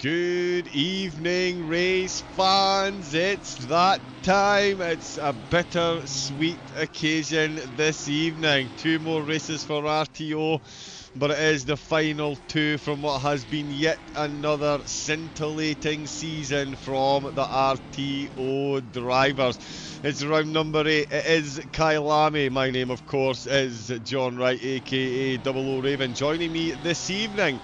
Good evening, race fans. It's that time. It's a bittersweet occasion this evening. Two more races for RTO, but it is the final two from what has been yet another scintillating season from the RTO drivers. It's round number 8. It is Kailami. My name, of course, is John Wright, aka Double O Raven. Joining me this evening,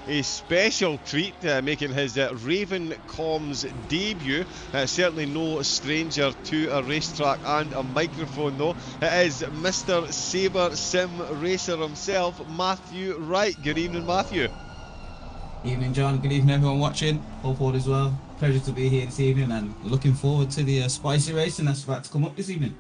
a special treat, making his Raven Comms debut. Certainly no stranger to a racetrack and a microphone, though. It is Mr. Sabre Sim Racer himself, Matthew Wright. Good evening, Matthew. Evening, John. Good evening, everyone watching. Hope all is well. Pleasure to be here this evening and looking forward to the spicy racing that's about to come up this evening.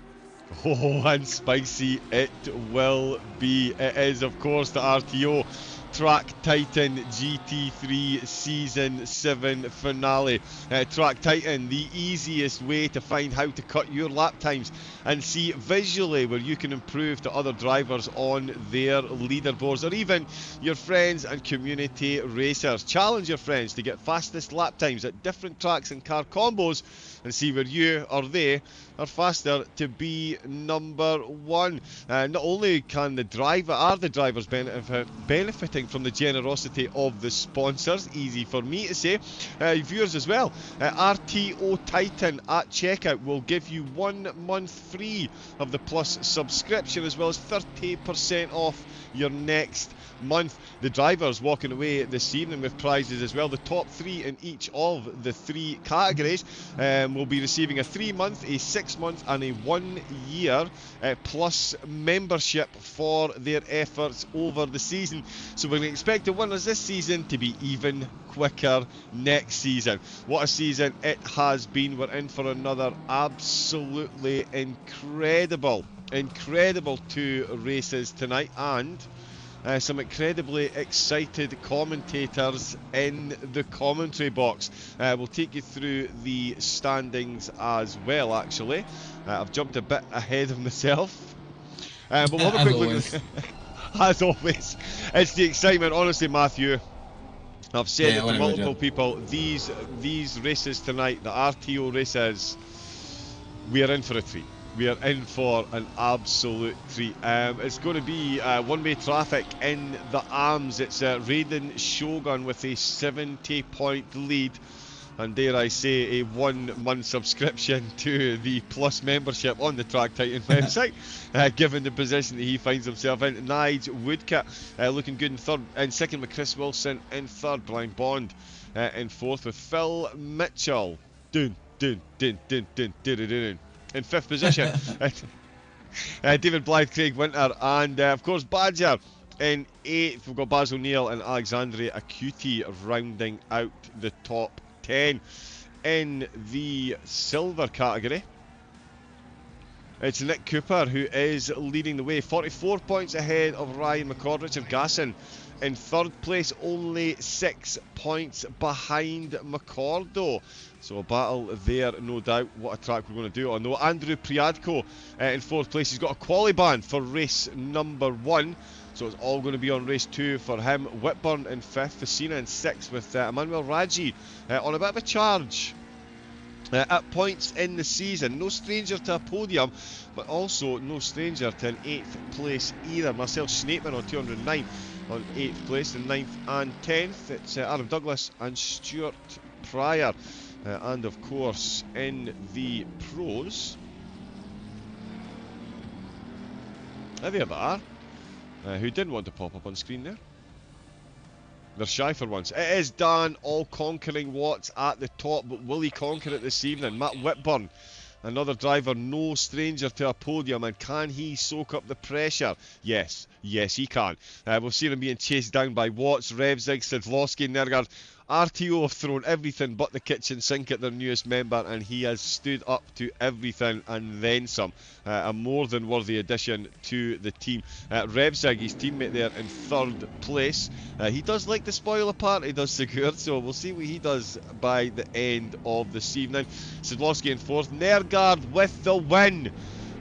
Oh, and spicy it will be. It is, of course, the RTO Track Titan GT3 Season 7 finale. Track Titan, the easiest way to find how to cut your lap times and see visually where you can improve to other drivers on their leaderboards, or even your friends and community racers. Challenge your friends to get fastest lap times at different tracks and car combos and see where you or they are faster to be number one. Not only can the drivers benefiting from the generosity of the sponsors, easy for me to say, viewers as well. RTO Titan at checkout will give you 1 month free of the Plus subscription, as well as 30% off your next month. The drivers walking away this evening with prizes as well. The top 3 in each of the 3 categories will be receiving a 3-month, a 6-month and a 1-year Plus membership for their efforts over the season. So we're going to expect the winners this season to be even quicker next season. What a season it has been. We're in for another absolutely incredible 2 races tonight, and some incredibly excited commentators in the commentary box. We'll take you through the standings as well, actually. I've jumped a bit ahead of myself. But we'll have a quick look. As always, it's the excitement. Honestly, Matthew, I've said it to multiple people. These races tonight, the RTO races, we are in for a treat. We are in for an absolute treat. It's going to be one-way traffic in the arms. It's Raiden Shogun with a 70-point lead, and dare I say, a 1-month subscription to the Plus membership on the Track Titan website, given the position that he finds himself in. Nige Woodcut looking good in third, and second with Chris Wilson in third. Blind Bond in fourth with Phil Mitchell. In fifth position. David Blythe, Craig Winter, and of course Badger in 8th. We've got Baz O'Neill and Alexandria Acuti rounding out the top 10. In the silver category, it's Nick Cooper who is leading the way, 44 points ahead of Ryan McCord. Richard Gasson in third place, only 6 points behind McCord though. So a battle there, no doubt. What a track we're going to do on though. Andrew Priadko in fourth place. He's got a quali ban for race number 1. So it's all going to be on race 2 for him. Whitburn in 5th. Facina in 6th with Emmanuel Raji on a bit of a charge. At points in the season, no stranger to a podium, but also no stranger to an 8th place either. Marcel Schneepman on 209 on 8th place, in 9th and 10th. It's Adam Douglas and Stuart Pryor. And of course, in the pros, there they are. Who didn't want to pop up on screen there? They're shy for once. It is Dan all-conquering Watts at the top, but will he conquer it this evening? Matt Whitburn, another driver, no stranger to a podium, and can he soak up the pressure? Yes, he can. We've seen him being chased down by Watts, Revzig, Sidlowski, Nergard. RTO have thrown everything but the kitchen sink at their newest member, and he has stood up to everything and then some. A more than worthy addition to the team. Revzig, his teammate there in third place. He does like to spoil a party, does Sigurd, so we'll see what he does by the end of this evening. Sidlowski in fourth. Nergard with the win.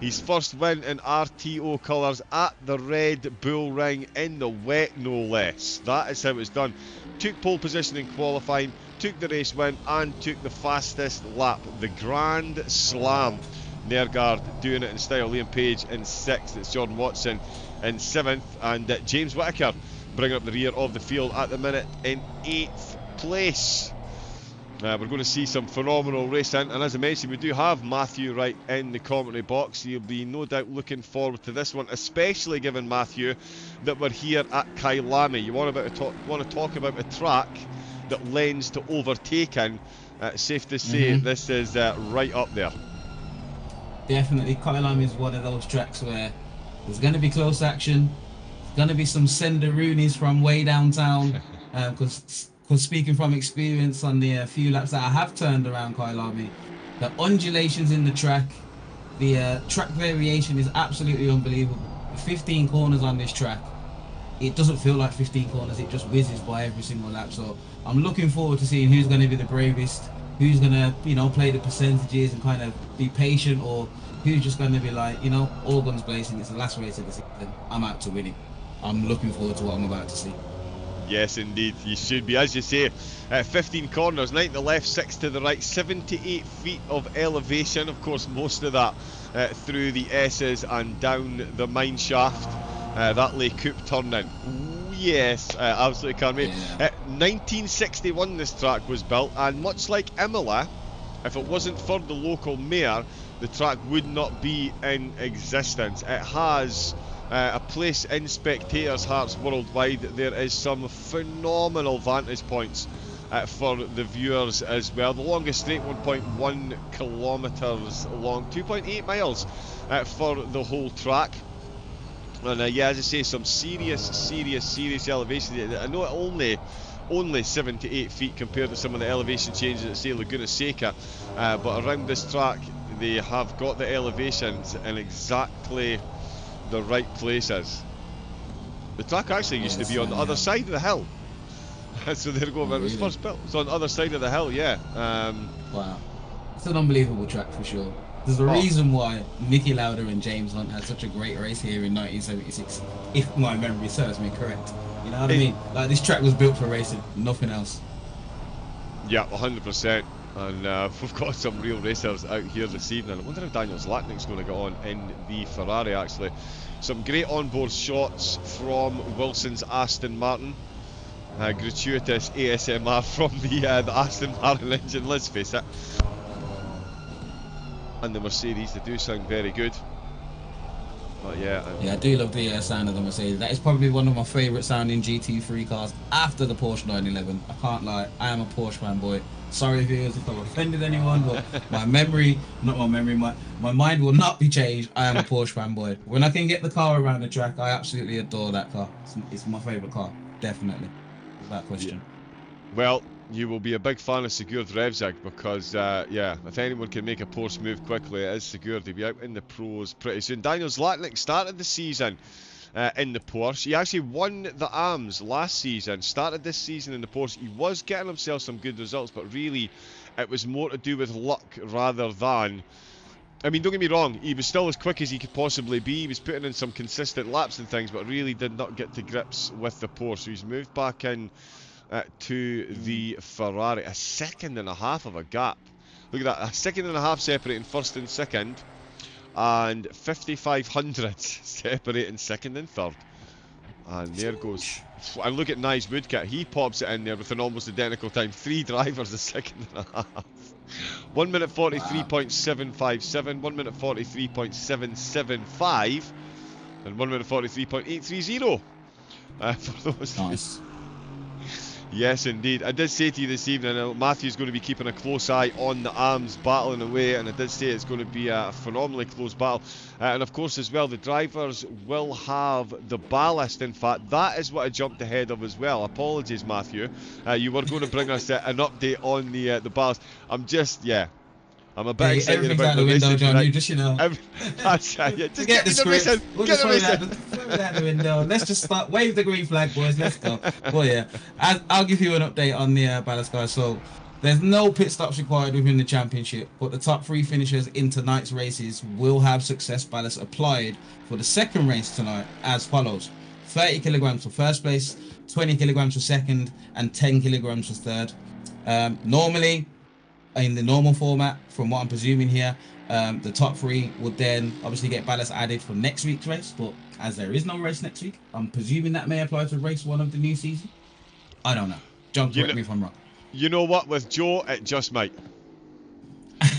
His first win in RTO colours at the Red Bull Ring in the wet, no less. That is how it's done. Took pole position in qualifying, took the race win and took the fastest lap. The Grand Slam. Nergard doing it in style. Liam Page in 6th. It's Jordan Watson in 7th. And James Whittaker bringing up the rear of the field at the minute in 8th place. We're going to see some phenomenal racing, and as I mentioned, we do have Matthew right in the commentary box. You'll be no doubt looking forward to this one, especially given, Matthew, that we're here at Kyalami. You want to talk about a track that lends to overtaking. Safe to say this is right up there. Definitely, Kyalami is one of those tracks where there's going to be close action. There's going to be some senderoonies from way downtown, because speaking from experience on the few laps that I have turned around Kyalami, the undulations in the track, the track variation is absolutely unbelievable. 15 corners on this track, it doesn't feel like 15 corners, it just whizzes by every single lap. So I'm looking forward to seeing who's going to be the bravest, who's going to, play the percentages and kind of be patient, or who's just going to be like, all guns blazing, it's the last race of the season, I'm out to win it. I'm looking forward to what I'm about to see. Yes, indeed, you should be. As you say, 15 corners, 9 to the left, 6 to the right, 78 feet of elevation. Of course, most of that through the S's and down the mine shaft. That lay coupe turning. Ooh, yes, absolutely can be. 1961 this track was built, and much like Imola, if it wasn't for the local mayor, the track would not be in existence. It has a place in spectators' hearts worldwide. There is some phenomenal vantage points for the viewers as well. The longest straight, 1.1 kilometres long, 2.8 miles for the whole track. And yeah, as I say, some serious elevation. I know it only 78 feet compared to some of the elevation changes at, say, Laguna Seca, but around this track they have got the elevations in exactly the right places. The track actually used to be on the other side of the hill. So there you go, it was first built. It's on the other side of the hill, yeah. Wow. It's an unbelievable track for sure. There's a reason why Niki Lauda and James Hunt had such a great race here in 1976, if my memory serves me correct. You know what I mean? Like, this track was built for racing, nothing else. Yeah, 100%. And we've got some real racers out here this evening. I wonder if Daniel Zlatnik's going to get on in the Ferrari, actually. Some great onboard shots from Wilson's Aston Martin. Gratuitous ASMR from the Aston Martin engine, let's face it. And the Mercedes, they do sound very good. But yeah, I do love the sound of the Mercedes. That is probably one of my favourite sounding GT3 cars after the Porsche 911. I can't lie, I am a Porsche fanboy. Sorry viewers if I've offended anyone, but my mind will not be changed. I am a Porsche fanboy. When I can get the car around the track, I absolutely adore that car. It's my favourite car, definitely, without question. Well, you will be a big fan of Sigurd Revzig because, yeah, if anyone can make a Porsche move quickly, it is Sigurd. He'll be out in the pros pretty soon. Daniel Zlatnik started the season in the Porsche. He actually won the AMS last season, started this season in the Porsche. He was getting himself some good results, but really it was more to do with luck rather than... I mean, don't get me wrong, he was still as quick as he could possibly be. He was putting in some consistent laps and things, but really did not get to grips with the Porsche. So he's moved back in to the Ferrari. A second and a half of a gap. Look at that, a second and a half separating first and second, and 5,500 hundredths separating second and third. And there goes. And look at Nice Woodcat, he pops it in there with an almost identical time. 3 drivers a second and a half. 1 minute 43.757, 1 minute 43.775, and 1 minute 43.830 for those. Nice. Yes, indeed. I did say to you this evening, Matthew's going to be keeping a close eye on the AMS battling away, and I did say it's going to be a phenomenally close battle. And of course, as well, the drivers will have the ballast. In fact, that is what I jumped ahead of as well. Apologies, Matthew. You were going to bring us an update on the ballast. I'm a bit excited about the window, racing John. tonight. You just, That's right. Yeah, just get the script. racing. We'll Get just the racing. throw it out the window. Let's just start. Wave the green flag, boys. Let's go. Well, yeah. I'll give you an update on the ballast, guys. So there's no pit stops required within the championship, but the top 3 finishers in tonight's races will have success ballast applied for the second race tonight as follows: 30 kilograms for first place, 20 kilograms for second, and 10 kilograms for third. Normally, in the normal format, from what I'm presuming here, the top three would then obviously get ballast added for next week's race. But as there is no race next week, I'm presuming that may apply to race 1 of the new season. I don't know. John, You correct know, me if I'm wrong. you know what? With Joe, it just might.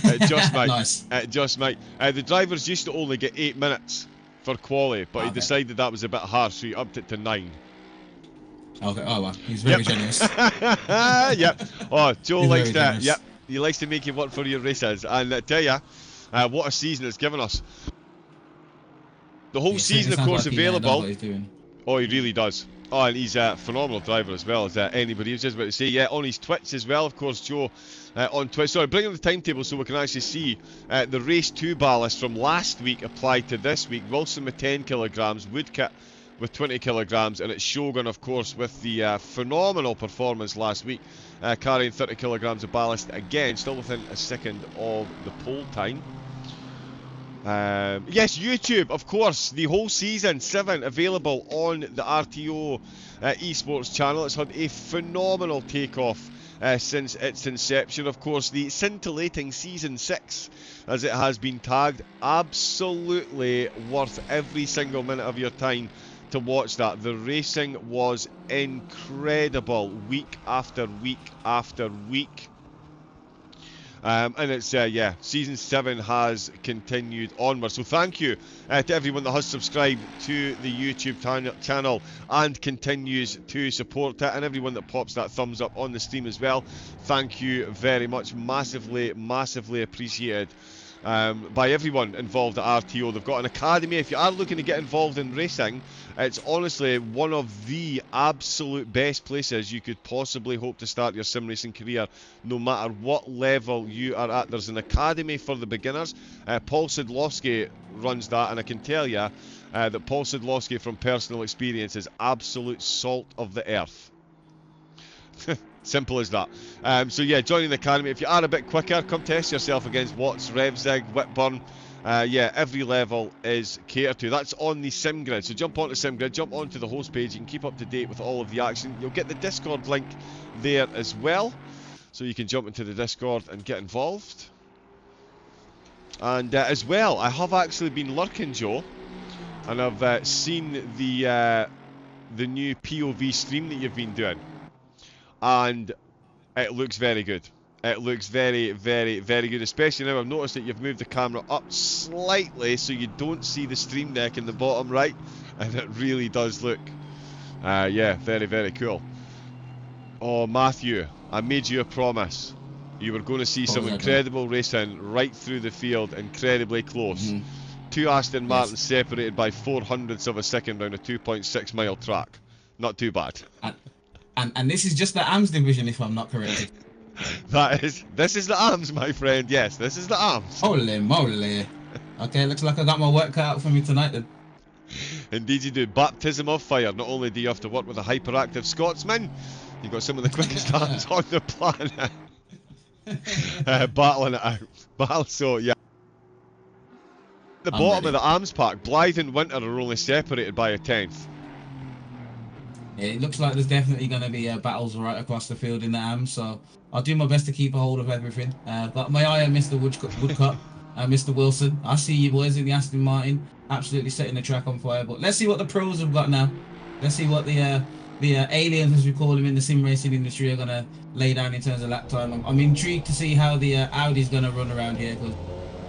It just might. Nice. It just might. The drivers used to only get 8 minutes for quali, but he Okay. decided that was a bit harsh, so he upped it to 9. Okay. Oh well, he's very generous. Yep. Oh, Joe He's likes very to. generous. Yep. He likes to make you work for your races, and I tell you, what a season it's given us. The whole Yeah, season, it of sounds course, like he knows available. what he's doing. Oh, he really does. Oh, and he's a phenomenal driver as well as anybody. I was just about to say, yeah, on his Twitch as well, of course, Joe, on Twitch. Sorry, bring up the timetable so we can actually see the race 2 ballast from last week applied to this week. Wilson with 10 kilograms, Woodkit with 20 kilograms, and it's Shogun, of course, with the phenomenal performance last week, carrying 30 kilograms of ballast again, still within a second of the pole time. Yes, YouTube, of course, the whole season 7 available on the RTO esports channel. It's had a phenomenal takeoff since its inception. Of course, the scintillating season 6, as it has been tagged, absolutely worth every single minute of your time to watch that. The racing was incredible week after week after week. And it's, yeah, Season 7 has continued onward. So thank you to everyone that has subscribed to the YouTube channel and continues to support it. And everyone that pops that thumbs up on the stream as well. Thank you very much. Massively, massively appreciated by everyone involved at RTO. They've got an academy. If you are looking to get involved in racing, it's honestly one of the absolute best places you could possibly hope to start your sim racing career, no matter what level you are at. There's an academy for the beginners. Paul Sidlowski runs that, and I can tell you that Paul Sidlowski, from personal experience, is absolute salt of the earth. Simple as that. So yeah, joining the academy. If you are a bit quicker, come test yourself against Watts, Revzig, Whitburn. Yeah, every level is catered to. That's on the SimGrid. So jump onto SimGrid, jump onto the host page. You can keep up to date with all of the action. You'll get the Discord link there as well, so you can jump into the Discord and get involved. And as well, I have actually been lurking, Joe, and I've seen the new POV stream that you've been doing. And it looks very good. It looks very, very, very good. Especially now I've noticed that you've moved the camera up slightly so you don't see the stream deck in the bottom right. And it really does look, yeah, very, very cool. Oh, Matthew, I made you a promise. You were going to see some incredible racing right through the field, incredibly close. Mm-hmm. 2 Aston Martins separated by 0.04 of a second round a 2.6 mile track. Not too bad. And this is just the ARMS division, if I'm not correct. This is the ARMS, my friend. Yes, this is the ARMS. Holy moly. Okay, looks like I got my work cut out for me tonight then. Indeed you do. Baptism of fire. Not only do you have to work with a hyperactive Scotsman, you've got some of the quickest hands on the planet. Battling it out. So, yeah. The bottom of the ARMS pack, Blythe and Winter are only separated by a 10th. Yeah, it looks like there's definitely going to be battles right across the field in the ARMS, so I'll do my best to keep a hold of everything. But my eye on Mr. Woodcut, Mr. Wilson. I see you boys in the Aston Martin, absolutely setting the track on fire. But let's see what the pros have got now. Let's see what the aliens, as we call them in the sim racing industry, are going to lay down in terms of lap time. I'm intrigued to see how the Audi's going to run around here, because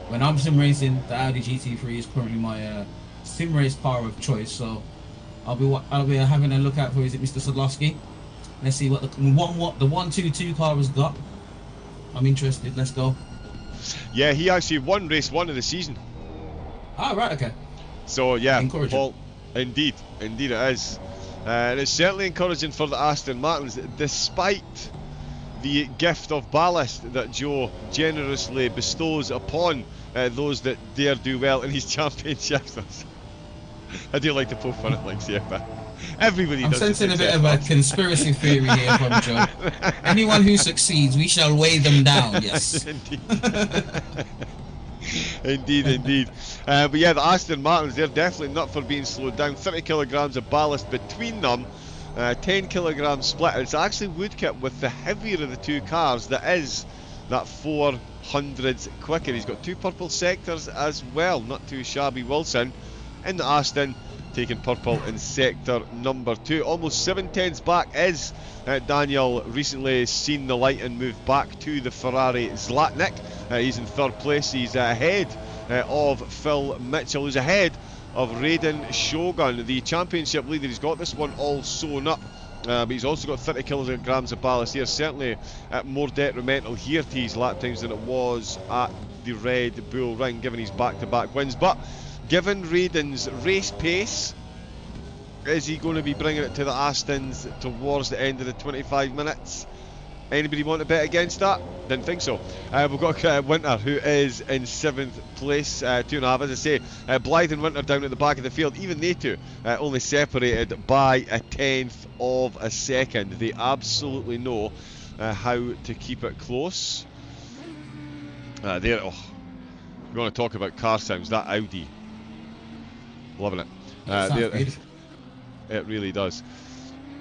when I'm sim racing, the Audi GT3 is currently my sim race car of choice. So I'll be having a look out for, is it Mr. Sadlowski? Let's see what the 122 car has got. I'm interested. Let's go. Yeah, he actually won race 1 of the season. Oh, right, okay. So yeah, encouraging. Paul, indeed it is. And it's certainly encouraging for the Aston Martins, despite the gift of ballast that Joe generously bestows upon those that dare do well in his championships. I do like to poke fun at links here, but everybody I'm does. I'm sensing a bit of a conspiracy theory here from Joe. Anyone who succeeds, we shall weigh them down, yes. Indeed. But yeah, the Aston Martins, they're definitely not for being slowed down. 30 kilograms of ballast between them. 10 kilogram split. It's actually Woodkip with the heavier of the two cars that is that 400s quicker. He's got 2 purple sectors as well, not too shabby. Wilson in the Aston taking purple in sector number 2. Almost 7 tenths back is Daniel, recently seen the light and moved back to the Ferrari Zlatnik. He's in 3rd place. He's ahead of Phil Mitchell, who's ahead of Raiden Shogun, the championship leader. He's got this one all sewn up, but he's also got 30 kilograms of ballast here. Certainly more detrimental here to his lap times than it was at the Red Bull Ring, given his back-to-back wins. But given Raiden's race pace, is he going to be bringing it to the Astons towards the end of the 25 minutes? Anybody want to bet against that? Didn't think so. We've got Winter, who is in 7th place, 2.5. As I say, Blythe and Winter down at the back of the field. Even they two only separated by 1/10 of a second. They absolutely know how to keep it close. There, oh, you want to talk about car sounds? That Audi, loving it. There, it really does.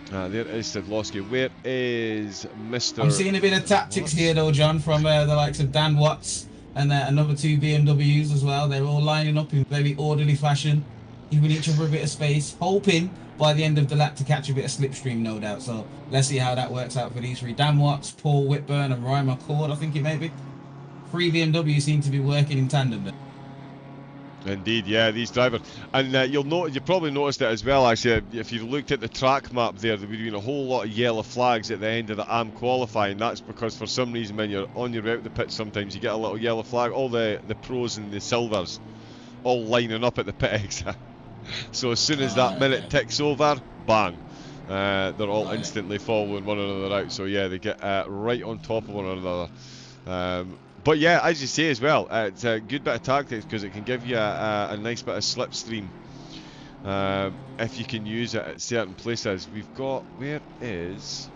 There is Sedlowski. Where is Mr. I'm seeing a bit of tactics here though, John, from the likes of Dan Watts and another 2 BMWs as well. They're all lining up in very orderly fashion, giving each other a bit of space, hoping by the end of the lap to catch a bit of slipstream, no doubt. So let's see how that works out for these 3. Dan Watts, Paul Whitburn and Ryan McCord, I think it may be. 3 BMWs seem to be working in tandem there. Indeed, yeah, these drivers, and you probably noticed it as well. Actually, if you looked at the track map there would be a whole lot of yellow flags at the end of the AM qualifying. That's because for some reason when you're on your way out the pit, sometimes you get a little yellow flag. All the pros and the silvers all lining up at the pit exit. So as soon as that minute ticks over, bang, they're all instantly following one another out. So yeah, they get right on top of one another. But yeah, as you say as well, it's a good bit of tactics because it can give you a nice bit of slipstream if you can use it at certain places. We've got, where is,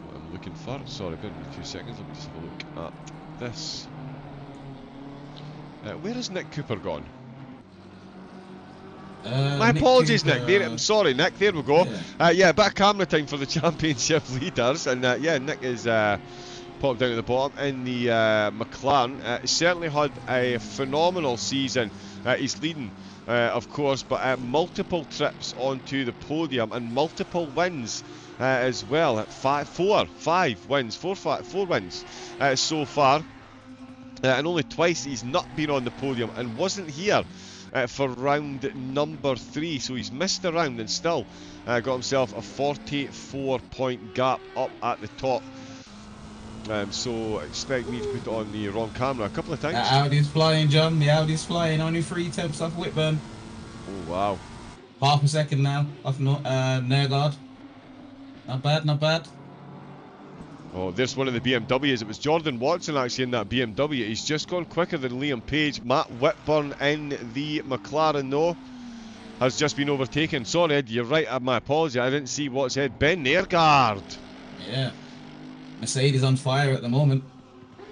what I'm looking for, sorry, give me 2 seconds, let me just have a look at this. Where has Nick Cooper gone? My apologies, Nick. There, I'm sorry, Nick. There we go. Yeah, bit of camera time for the championship leaders, and yeah, Nick is popped down at the bottom in the McLaren. Certainly had a phenomenal season. He's leading, of course, but multiple trips onto the podium and multiple wins as well. Four wins so far, and only twice he's not been on the podium and wasn't here for round number 3, so he's missed a round and still got himself a 44-point gap up at the top. So expect me to put it on the wrong camera a couple of times. The Audi's flying, John. The Audi's flying. Only 3 tenths off Whitburn. Oh wow! Half a second now off Nergard. Not bad, not bad. Oh, there's one of the BMWs. It was Jordan Watson actually in that BMW. He's just gone quicker than Liam Page. Matt Whitburn in the McLaren though has just been overtaken. Sorry, Ed, you're right. My apologies. I didn't see what's said. Ben Nergard. Yeah. Mercedes on fire at the moment.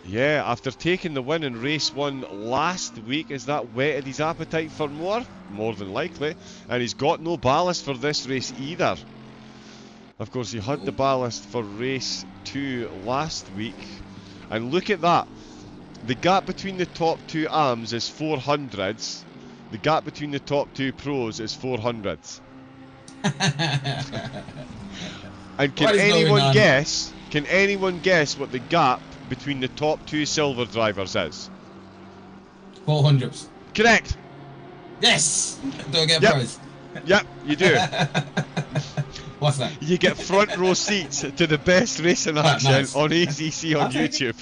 Yeah, after taking the win in race 1 last week, has that whetted his appetite for more? More than likely. And he's got no ballast for this race either. Of course, he had the ballast for race 2 last week. And look at that. The gap between the top 2 AMs is 400s. The gap between the top 2 pros is 400s. And can anyone guess? Can anyone guess what the gap between the top 2 silver drivers is? 400s. Correct. Yes. Do I get a prize? Yep, you do. What's that? You get front row seats to the best racing action on AZC on YouTube.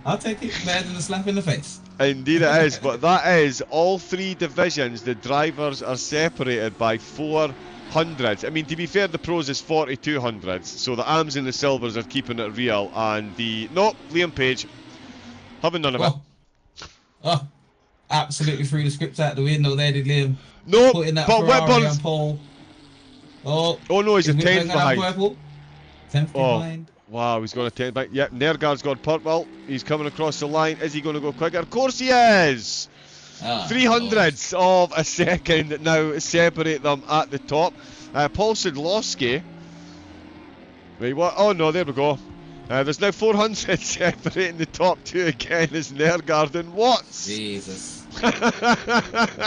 I'll take it. Better than a slap in the face. Indeed it is, but that is all 3 divisions. The drivers are separated by 400s. I mean, to be fair, the pros is 4200s, so the AMs and the silvers are keeping it real, and Liam Page, having none of it. Oh, absolutely threw the script out the window there, did Liam. No, putting that but Ferrari on pole. Oh no, he's a 10th behind. 10th behind. Wow, he's going to 10th behind. Yep, Nergard's got purple. He's coming across the line. Is he going to go quicker? Of course he is! 300ths of a second now separate them at the top. Paul Sidlowski. Wait, what? Oh no, there we go. There's now 400 separating the top two again as Nergard and Watts. Jesus.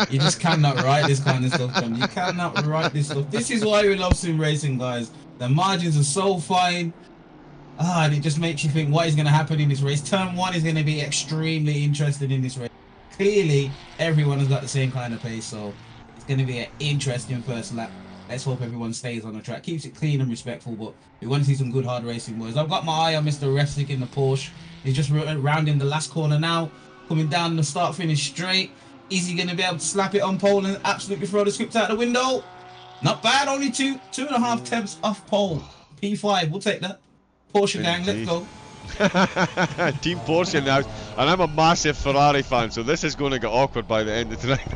You just cannot write this kind of stuff, John. You cannot write this stuff. This is why we love sim racing, guys. The margins are so fine. And it just makes you think what is going to happen in this race. Turn 1 is going to be extremely interesting in this race. Clearly, everyone has got the same kind of pace, so it's going to be an interesting first lap. Let's hope everyone stays on the track, keeps it clean and respectful, but we want to see some good hard racing, boys. I've got my eye on Mr. Refsik in the Porsche. He's just rounding the last corner now, coming down the start-finish straight. Is he going to be able to slap it on pole and absolutely throw the script out the window? Not bad, only two and a half tenths off pole. P5, we'll take that. Porsche gang, let's go. Team Porsche now, and I'm a massive Ferrari fan, so this is going to get awkward by the end of the night.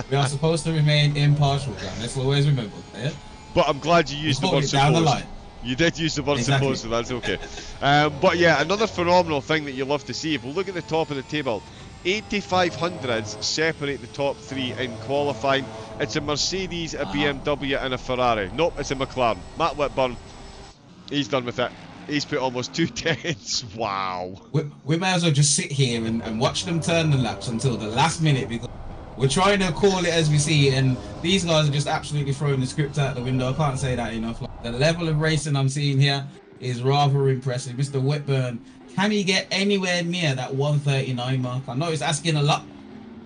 We are supposed to remain impartial, John. Let's always remember. Yeah? But I'm glad you used the word supposed. You did use the word Exactly. supposed, so that's okay. But yeah, another phenomenal thing that you love to see. If we look at the top of the table, 8,500s separate the top three in qualifying. It's a Mercedes, a BMW and a Ferrari. Nope, it's a McLaren. Matt Whitburn, he's done with it. He's put almost 2 tenths. Wow. We may as well just sit here and watch them turn the laps until the last minute, because we're trying to call it as we see it, and these guys are just absolutely throwing the script out the window. I can't say that enough. Like, the level of racing I'm seeing here is rather impressive. Mr. Whitburn, can he get anywhere near that 139 mark? I know it's asking a lot,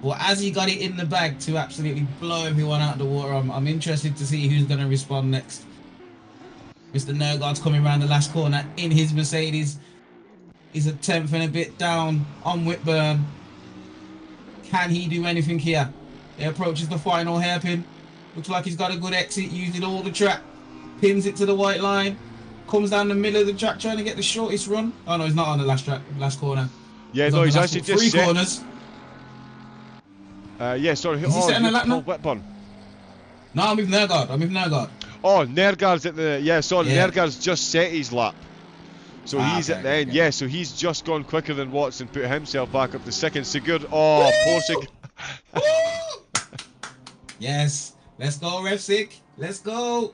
but as he got it in the bag to absolutely blow everyone out of the water, I'm interested to see who's going to respond next. Mr. Nergard's coming around the last corner in his Mercedes. He's a tenth and a bit down on Whitburn. Can he do anything here? He approaches the final hairpin. Looks like he's got a good exit using all the track. Pins it to the white line. Comes down the middle of the track trying to get the shortest run. Oh no, he's not on the last corner. Yeah, no, he's actually just three corners. Yeah, sorry. Is he setting a lap now? Whitburn. No, I'm with Nergard. Oh, Nergard's at the... Yeah, sorry, Yeah. Nergard's just set his lap. So he's okay, at the end. okay. Yeah, so he's just gone quicker than Watson, put himself back up to second. Sigurd... Oh, Porsche... Yes. Let's go, Refsik. Let's go.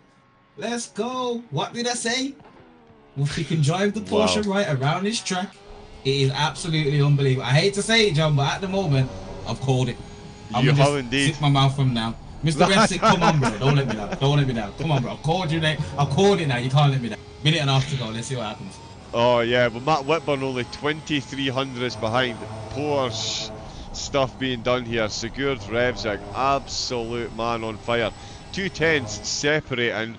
What did I say? If he can drive the Porsche right around this track, it is absolutely unbelievable. I hate to say it, John, but at the moment, I've called it. I'm You gonna have just indeed. zip my mouth from now. Mr. Refsik, come on, bro. Don't let me down. Come on, bro. I've called your name. I've called it now. You can't let me down. Minute and a half to go. Let's see what happens. Oh, yeah, but Matt Whitburn only 2,300s behind. Porsche stuff being done here. Sigurd Revsig, absolute man on fire. 2 tenths separating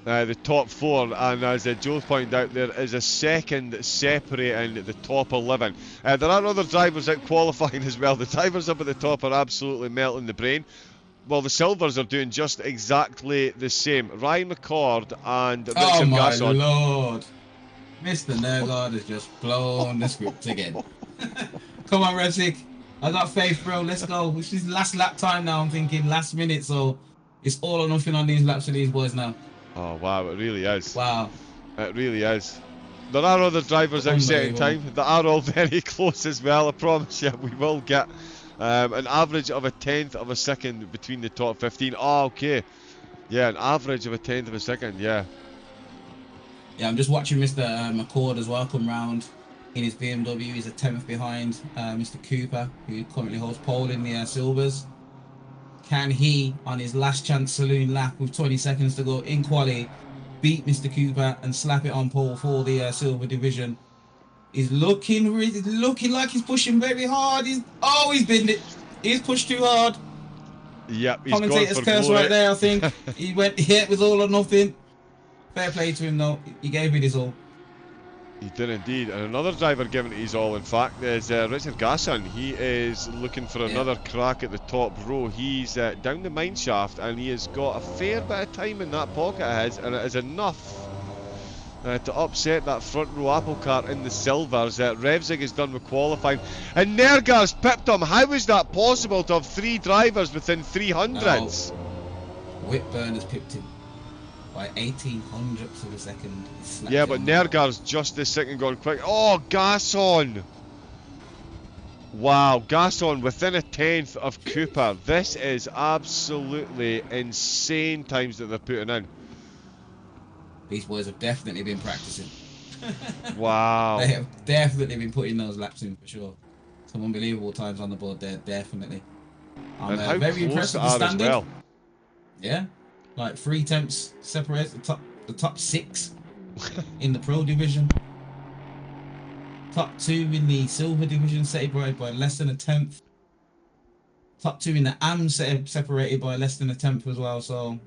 the top 4, and as Joe's pointed out, there is a second separating the top 11. There are other drivers out qualifying as well. The drivers up at the top are absolutely melting the brain. Well, the Silvers are doing just exactly the same. Ryan McCord and Richard Oh my Gasson. lord. Mr. Nergard has just blown the script again. Come on, Refsik. I got faith, bro. Let's go. This is last lap time now. I'm thinking last minute, so it's all or nothing on these laps for these boys now. Oh, wow, it really is. Wow. It really is. There are other drivers out setting time that are all very close as well. I promise you, we will get an average of a tenth of a second between the top 15. Oh, okay. Yeah, an average of a tenth of a second, yeah. Yeah, I'm just watching Mr. McCord as well come round in his BMW. He's a tenth behind Mr. Cooper, who currently holds pole in the Silvers. Can he, on his last chance saloon lap with 20 seconds to go in quali, beat Mr. Cooper and slap it on pole for the Silver division? He's looking like he's pushing very hard. He's binned it. He's pushed too hard. Yep, he's Commentator's gone for curse glory. right there, I think. He went, yeah, it was all or nothing. Fair play to him, though. He gave it his all. He did indeed. And another driver giving it his all, in fact, is Richard Gasson. He is looking for another crack at the top row. He's down the mine shaft, and he has got a fair bit of time in that pocket of his, and it is enough to upset that front row apple cart in the Silvers. Revsig is done with qualifying, and Nergar's pipped him. How is that possible to have 3 drivers within 300s? No. Whitburn has pipped him by 1800ths of a second. Yeah, but Nergar's just this second gone quick. Oh, Gasson! Wow, Gaston within a tenth of Cooper. This is absolutely insane times that they're putting in. These boys have definitely been practicing. They Wow. have definitely been putting those laps in for sure. Some unbelievable times on the board there, definitely. I'm And how very close impressed they with the are as standard. well. Yeah, like 3 temps separate the top 6 in the pro division. Top 2 in the silver division, separated by less than a tenth. Top 2 in the AM separated by less than a tenth as well. So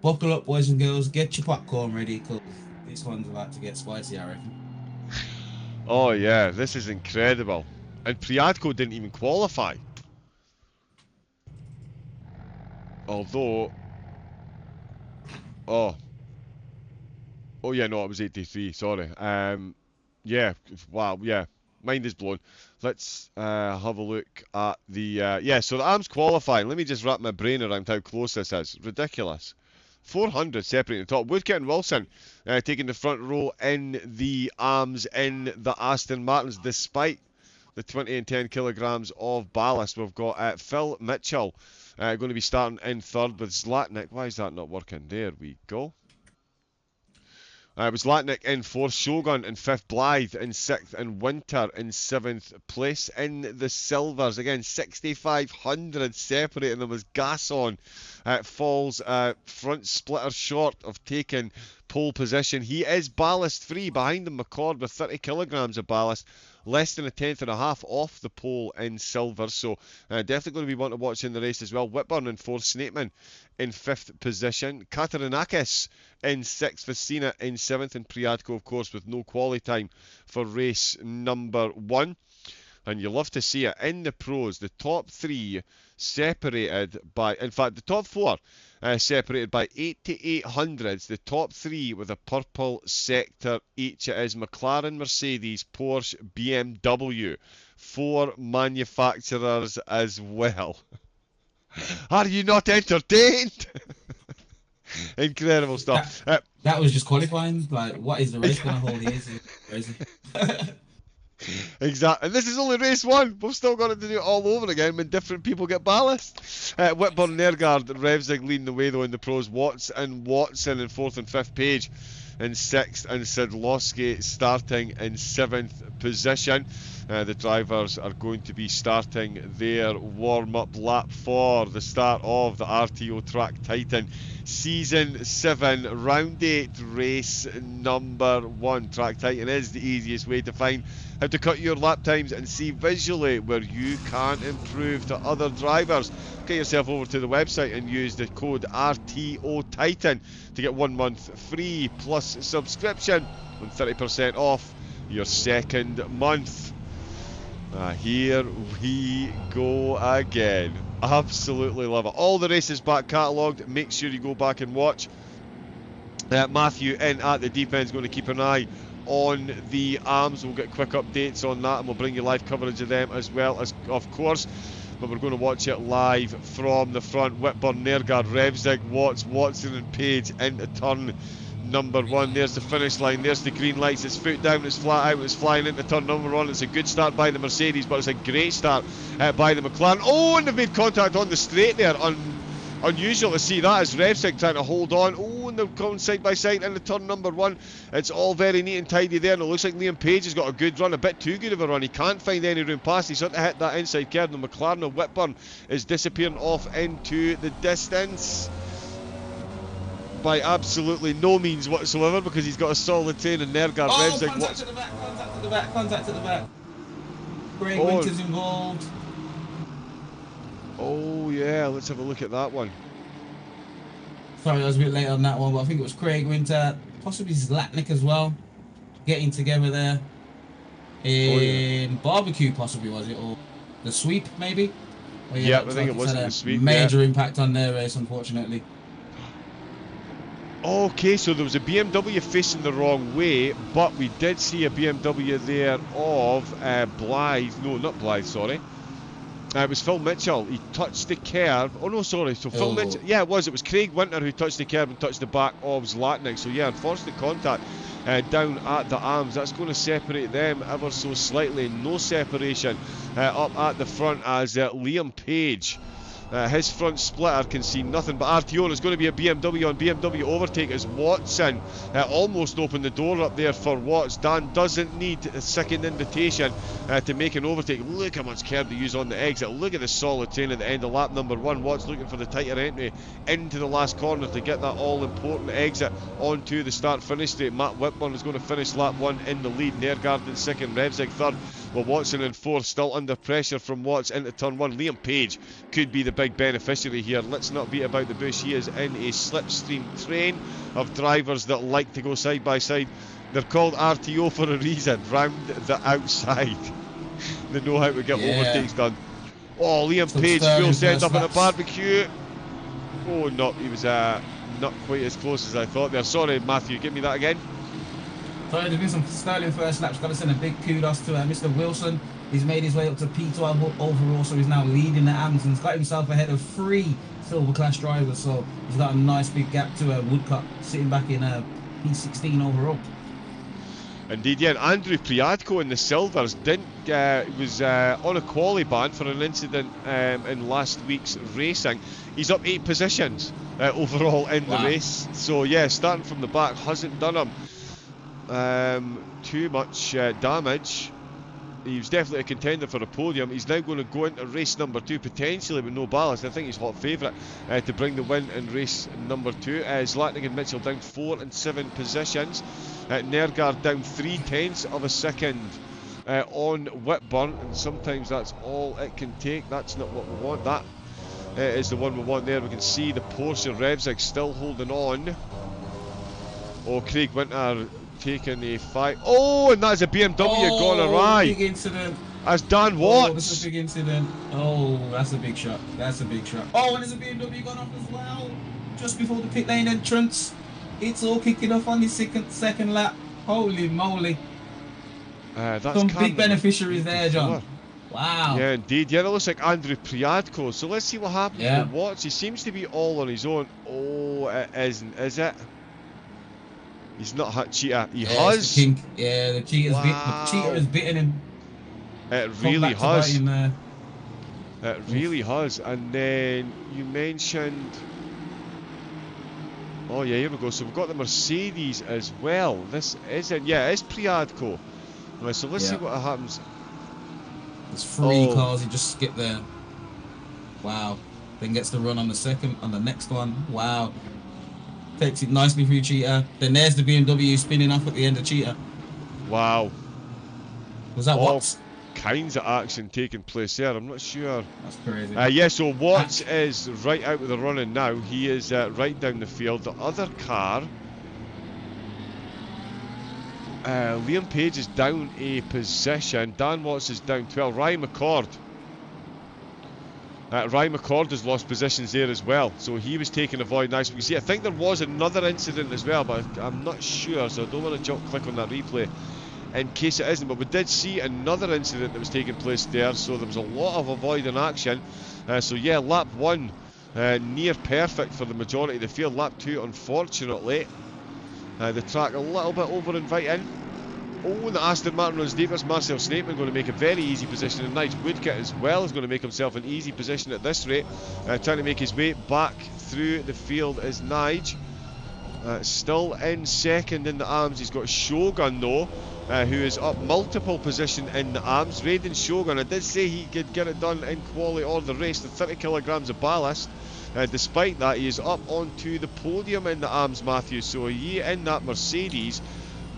buckle up, boys and girls. Get your popcorn ready because this one's about to get spicy, I reckon. Oh yeah, this is incredible. And Priadko didn't even qualify. Although, oh, oh yeah, no, it was 83. Sorry. Yeah, wow, yeah, mind is blown. Let's have a look at the yeah. So the ARMS qualifying. Let me just wrap my brain around how close this is. Ridiculous. 400 separating the top. Woodkett and Wilson taking the front row in the ARMS in the Aston Martins, despite the 20 and 10 kilograms of ballast. We've got Phil Mitchell going to be starting in third with Zlatnik. Why is that not working? There we go. It was Latnik in fourth, Shogun in fifth, Blythe in sixth, and Winter in seventh place. In the silvers, again, 6,500 separating them as Gasson falls front splitter short of taking pole position. He is ballast free. Behind him, McCord with 30 kilograms of ballast. Less than a tenth and a half off the pole in silver, so definitely going to be one to watch in the race as well. Whitburn in fourth, Snapeman in fifth position, Katarinakis in sixth, Vicina in seventh, and Priadko, of course, with no quali time for race number 1. And you love to see it in the pros. The top 3 separated by, in fact, the top 4 separated by 88 hundredths. The top 3 with a purple sector each. It is McLaren, Mercedes, Porsche, BMW. 4 manufacturers as well. Are you not entertained? Incredible stuff. That was just qualifying. Like, what is the race going to hold here? This is crazy. Exactly. And this is only race 1. We've still got to do it all over again when different people get ballast. Whitburn, Nergard, Revzig leading the way though in the pros. Watts and Watson in 4th and 5th, Page in 6th, and Sidlowski starting in 7th position. The drivers are going to be starting their warm-up lap for the start of the RTO Track Titan Season 7 Round 8 race number 1. Track Titan is the easiest way to find how to cut your lap times and see visually where you can improve to other drivers. Get yourself over to the website and use the code RTO Titan to get 1 month free plus subscription and 30% off your second month. Here we go again. Absolutely love it. All the races back catalogued. Make sure you go back and watch. Matthew in at the deep end is going to keep an eye on the ARMS. We'll get quick updates on that and we'll bring you live coverage of them as well, as of course. But we're going to watch it live from the front. Whitburn, Nergard, Revzig, Watts, Watson and Page into turn number 1. There's the finish line, there's the green lights, it's foot down, it's flat out, it's flying into turn number 1. It's a good start by the Mercedes, but it's a great start by the McLaren. Oh, and they've made contact on the straight there. Unusual to see that as Revsig trying to hold on. Oh, and they're going side by side into turn number 1. It's all very neat and tidy there, and it looks like Liam Page has got a good run, a bit too good of a run. He can't find any room past. He's starting to hit that inside curve. The McLaren of Whitburn is disappearing off into the distance by absolutely no means whatsoever, because he's got a solid train and Nergard, Revsig. Contact at the back, contact at the back, contact at the back. Greg Winter's involved. Oh yeah, let's have a look at that one. Sorry, I was a bit late on that one, but I think it was Craig Winter, possibly Zlatnik as well, getting together there. In barbecue, possibly, was it? Or the sweep, maybe? Yeah, I think it was the sweep. Major impact on their race, unfortunately. Okay, so there was a BMW facing the wrong way, but we did see a BMW there of Blythe. No, not Blythe, sorry. It was Phil Mitchell. He touched the curb. Oh no, sorry. So Phil Mitchell. Yeah, it was. It was Craig Winter who touched the curb and touched the back of Zlatnik. So yeah, unfortunate contact down at the arms. That's going to separate them ever so slightly. No separation up at the front as Liam Page, his front splitter, can see nothing but RTO. Is going to be a BMW on BMW overtake as Watson almost opened the door up there for Watts. Dan doesn't need a second invitation to make an overtake. Look how much curb they use on the exit. Look at the solid train at the end of lap number 1. Watts looking for the tighter entry into the last corner to get that all important exit onto the start finish straight. Matt Whitburn is going to finish lap 1 in the lead. Nergard in second, Revzig third. Well, Watson in fourth, still under pressure from Watts into turn 1. Liam Page could be the big beneficiary here. Let's not beat about the bush. He is in a slipstream train of drivers that like to go side by side. They're called RTO for a reason. Round the outside. They know how to get overtakes done. Oh, Liam Page full send up at the barbecue. Oh, no, he was not quite as close as I thought there. Sorry, Matthew, give me that again. So there's been some sterling first laps. Got to send a big kudos to Mr. Wilson. He's made his way up to P12 overall, so he's now leading the AMS and he's got himself ahead of 3 silver class drivers. So he's got a nice big gap to Woodcock, sitting back in P16 overall. Indeed, yeah. And Andrew Priadko in the silvers was on a quali ban for an incident in last week's racing. He's up 8 positions overall in the race. So yeah, starting from the back hasn't done him too much damage. He was definitely a contender for a podium. He's now going to go into race number 2 potentially with no ballast. I think he's hot favourite to bring the win in race number 2. Zlatnik and Mitchell down 4 and 7 positions. Nergard down 3/10 of a second on Whitburn, and sometimes that's all it can take. That's not what we want. That is the one we want there. We can see the Porsche Revzig still holding on. Oh, Craig Winter taking a fight. Oh, and that's a BMW gone awry. Big incident. That's Dan Watts. Oh, that's a big incident. Oh, that's a big shot. That's a big shot. Oh, and there's a BMW gone off as well. Just before the pit lane entrance. It's all kicking off on the second lap. Holy moly. That's some big beneficiaries there, John. Wow. Yeah, indeed. Yeah, that looks like Andrew Priadko. So let's see what happens with Watts. He seems to be all on his own. Oh, it isn't, is it? He's not hit Cheetah. He has. The cheetah has bitten him. It really has. It really has. And then you mentioned. Oh yeah, here we go. So we've got the Mercedes as well. This isn't. Yeah, it's Priadko. Right, so let's see what happens. There's 3 cars. He just skipped there. Wow. Then gets the run on the next one. Wow. Takes it nicely through Cheetah. Then there's the BMW spinning off at the end of Cheetah. Wow. Was that Watts? Kinds of action taking place there. I'm not sure. That's crazy. Yeah, so Watts is right out with the running now. He is right down the field. The other car, Liam Page is down a position. Dan Watts is down 12. Ryan McCord has lost positions there as well, so he was taking a void. Nice. We can see, I think there was another incident as well, but I'm not sure, so I don't want to click on that replay in case it isn't. But we did see another incident that was taking place there, so there was a lot of avoiding action. So yeah, lap 1 near perfect for the majority of the field. Lap 2, unfortunately, the track a little bit over inviting. Oh, the Aston Martin runs deepest. Marcel Snapeman going to make a very easy position, and Nige Woodcock as well is going to make himself an easy position at this rate. Trying to make his way back through the field is Nige. Still in second in the arms. He's got Shogun though, who is up multiple position in the arms. Raiden Shogun, I did say he could get it done in quality or the race. The 30 kilograms of ballast. Despite that, he is up onto the podium in the arms, Matthew. So he in that Mercedes.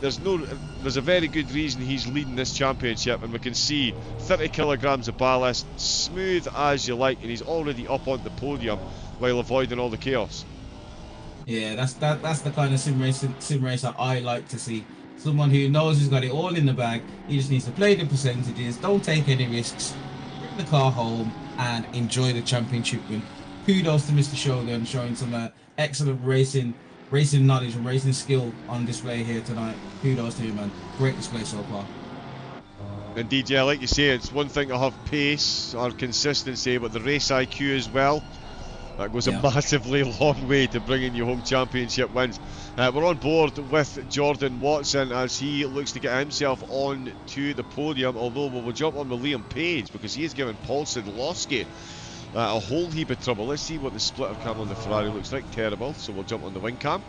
There's a very good reason he's leading this championship, and we can see 30 kilograms of ballast, smooth as you like, and he's already up on the podium while avoiding all the chaos. Yeah, that's the kind of sim racer I like to see. Someone who knows he's got it all in the bag. He just needs to play the percentages, don't take any risks, bring the car home, and enjoy the championship win. Kudos to Mr. Shogun, showing some excellent racing knowledge and racing skill on display here tonight. Kudos to him, man. Great display so far. Indeed, yeah, like you say, it's one thing to have pace or consistency, but the race IQ as well. That goes a Yeah. massively long way to bringing you home championship wins. We're on board with Jordan Watson as he looks to get himself on to the podium, although we'll jump on with Liam Page because he has given Paul Sidlowski a whole heap of trouble. Let's see what the splitter cam on the Ferrari looks like. Terrible, so we'll jump on the wing cam.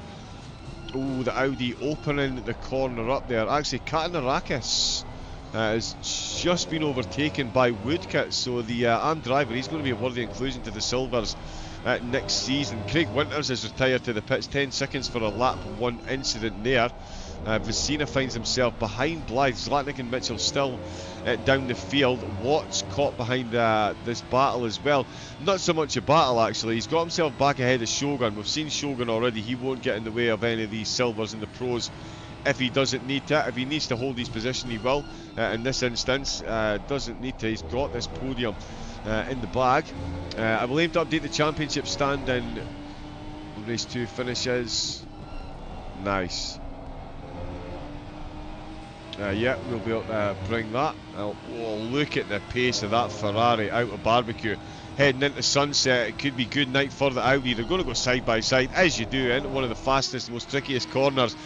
Oh, the Audi opening the corner up there. Actually, Katanarakis has just been overtaken by Woodcote, so the AM driver, he's going to be a worthy inclusion to the Silvers next season. Craig Winters is retired to the pits, 10 seconds for a lap 1 incident there. Vecina finds himself behind Blythe. Zlatnik and Mitchell still down the field. Watts caught behind this battle as well. Not so much a battle actually. He's got himself back ahead of Shogun. We've seen Shogun already. He won't get in the way of any of these Silvers in the pros if he doesn't need to. If he needs to hold his position, he will. In this instance, doesn't need to. He's got this podium in the bag. I will aim to update the championship standing. Race 2 finishes. Nice. Yeah, we'll be able to bring that. Oh, look at the pace of that Ferrari out of barbecue. Heading into sunset, it could be good night for the Audi. They're going to go side by side, as you do, into one of the fastest, most trickiest corners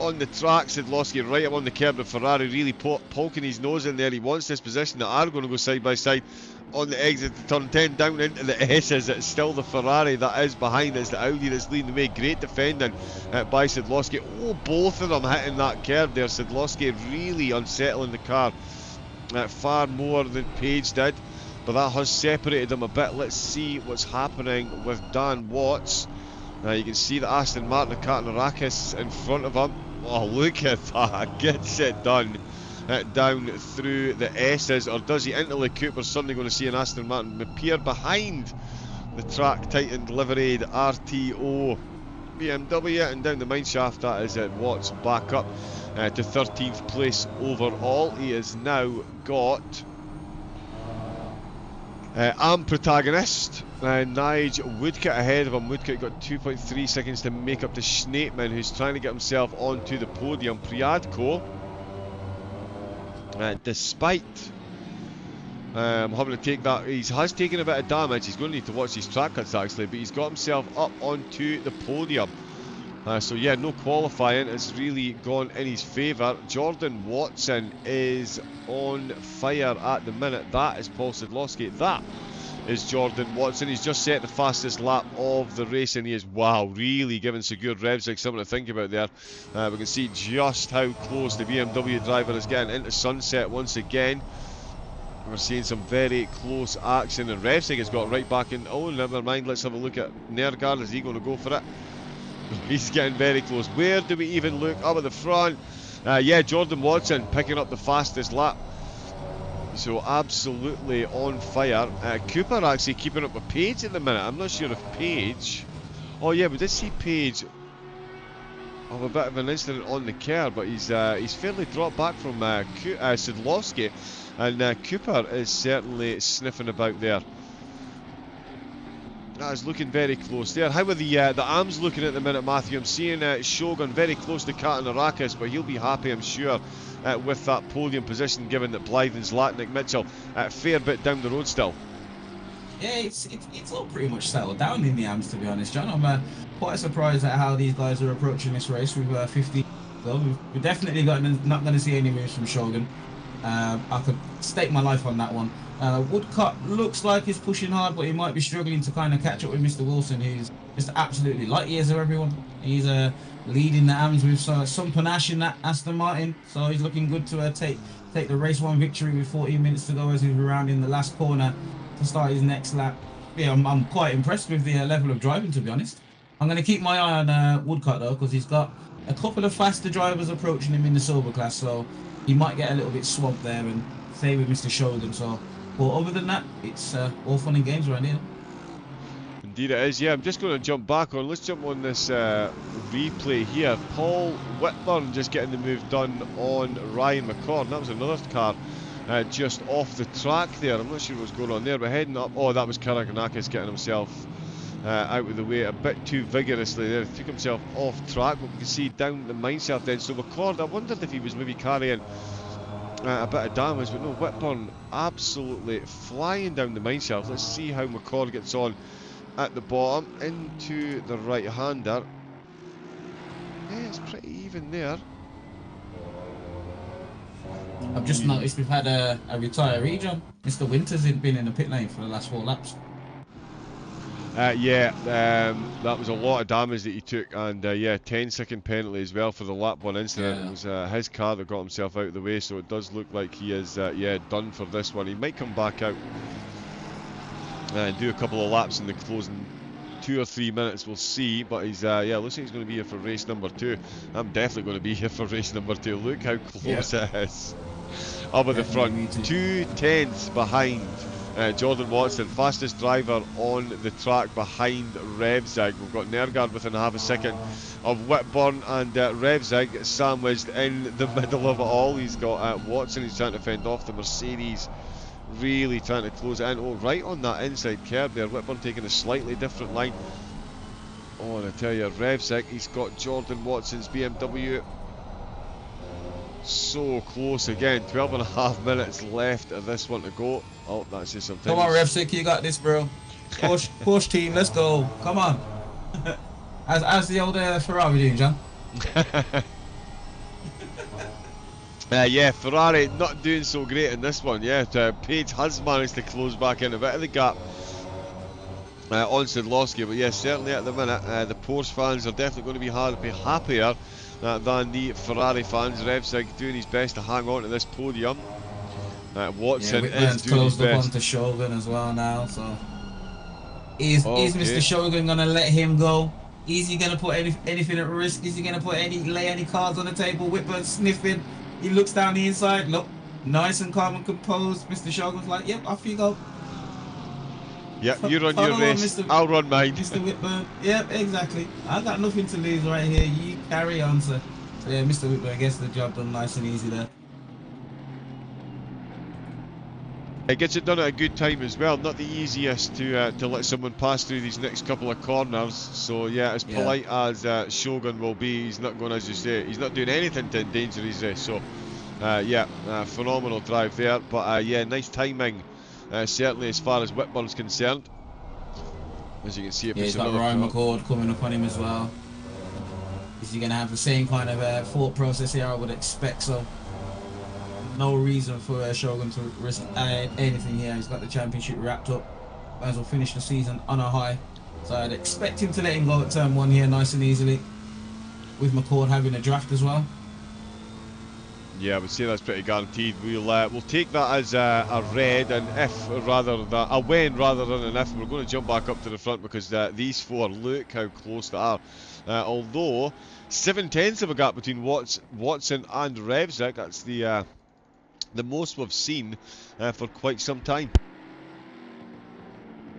on the track. Sidlowski right up on the curb. The Ferrari really poking his nose in there. He wants this position. They are going to go side by side on the exit to turn 10 down into the S's. It's still the Ferrari that is behind. It's the Audi that's leading the way. Great defending by Sidlowski. Oh, both of them hitting that curb there. Sidlowski really unsettling the car far more than Page did, but that has separated them a bit. Let's see what's happening with Dan Watts. You can see the Aston Martin of Katanarakis in front of him. Oh, look at that. Gets it done. Down through the S's, or does he? Into the Cooper. Suddenly going to see an Aston Martin appear behind the track tightened liveried RTO BMW, and down the mineshaft that is it. Watts back up to 13th place overall. He has now got AM protagonist Nige Woodcote ahead of him. Woodcote got 2.3 seconds to make up to Schneepman, who's trying to get himself onto the podium. Priadko, despite having to take that, he has taken a bit of damage. He's going to need to watch his track cuts actually, but he's got himself up onto the podium. So yeah, no qualifying has really gone in his favour. Jordan Watson is on fire at the minute. That is Paul Sidlowski. That is Jordan Watson. He's just set the fastest lap of the race, and he is, wow, really giving Segura revs like something to think about there. We can see just how close the BMW driver is getting into sunset once again. We're seeing some very close action, and Revsig has got right back in. Oh, never mind. Let's have a look at Nergard. Is he going to go for it? He's getting very close. Where do we even look? Up at the front. Yeah, Jordan Watson picking up the fastest lap. So absolutely on fire. Cooper actually keeping up with Page at the minute. I'm not sure if Page... Oh yeah, we did see Page have a bit of an incident on the curb, but he's fairly dropped back from Sidlowski, and Cooper is certainly sniffing about there. That is looking very close there. How are the AMs looking at the minute, Matthew? I'm seeing Shogun very close to Katanarakis, but he'll be happy, I'm sure, with that podium position, given that Blythe and Zlatnik Mitchell a fair bit down the road still. Yeah, it's all pretty much settled down in the AMs, to be honest, John. I'm quite surprised at how these guys are approaching this race with 15. So we're definitely not going to see any moves from Shogun. I could stake my life on that one. Woodcote looks like he's pushing hard, but he might be struggling to kind of catch up with Mr. Wilson, who's just absolutely light years of everyone. He's leading the AMs with some panache in that Aston Martin, so he's looking good to take the race 1 victory with 14 minutes to go as he's rounding the last corner to start his next lap. Yeah, I'm quite impressed with the level of driving, to be honest. I'm going to keep my eye on Woodcote though, because he's got a couple of faster drivers approaching him in the silver class, so he might get a little bit swamped there and stay with Mr. Shogun. So, but other than that, it's all fun and games around here. Indeed it is, yeah. I'm just going to jump back on. Let's jump on this replay here. Paul Whitburn just getting the move done on Ryan McCord. That was another car just off the track there. I'm not sure what's going on there, but heading up. Oh, that was Karaganakis getting himself out of the way a bit too vigorously there. Took himself off track, but we can see down the mineshaft then. So McCord, I wondered if he was maybe carrying a bit of damage, but no, Whitburn absolutely flying down the mineshaft. Let's see how McCord gets on at the bottom into the right-hander. Yeah, it's pretty even there. I've just noticed we've had a retiree, John. Mr. Winters had been in the pit lane for the last 4 laps. Yeah, that was a lot of damage that he took, and yeah, 10-second penalty as well for the lap 1 incident. Yeah. It was his car that got himself out of the way, so it does look like he is yeah, done for this one. He might come back out and do a couple of laps in the closing 2 or 3 minutes, we'll see, but he's yeah, looks like he's going to be here for race number 2. I'm definitely going to be here for race number 2. Look how close it is. Up at the front, 2 tenths behind Jordan Watson, fastest driver on the track behind Revzig. We've got Nergard within half a second of Whitburn, and Revzig sandwiched in the middle of it all. He's got Watson, he's trying to fend off the Mercedes, really trying to close it in. Oh, right on that inside curb there, Whitburn taking a slightly different line. Oh, and I tell you, Revzig, he's got Jordan Watson's BMW. So close again, 12 and a half minutes left of this one to go. Oh, that's just something. Come on, Revzig, you got this, bro. Push team, let's go. Come on. How's the old Ferrari doing, John? Yeah, Ferrari not doing so great in this one. Yeah, Page has managed to close back in a bit of the gap on Sedlowski, but yeah, certainly at the minute, the Porsche fans are definitely going to be happier than the Ferrari fans. Revzig doing his best to hang on to this podium. Watson is doing his closed up best. onto Shogun as well now, so is Mr. Shogun gonna let him go? Is he gonna put anything at risk? Is he gonna lay any cards on the table? Whitburn sniffing. He looks down the inside. Look, nice and calm and composed. Mr. Shogun's like, "Yep, off you go. Yep, you run your race. I'll run mine." Mr. Whitburn. Yep, exactly. I got nothing to lose right here. You carry on, sir. So yeah, Mr. Whitburn gets the job done nice and easy there. It gets it done at a good time as well. Not the easiest to let someone pass through these next couple of corners. So yeah, as polite as Shogun will be, he's not going, as you say, he's not doing anything to endanger his race. So yeah, phenomenal drive there. But yeah, nice timing, certainly as far as Whitburn's concerned. As you can see, it he's got Ryan McCord coming up on him as well. Is he going to have the same kind of thought process here? I would expect so. No reason for Shogun to risk anything here. He's got the championship wrapped up. Might as well finish the season on a high. So I'd expect him to let him go at turn 1 here nice and easily. With McCord having a draft as well. Yeah, I would say that's pretty guaranteed. We'll take that as a red, and a win rather than an if. We're going to jump back up to the front because these 4, look how close they are. Although 7 tenths of a gap between Watson and Revzig. That's the most we've seen for quite some time.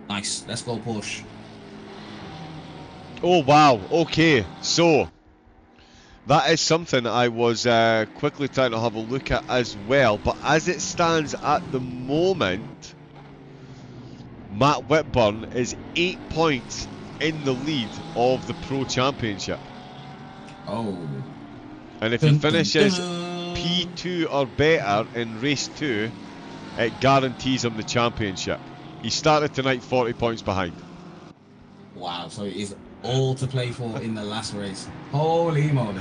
Nice, let's go Porsche. Oh wow, okay, so that is something I was quickly trying to have a look at as well, but as it stands at the moment, Matt Whitburn is 8 points in the lead of the Pro Championship. Oh. And if he finishes P2 or better in race 2, it guarantees him the championship. He started tonight 40 points behind. Wow, so it is all to play for in the last race. Holy moly.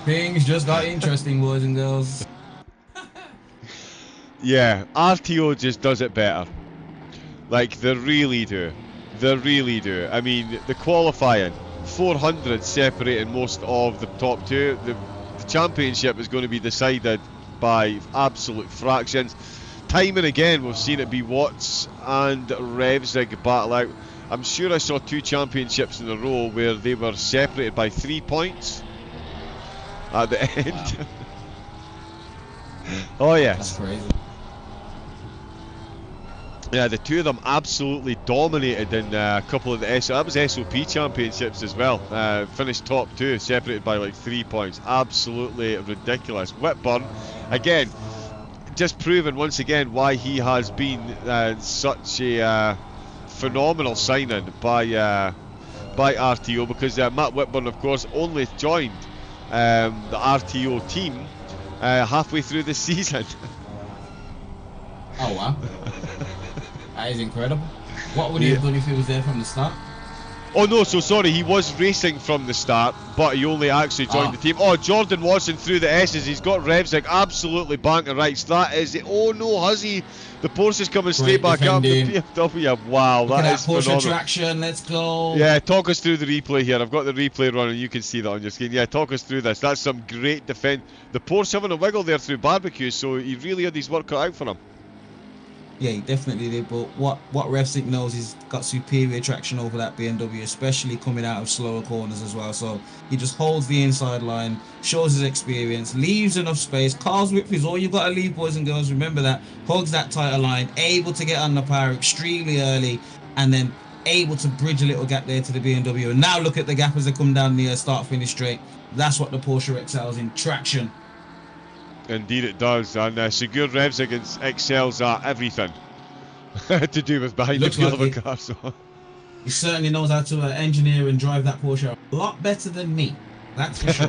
Things just got interesting, boys and girls. Yeah, RTO just does it better. Like, they really do. They really do. I mean, the qualifying, 400 separating most of the top 2. The championship is going to be decided by absolute fractions. Time and again we've seen it be Watts and Revzig battle out. I'm sure I saw 2 championships in a row where they were separated by 3 points at the end. Wow. Oh yes. That's crazy. Yeah, the 2 of them absolutely dominated in a couple of the that was SOP championships as well. Finished top 2, separated by like 3 points. Absolutely ridiculous. Whitburn, again, just proving once again why he has been such a phenomenal signing by RTO, because Matt Whitburn, of course, only joined the RTO team halfway through the season. Oh wow. That is incredible. What would he He, have done if he was there from the start? oh no, so sorry, he was racing from the start, but he only actually joined Ah, the team. Oh, Jordan Watson through the S's, he's got Revsig absolutely banking right. That is the, oh no, has he? The Porsche is coming straight great back up, the defending. BMW, wow, Look at that that is Porsche phenomenal. traction. Let's go. Yeah, talk us through the replay here. I've got the replay running, you can see that on your screen. Yeah, talk us through this. That's some great defend. The Porsche having a wiggle there through barbecue, so he really had his work cut out for him. Yeah, he definitely did. But what Revsink knows, he's got superior traction over that BMW, especially coming out of slower corners as well. So he just holds the inside line, shows his experience, leaves enough space. Car's width is all you've got to leave, boys and girls. Remember that. Hugs that tighter line, able to get on the power extremely early, and then able to bridge a little gap there to the BMW. And now look at the gap as they come down the start finish straight. That's what the Porsche excels in, traction. Indeed it does, and Sigur Revsig excels at everything to do with behind the Looks wheel like of a it. car. So. He certainly knows how to engineer and drive that Porsche a lot better than me. That's for sure.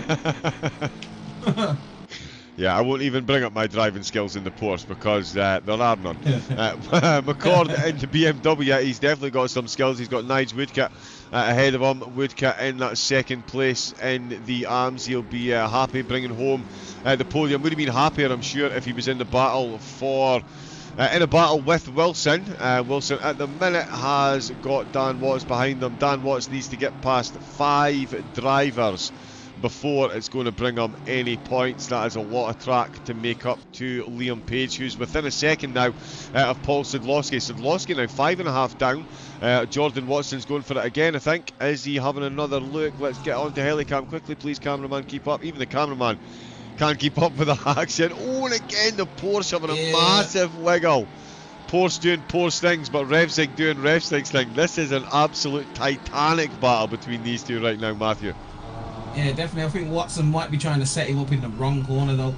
Yeah, I won't even bring up my driving skills in the Porsche because there are none. McCord in the BMW, he's definitely got some skills. He's got Nigel Woodcock ahead of him. Woodcock in that second place in the arms. He'll be happy bringing home the podium. Would have been happier, I'm sure, if he was in the battle for... in a battle with Wilson. Wilson at the minute has got Dan Watts behind them. Dan Watts needs to get past 5 drivers before it's going to bring him any points. That is a lot of track to make up to Liam Page, who's within a second now of Paul Sidlowski. Sidlowski now 5.5 down. Jordan Watson's going for it again, I think. Is he having another look? Let's get on to Helicam quickly, please, cameraman, keep up. Even the cameraman can't keep up with the action. Oh, and again the Porsche having a massive wiggle. Porsche doing Porsche things, but Revsig doing Revsig's thing. This is an absolute titanic battle between these two right now, Matthew. Yeah, definitely. I think Watson might be trying to set him up in the wrong corner though.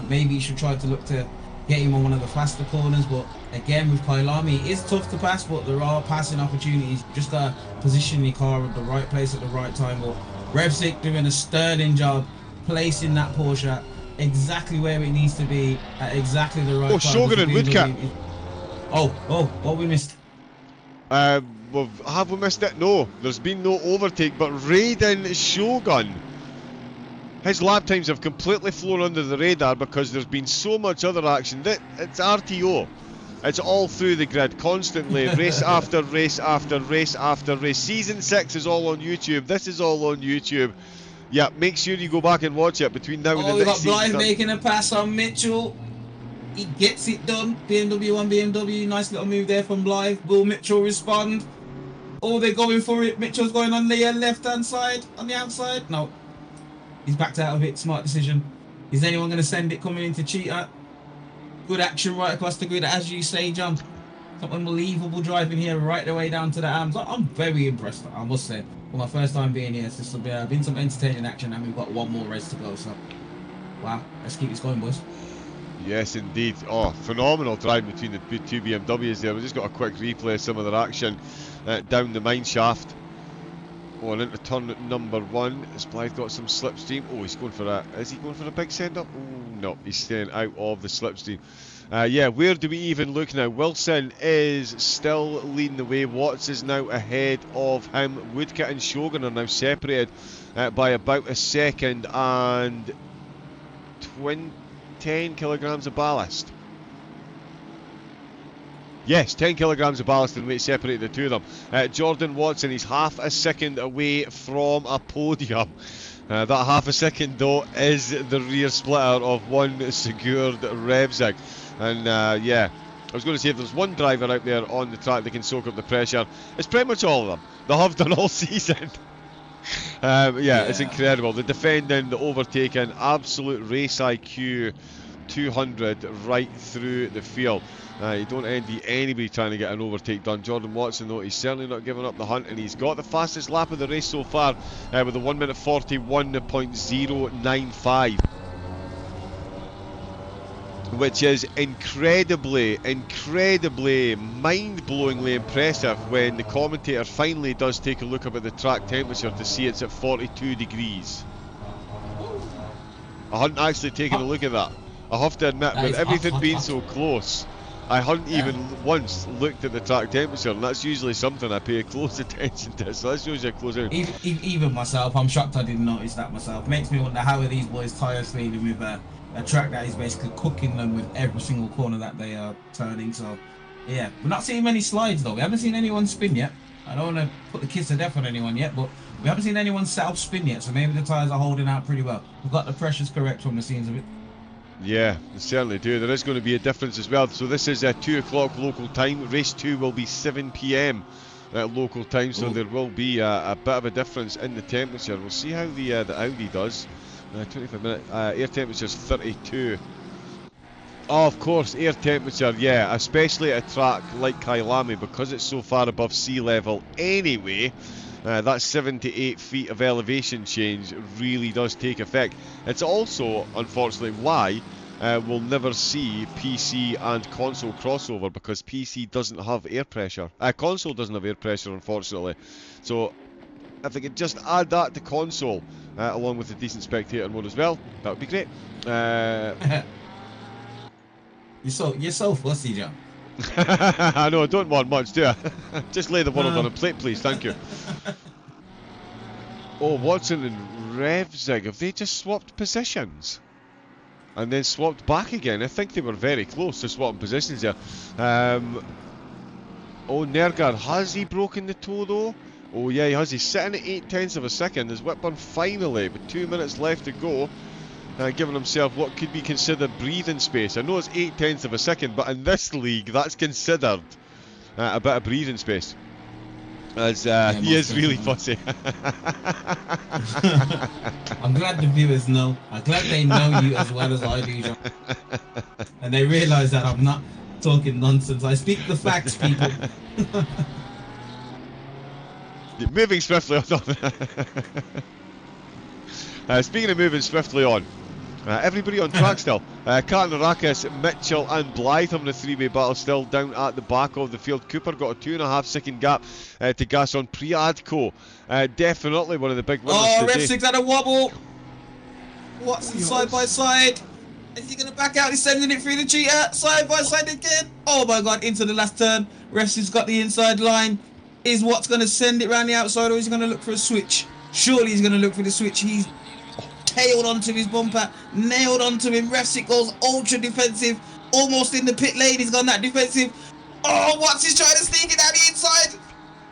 Maybe he should try to look to get him on one of the faster corners, but again with Kailami, it is tough to pass, but there are passing opportunities. Just gotta position your car at the right place at the right time. But Revsig doing a sterling job placing that Porsche exactly where it needs to be at exactly the right time. Shogun and Woodcock. What we missed? Have we missed it? No, there's been no overtake, but Raiden Shogun, his lap times have completely flown under the radar because there's been so much other action. It's RTO. It's all through the grid, constantly, race after race after race after race. Season 6 is all on YouTube. This is all on YouTube. Yeah, make sure you go back and watch it between now and the next season. Oh, we got Blythe making a pass on Mitchell. He gets it done. BMW on BMW. Nice little move there from Blythe. Will Mitchell respond? Oh, they're going for it. Mitchell's going on the left-hand side, on the outside. No. He's backed out of it. Smart decision. Is anyone going to send it coming into Cheetah? Good action right across the grid, as you say, John. Some unbelievable driving here right the way down to the arms. I'm very impressed, I must say. For my first time being here, it's been some entertaining action, and we've got one more race to go. So, wow, let's keep this going, boys. Yes, indeed. Oh, phenomenal drive between the two BMWs there. We just got a quick replay of some of their action down the mine shaft. Oh, and into turn number 1. Has Blythe got some slipstream? Oh, he's going for a... Is he going for a big send-up? Oh, no, he's staying out of the slipstream. Yeah, where do we even look now? Wilson is still leading the way. Watts is now ahead of him. Woodcock and Shogun are now separated by about a second and 10 kilograms of ballast. Yes, 10 kilograms of ballast and weight separated the two of them. Jordan Watson, he's half a second away from a podium. That half a second, though, is the rear splitter of one Sigurd Revsig. And yeah, I was going to say, if there's one driver out there on the track that can soak up the pressure, it's pretty much all of them. They have done all season. Yeah, it's incredible. The defending, the overtaking, absolute race IQ 200 right through the field. You don't envy anybody trying to get an overtake done. Jordan Watson, though, he's certainly not giving up the hunt, and he's got the fastest lap of the race so far with a 1 minute 41.095. Which is incredibly mind-blowingly impressive when the commentator finally does take a look up at the track temperature to see it's at 42 degrees. I hadn't actually taken a look at that. I have to admit, with everything being so close, I hadn't even once looked at the track temperature, and that's usually something I pay close attention to. So that shows you close out. Even myself, I'm shocked I didn't notice that myself. Makes me wonder how are these boys tires feeling with a track that is basically cooking them with every single corner that they are turning. So yeah, we're not seeing many slides though. We haven't seen anyone spin yet. I don't want to put the kids to death on anyone yet, but we haven't seen anyone set up spin yet. So maybe the tires are holding out pretty well. We've got the pressures correct from the scenes of it. Yeah, they certainly do. There is going to be a difference as well. So this is 2 o'clock local time. Race 2 will be 7 p.m. Local time, so there will be a bit of a difference in the temperature. We'll see how the Audi does. 25 minute air temperature is 32. Oh, of course, air temperature, yeah, especially at a track like Kyalami, because it's so far above sea level anyway. That 7 to 8 feet of elevation change really does take effect. It's also, unfortunately, why we'll never see PC and console crossover, because PC doesn't have air pressure. Console doesn't have air pressure, unfortunately. So if they could just add that to console, along with a decent spectator mode as well, that would be great. You're so fussy, John. I know, I don't want much, do I? Just lay the world on a plate, please, thank you. Oh, Watson and Revzig, have they just swapped positions? And then swapped back again? I think they were very close to swapping positions there. Oh, Nergard, has he broken the toe though? Oh yeah, he has. He's sitting at 0.8 of a second. Is Whitburn finally, with 2 minutes left to go, giving himself what could be considered breathing space. I know it's 0.8 of a second, but in this league, that's considered a bit of breathing space. As he is really fussy. I'm glad the viewers know. I'm glad they know you as well as I do, John. And they realise that I'm not talking nonsense. I speak the facts, people. Moving swiftly on. Speaking of moving swiftly on, everybody on track still. Karnarakis, Mitchell and Blythe having a three-way battle still down at the back of the field. Cooper got a 2.5 second gap to gas on Priadco. Definitely one of the big winners today. Revzig's had a wobble. Watson side by side. Is he going to back out? He's sending it through the cheater. Side by side again. Oh my god, into the last turn. Revzig's got the inside line. Is Watts going to send it round the outside, or is he going to look for a switch? Surely he's going to look for the switch. He's tailed onto his bumper, nailed onto him. Revzig goes ultra defensive, almost in the pit lane. He's gone that defensive. Oh, Watts is trying to sneak it down the inside.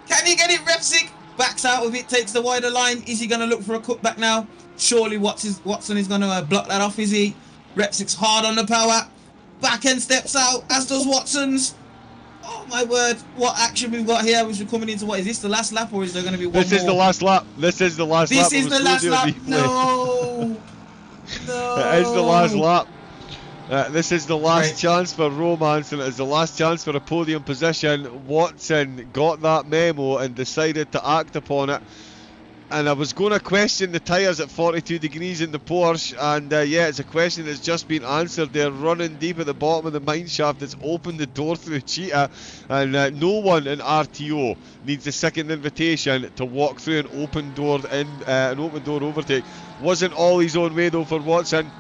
Can he get it? Revzig backs out of it, takes the wider line. Is he going to look for a cutback now? Surely Watson is going to block that off, is he? Revzig's hard on the power. Back end steps out, as does Watson's. Oh my word, what action we've got here as we're coming into what is this, the last lap, or is there going to be one more? This is the last lap. This is the last lap. This is the last lap. No. No. It is the last lap. This is the last chance for romance, and it is the last chance for a podium position. Watson got that memo and decided to act upon it. And I was going to question the tyres at 42 degrees in the Porsche, and yeah, it's a question that's just been answered. They're running deep at the bottom of the mine shaft. It's opened the door through Cheetah, and no one in RTO needs a second invitation to walk through an open door overtake. Wasn't all his own way though for Watson.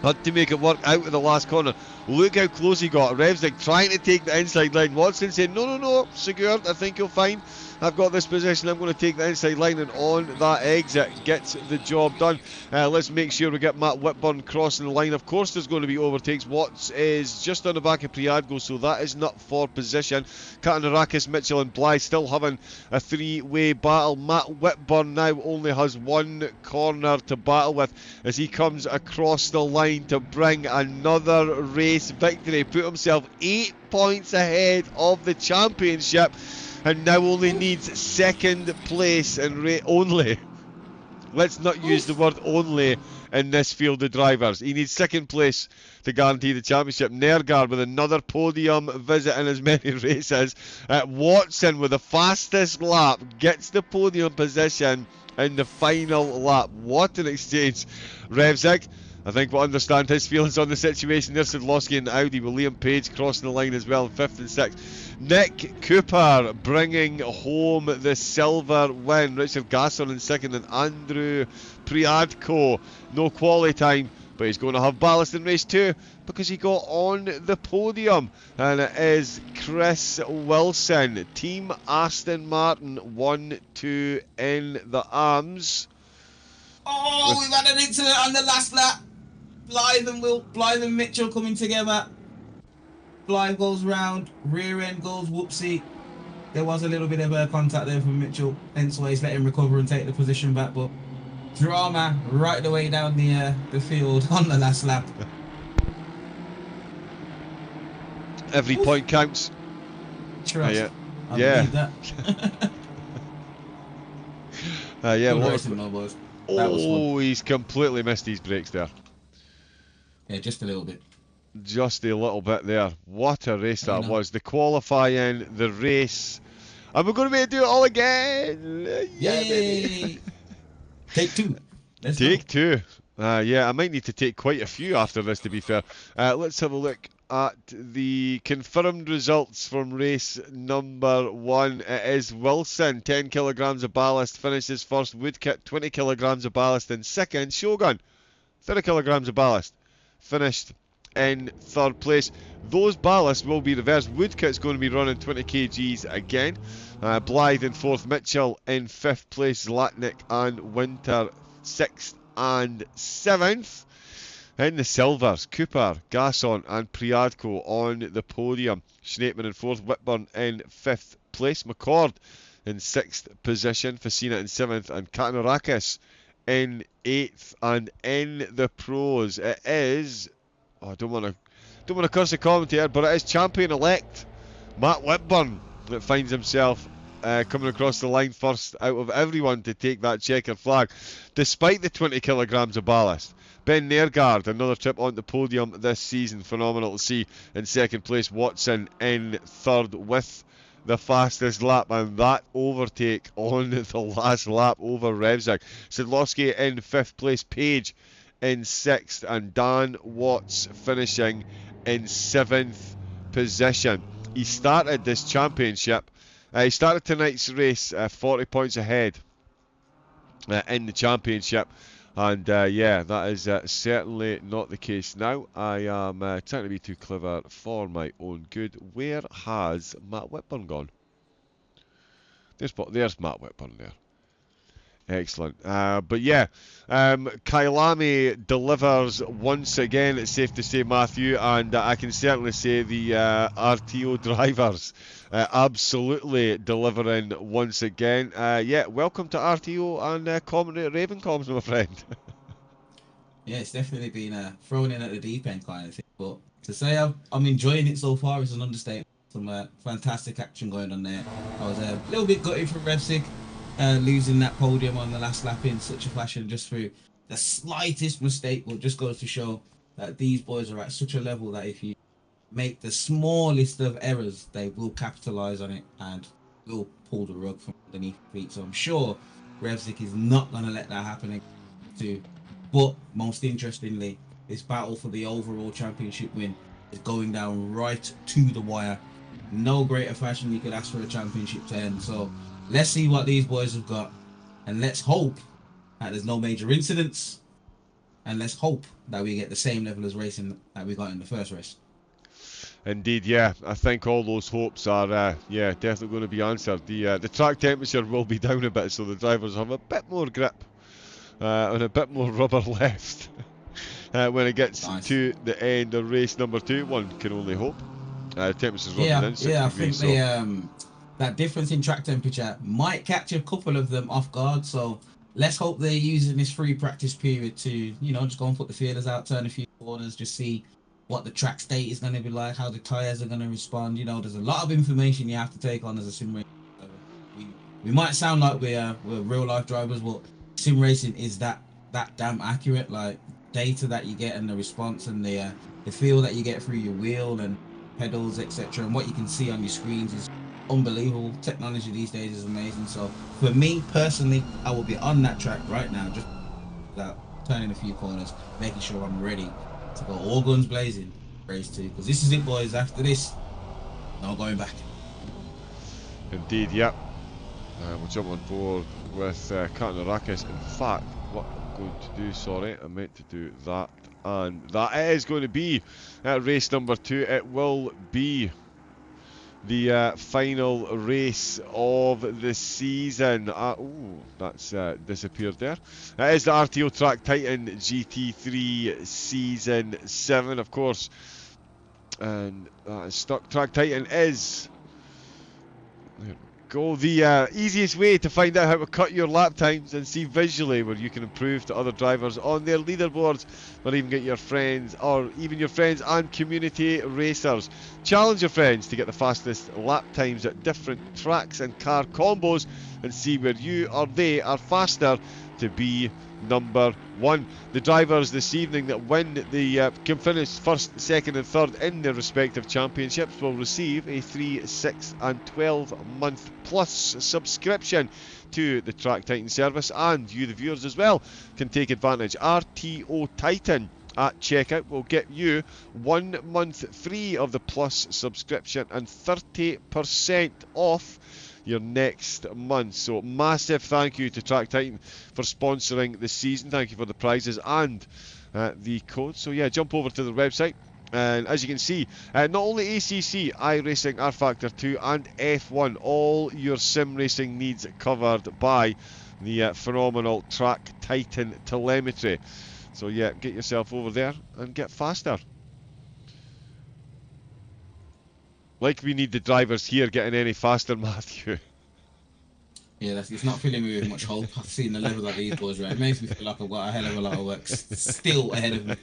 Had to make it work out of the last corner. Look how close he got. Revzig trying to take the inside line. Watson said, no, secured. I think you'll find. I've got this position, I'm going to take the inside line, and on that exit gets the job done. Let's make sure we get Matt Whitburn crossing the line. Of course there's going to be overtakes. Watts is just on the back of Priadgo, so that is not for position. Katanarakis, Mitchell and Blythe still having a three-way battle. Matt Whitburn now only has one corner to battle with as he comes across the line to bring another race victory. Put himself 8 points ahead of the championship, and now only needs second place and only. Let's not use the word only in this field of drivers. He needs second place to guarantee the championship. Nergard with another podium visit in as many races. Watson with the fastest lap gets the podium position in the final lap. What an exchange. Revzig, I think we'll understand his feelings on the situation. There's Sadlowski and Audi with Liam Page crossing the line as well in 5th and 6th. Nick Cooper bringing home the silver win. Richard Gasson in 2nd and Andrew Priadko. No quality time but he's going to have ballast in race 2 because he got on the podium. And it is Chris Wilson, Team Aston Martin, 1-2 in the arms. Oh, we've had an incident on the last lap. Blythe and Mitchell coming together. Blythe goes round, rear end goes whoopsie. There was a little bit of contact there from Mitchell, hence why he's let him recover and take the position back. But drama right the way down the field on the last lap. Every point counts. Trust. Yeah. I believe that. Yeah. Good racing, though, boys. That was fun. He's completely missed his brakes there. Yeah, just a little bit. Just a little bit there. What a race that was. The qualifying, the race. And we're going to be able to do it all again. Yeah, baby. Take 2. Take 2. Yeah, I might need to take quite a few after this, to be fair. Let's have a look at the confirmed results from race number 1. It is Wilson, 10 kilograms of ballast, finishes first. Woodkit, 20 kilograms of ballast in second. Shogun, 30 kilograms of ballast, finished in third place. Those ballasts will be reversed. Woodkit's going to be running 20 kgs again. Blythe in fourth, Mitchell in fifth place, Zlatnik and Winter 6th and 7th. In the silvers, Cooper, Gasson and Priadko on the podium. Schneitman in fourth, Whitburn in fifth place, McCord in 6th position, Facina in 7th, and Katarakis in 8th. And in the pros, it is, I don't want to curse the commentator, but it is champion-elect Matt Whitburn that finds himself coming across the line first out of everyone to take that checkered flag, despite the 20 kilograms of ballast. Ben Nergard, another trip on the podium this season, phenomenal to see. In second place, Watson in third with the fastest lap, and that overtake on the last lap over Revzig. Sidlowski in fifth place, Page in sixth, and Dan Watts finishing in seventh position. He started this championship, he started tonight's race 40 points ahead in the championship, and yeah, that is certainly not the case now. I am trying to be too clever for my own good. Where has Matt Whitburn gone? There's Matt Whitburn there. Excellent. But yeah, Kailami delivers once again, it's safe to say, Matthew, and I can certainly say the RTO drivers absolutely delivering once again. Yeah, welcome to RTO and commentary at Ravencoms, my friend. Yeah, it's definitely been thrown in at the deep end kind of thing. But to say I'm enjoying it so far is an understatement. Some fantastic action going on there. I was a little bit gutted for Revzig losing that podium on the last lap in such a fashion, just through the slightest mistake. But just goes to show that these boys are at such a level that if you make the smallest of errors, they will capitalise on it and will pull the rug from underneath their feet. So I'm sure Revzig is not going to let that happen too. But most interestingly, this battle for the overall championship win is going down right to the wire. No greater fashion you could ask for a championship to end. So let's see what these boys have got, and let's hope that there's no major incidents, and let's hope that we get the same level of racing that we got in the first race. Indeed, yeah. I think all those hopes are, yeah, definitely going to be answered. The track temperature will be down a bit, so the drivers have a bit more grip and a bit more rubber left when it gets to the end of race number 2. One can only hope. Temperature's running in 6 I degrees, think so that difference in track temperature might catch a couple of them off guard. So let's hope they're using this free practice period to, you know, just go and put the feelers out, turn a few corners, just see what the track state is going to be like, how the tyres are going to respond. You know, there's a lot of information you have to take on as a sim racer. We might sound like we're real life drivers, but sim racing is that damn accurate. Like, data that you get and the response and the feel that you get through your wheel and pedals, etc., and what you can see on your screens is unbelievable. Technology these days is amazing. So for me personally, I will be on that track right now, just turning a few corners, making sure I'm ready to go all guns blazing race 2, because this is it, boys. After this, no going back. indeed, yep. We'll jump on board with Katarakis. In fact, what I'm going to do, sorry, I meant to do that and that is going to be race number 2. It will be the final race of the season. That's disappeared there. It is the RTO Track Titan GT3 Season 7, of course. And that is stuck. Track Titan is... There we go. The easiest way to find out how to cut your lap times and see visually where you can improve to other drivers on their leaderboards, or even get your friends, or even your friends and community racers. Challenge your friends to get the fastest lap times at different tracks and car combos and see where you or they are faster to be number 1. The drivers this evening that win can finish first, second and third in their respective championships will receive a 3, 6 and 12 month plus subscription to the Track Titan service, and you the viewers as well can take advantage. RTO Titan at checkout will get you 1 month free of the plus subscription and 30% off your next month. So massive thank you to Track Titan for sponsoring the season. Thank you for the prizes and the code. So yeah, jump over to the website, and as you can see, not only ACC, iRacing, rFactor 2 and F1, all your sim racing needs covered by the phenomenal Track Titan telemetry. So yeah, get yourself over there and get faster. Like we need the drivers here getting any faster, Matthew. Yeah, it's not filling me with much hope. I've seen the levels of these boys, right? It makes me feel like I've got a hell of a lot of work still ahead of me.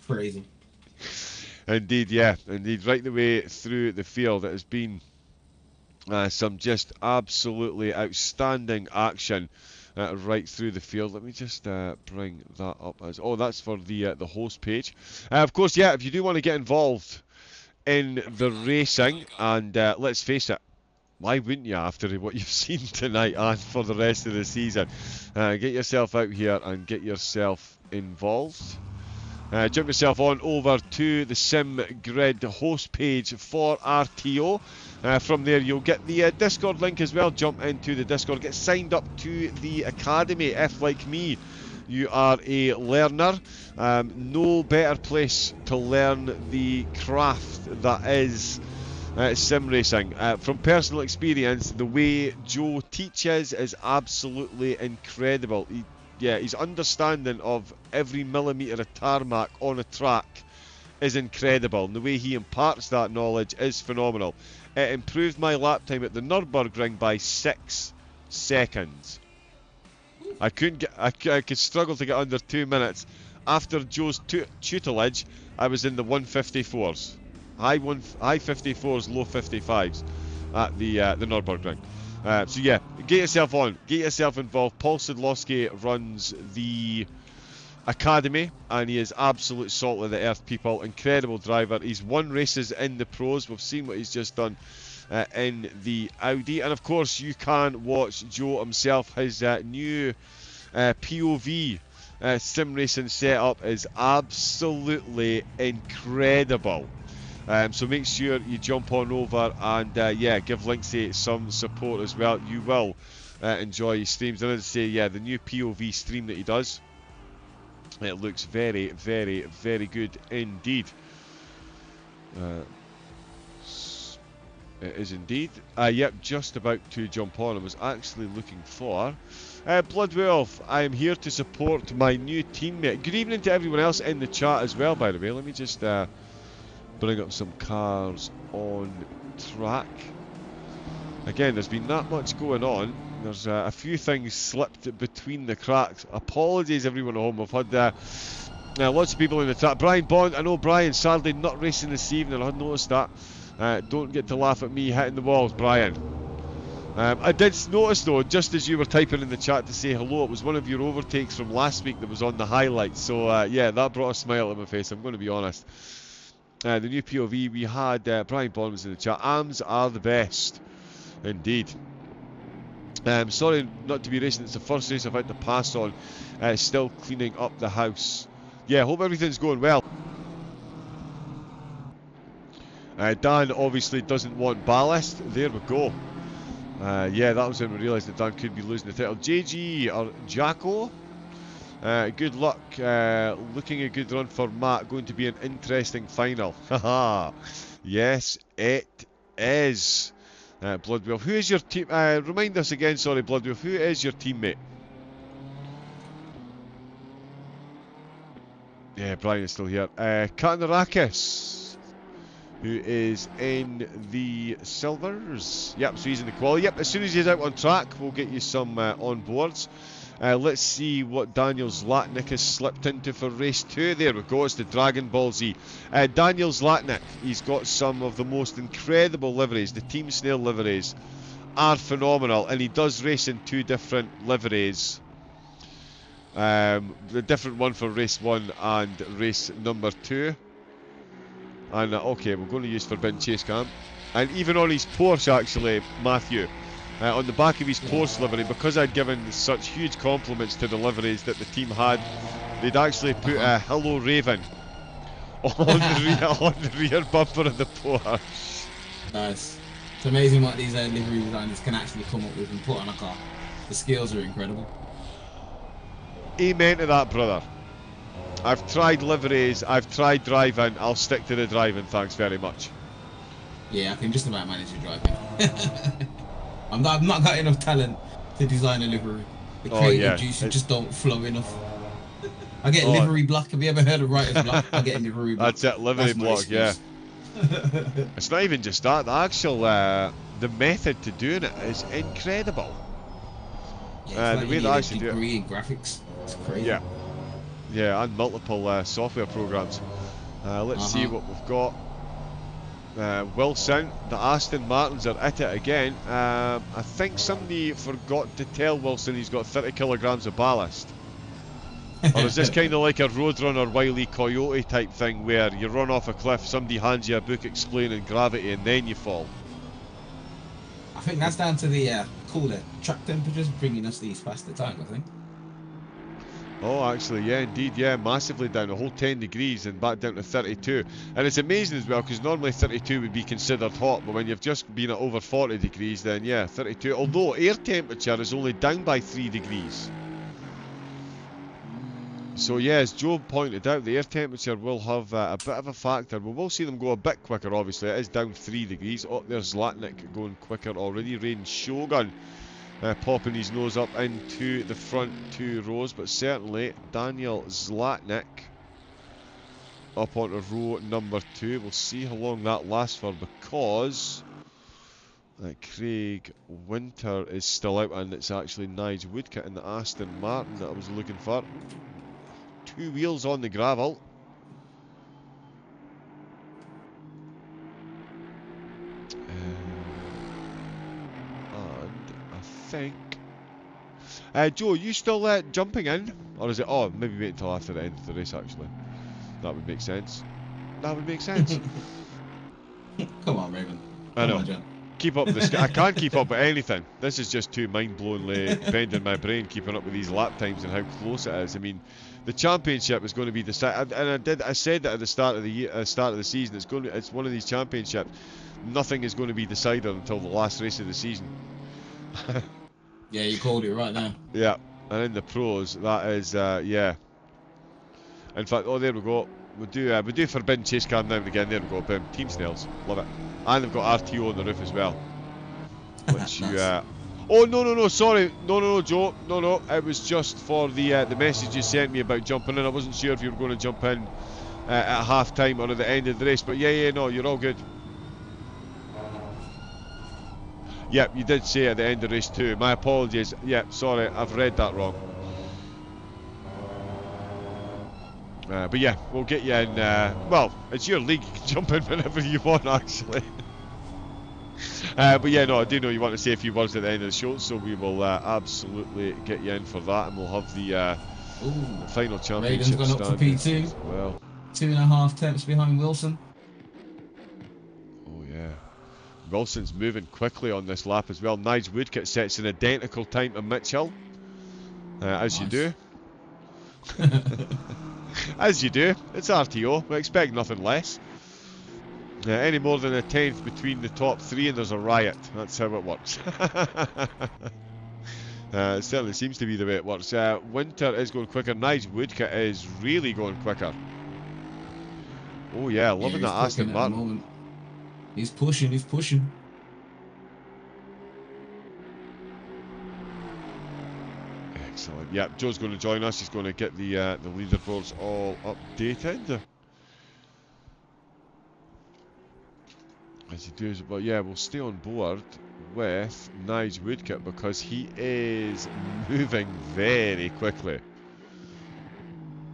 Crazy. Indeed, yeah. Indeed, right the way through the field, it has been some just absolutely outstanding action right through the field. Let me just bring that up as... Oh, that's for the host page. Of course, yeah, if you do want to get involved in the racing, and let's face it, why wouldn't you after what you've seen tonight and for the rest of the season? Get yourself out here and get yourself involved. Jump yourself on over to the Sim Grid host page for RTO. From there you'll get the Discord link as well. Jump into the Discord, get signed up to the Academy if, like me, you are a learner. No better place to learn the craft that is sim racing. From personal experience, the way Joe teaches is absolutely incredible. His understanding of every millimetre of tarmac on a track is incredible, and the way he imparts that knowledge is phenomenal. It improved my lap time at the Nürburgring by 6 seconds. I could struggle to get under 2 minutes. After Joe's tutelage, I was in the 154s. High 54s, low 55s at the Nürburgring. So yeah, get yourself on, get yourself involved. Paul Sidlowski runs the Academy, and he is absolute salt of the earth, people. Incredible driver. He's won races in the pros. We've seen what he's just done in the Audi, and of course you can watch Joe himself. His new POV sim racing setup is absolutely incredible. So make sure you jump on over and yeah, give Linksy some support as well. You will enjoy his streams. And as I say, yeah, the new POV stream that he does, it looks very, very, very good indeed. It is indeed. Yep, just about to jump on. I was actually looking for Bloodwolf. I am here to support my new teammate. Good evening to everyone else in the chat as well, by the way. Let me just bring up some cars on track. Again, there's been that much going on. There's a few things slipped between the cracks. Apologies everyone at home. We've had lots of people in the chat. Brian Bond, I know Brian, sadly not racing this evening. I had noticed that. Don't get to laugh at me hitting the walls, Brian. I did notice though, just as you were typing in the chat to say hello, it was one of your overtakes from last week that was on the highlights. So yeah, that brought a smile to my face, I'm going to be honest. The new POV, we had Brian Bond was in the chat. AMs are the best, indeed. Sorry not to be racing, it's the first race I've had to pass on. Still cleaning up the house. Yeah, hope everything's going well. Dan obviously doesn't want ballast. There we go. Yeah, that was when we realised that Dan could be losing the title. JG or Jacko Good luck. Looking a good run for Matt. Going to be an interesting final. Haha. Yes, it is. Bloodwolf. Who is your team? Remind us again, sorry, Bloodwolf. Who is your teammate? Yeah, Brian is still here. Katarakis, who is in the silvers. Yep, so he's in the quali. Yep, as soon as he's out on track, we'll get you some on boards. Let's see what Daniel Zlatnik has slipped into for race 2. There we go, it's the Dragon Ball Z. Daniel Zlatnik, he's got some of the most incredible liveries. The Team Snail liveries are phenomenal, and he does race in 2 different liveries. The different one for race 1 and race number 2. And okay, we're going to use Forbidden Chase Cam. And even on his Porsche, actually, Matthew, on the back of his Porsche livery, because I'd given such huge compliments to the liveries that the team had, they'd actually put a Hello Raven on the rear bumper of the Porsche. Nice. It's amazing what these livery designers can actually come up with and put on a car. The skills are incredible. Amen to that, brother. I've tried liveries, I've tried driving, I'll stick to the driving, thanks very much. Yeah, I can just about manage to drive. I've not got enough talent to design a livery. The creative juices just don't flow enough. I get livery block. Have you ever heard of writer's block? I get livery block. That's it, livery block, yeah. It's not even just that, the actual, the method to doing it is incredible. Yeah, the way they actually do it. Degree in graphics. It's crazy. Yeah. Yeah, and multiple software programs. Let's see what we've got. Wilson, the Aston Martins are at it again. I think somebody forgot to tell Wilson he's got 30 kilograms of ballast. Or is this kind of like a Roadrunner Wile E. Coyote type thing where you run off a cliff, somebody hands you a book explaining gravity and then you fall? I think that's down to the cooler track temperatures bringing us these faster times, I think. Oh, actually, yeah, indeed, yeah, massively down, a whole 10 degrees and back down to 32. And it's amazing as well, because normally 32 would be considered hot, but when you've just been at over 40 degrees, then yeah, 32. Although air temperature is only down by 3 degrees. So yeah, as Joe pointed out, the air temperature will have a bit of a factor. We will see them go a bit quicker, obviously. It is down 3 degrees. Oh, there's Zlatnik going quicker already. Rain Shogun popping his nose up into the front 2 rows, but certainly Daniel Zlatnik up onto row number 2. We'll see how long that lasts for, because Craig Winter is still out, and it's actually Nige Woodcut in the Aston Martin that I was looking for. 2 wheels on the gravel. Think. Joe, you still jumping in? Or is it, oh, maybe wait until after the end of the race, actually. That would make sense. That would make sense. Come on, Raven. I know. Keep up with this. I can't keep up with anything. This is just too mind-blowingly bending my brain, keeping up with these lap times and how close it is. I mean, the championship is going to be decided, and I said that at the start of the season. It's one of these championships. Nothing is going to be decided until the last race of the season. Yeah, you called it right now. Yeah, and in the pros, that is, yeah. In fact, oh, there we go. We do Forbidden Chase Cam now and again. There we go. Boom. Team Snails. Love it. And they've got RTO on the roof as well. Which you, oh, no, sorry. No, Joe. No. It was just for the message you sent me about jumping in. I wasn't sure if you were going to jump in at half time or at the end of the race. But yeah, no, you're all good. Yep, you did say at the end of race 2. My apologies. Yep, sorry, I've read that wrong. But yeah, we'll get you in. Well, it's your league. You can jump in whenever you want, actually. But yeah, no, I do know you want to say a few words at the end of the show, so we will absolutely get you in for that, and we'll have the final championship. Raven's gone up for P2. Well, 2.5 tenths behind Wilson. Oh yeah. Wilson's moving quickly on this lap as well. Nige Woodcut sets an identical time to Mitchell, as you do. As you do. It's RTO. We expect nothing less. Any more than a tenth between the top 3 and there's a riot. That's how it works. It certainly seems to be the way it works. Winter is going quicker. Nice Woodcut is really going quicker. Oh yeah, Yeah, loving that he's cooking Aston at the Martin. moment. He's pushing. He's pushing. Excellent. Yep, Joe's going to join us. He's going to get the leaderboards all updated. As he does, but yeah, we'll stay on board with Nige Woodcut because he is moving very quickly.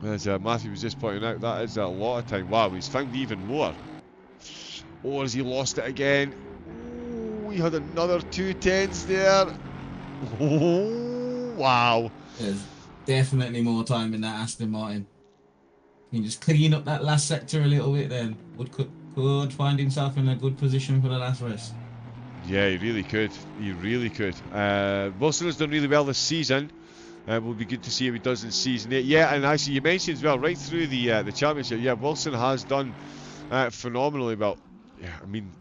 As Matthew was just pointing out, that is a lot of time. Wow, he's found even more. Or has he lost it again? Oh, he had another 210s there. Oh, wow. There's definitely more time in that Aston Martin. Can you just clean up that last sector a little bit, then could find himself in a good position for the last race. Yeah, he really could. He really could. Wilson has done really well this season. Will be good to see how he does in season 8. Yeah, and actually you mentioned as well, right through the championship, yeah, Wilson has done phenomenally well. Yeah, I mean,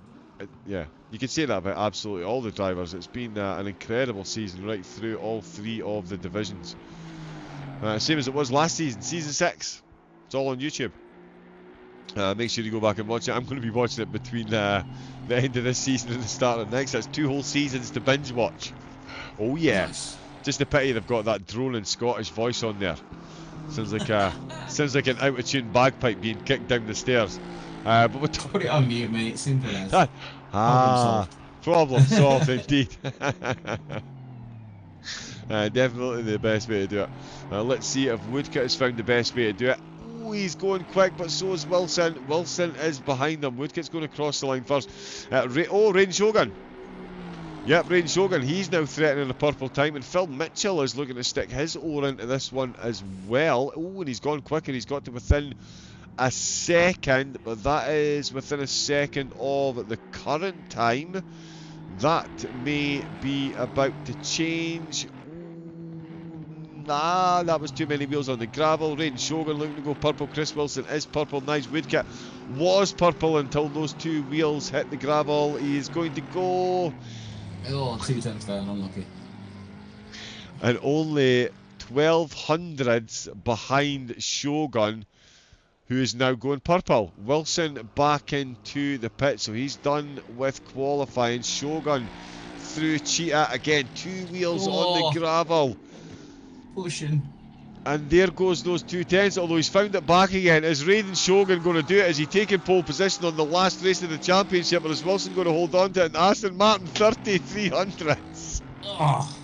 yeah, you can say that about absolutely all the drivers. It's been an incredible season right through all 3 of the divisions. Same as it was last season, season 6. It's all on YouTube. Make sure you go back and watch it. I'm going to be watching it between the end of this season and the start of next. That's 2 whole seasons to binge watch. Oh yeah. Nice. Just a pity they've got that droning Scottish voice on there. Sounds like an out of tune bagpipe being kicked down the stairs. But we're Put it on mute, mate. Simple as. Problem solved. solved. Problem solved indeed. Definitely the best way to do it. Let's see if Woodcut has found the best way to do it. Oh, he's going quick, but so is Wilson. Wilson is behind him. Woodcut's going to cross the line first. Rain Shogun. Yep, Rain Shogun, he's now threatening a purple time, and Phil Mitchell is looking to stick his oar into this one as well. Oh, and he's gone quicker. He's got to within a second, but that is within a second of the current time. That may be about to change. Nah, that was too many wheels on the gravel. Rain Shogun looking to go purple. Chris Wilson is purple. Nice Woodcut was purple until those 2 wheels hit the gravel. He is going to go... Oh, 2 tenths down, unlucky. And only 1200s behind Shogun, who is now going purple. Wilson back into the pit, so he's done with qualifying. Shogun through Cheetah again, 2 wheels on the gravel. Pushing. And there goes those 210s, although he's found it back again. Is Raiden Shogun going to do it? Is he taking pole position on the last race of the championship, or is Wilson going to hold on to it? And Aston Martin 3300s. Oh.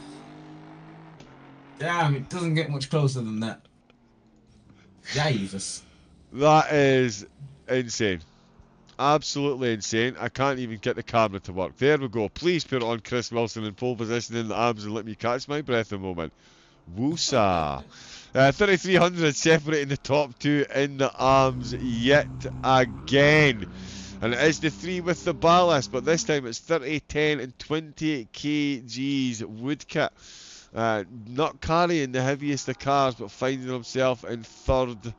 Damn, it doesn't get much closer than that. Jesus. That is insane. Absolutely insane. I can't even get the camera to work. There we go. Please put it on Chris Wilson in pole position in the arms and let me catch my breath a moment. Woosa. 3300 separating the top 2 in the arms yet again. And it is the 3 with the ballast, but this time it's 30, 10 and 20 kgs Woodcut. Not carrying the heaviest of cars, but finding himself in 3rd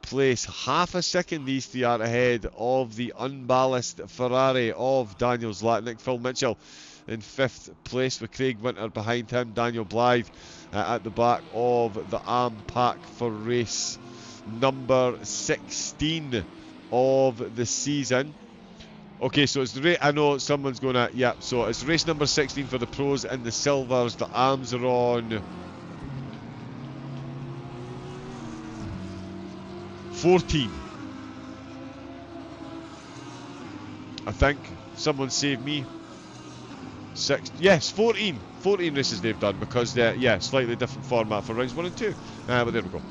place. Half a second these 3 are ahead of the unballast Ferrari of Daniel Zlatnik. Phil Mitchell in 5th place with Craig Winter behind him. Daniel Blythe at the back of the arm pack for race number 16 of the season. Okay, so it's the race. I know someone's going to... Yeah, so it's race number 16 for the pros and the silvers. The arms are on 14. I think. Someone saved me. 14. 14 races they've done because they're, slightly different format for rounds 1 and 2. But there we go.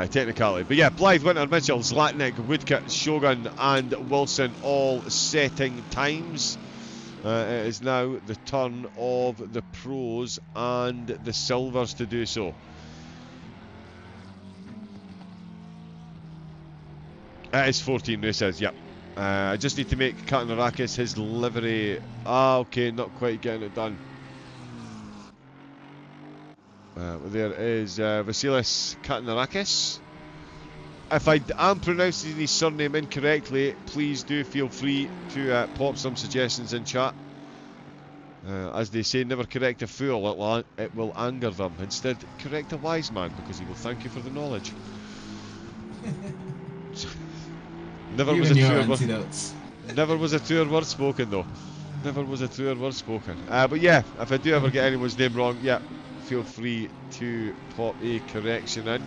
Technicality. But yeah, Blythe, Winter, Mitchell, Zlatnik, Woodcut, Shogun and Wilson all setting times. It is now the turn of the pros and the silvers to do so. It is 14 races, yep. I just need to make Katanarakis his livery. Okay, not quite getting it done. There is Vasilis Katanarakis. If I am pronouncing his surname incorrectly, please do feel free to pop some suggestions in chat. As they say, never correct a fool, it will anger them. Instead, correct a wise man, because he will thank you for the knowledge. Never You was and a your truer word. antidotes. Never was a truer word spoken, though. Never was a truer word spoken. But yeah, if I do ever get anyone's name wrong, yeah, feel free to pop a correction in.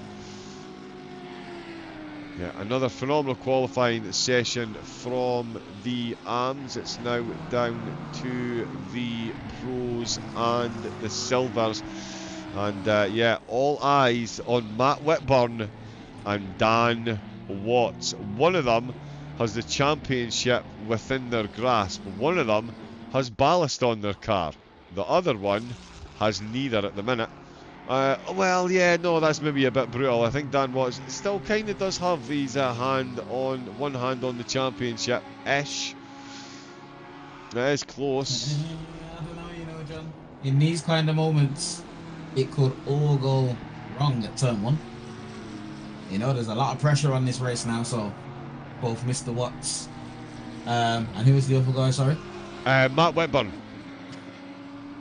Yeah, another phenomenal qualifying session from the ARMS. It's now down to the pros and the silvers. And yeah, all eyes on Matt Whitburn and Dan Watts. One of them has the championship within their grasp. One of them has ballast on their car. The other one has neither at the minute. Well, yeah, no, that's maybe a bit brutal. I think Dan Watts still kind of does have his one hand on the championship-ish. It is close. I don't know, John. In these kind of moments, it could all go wrong at turn one. There's a lot of pressure on this race now, so both Mr. Watts and who was the other guy, sorry? Matt Whitburn.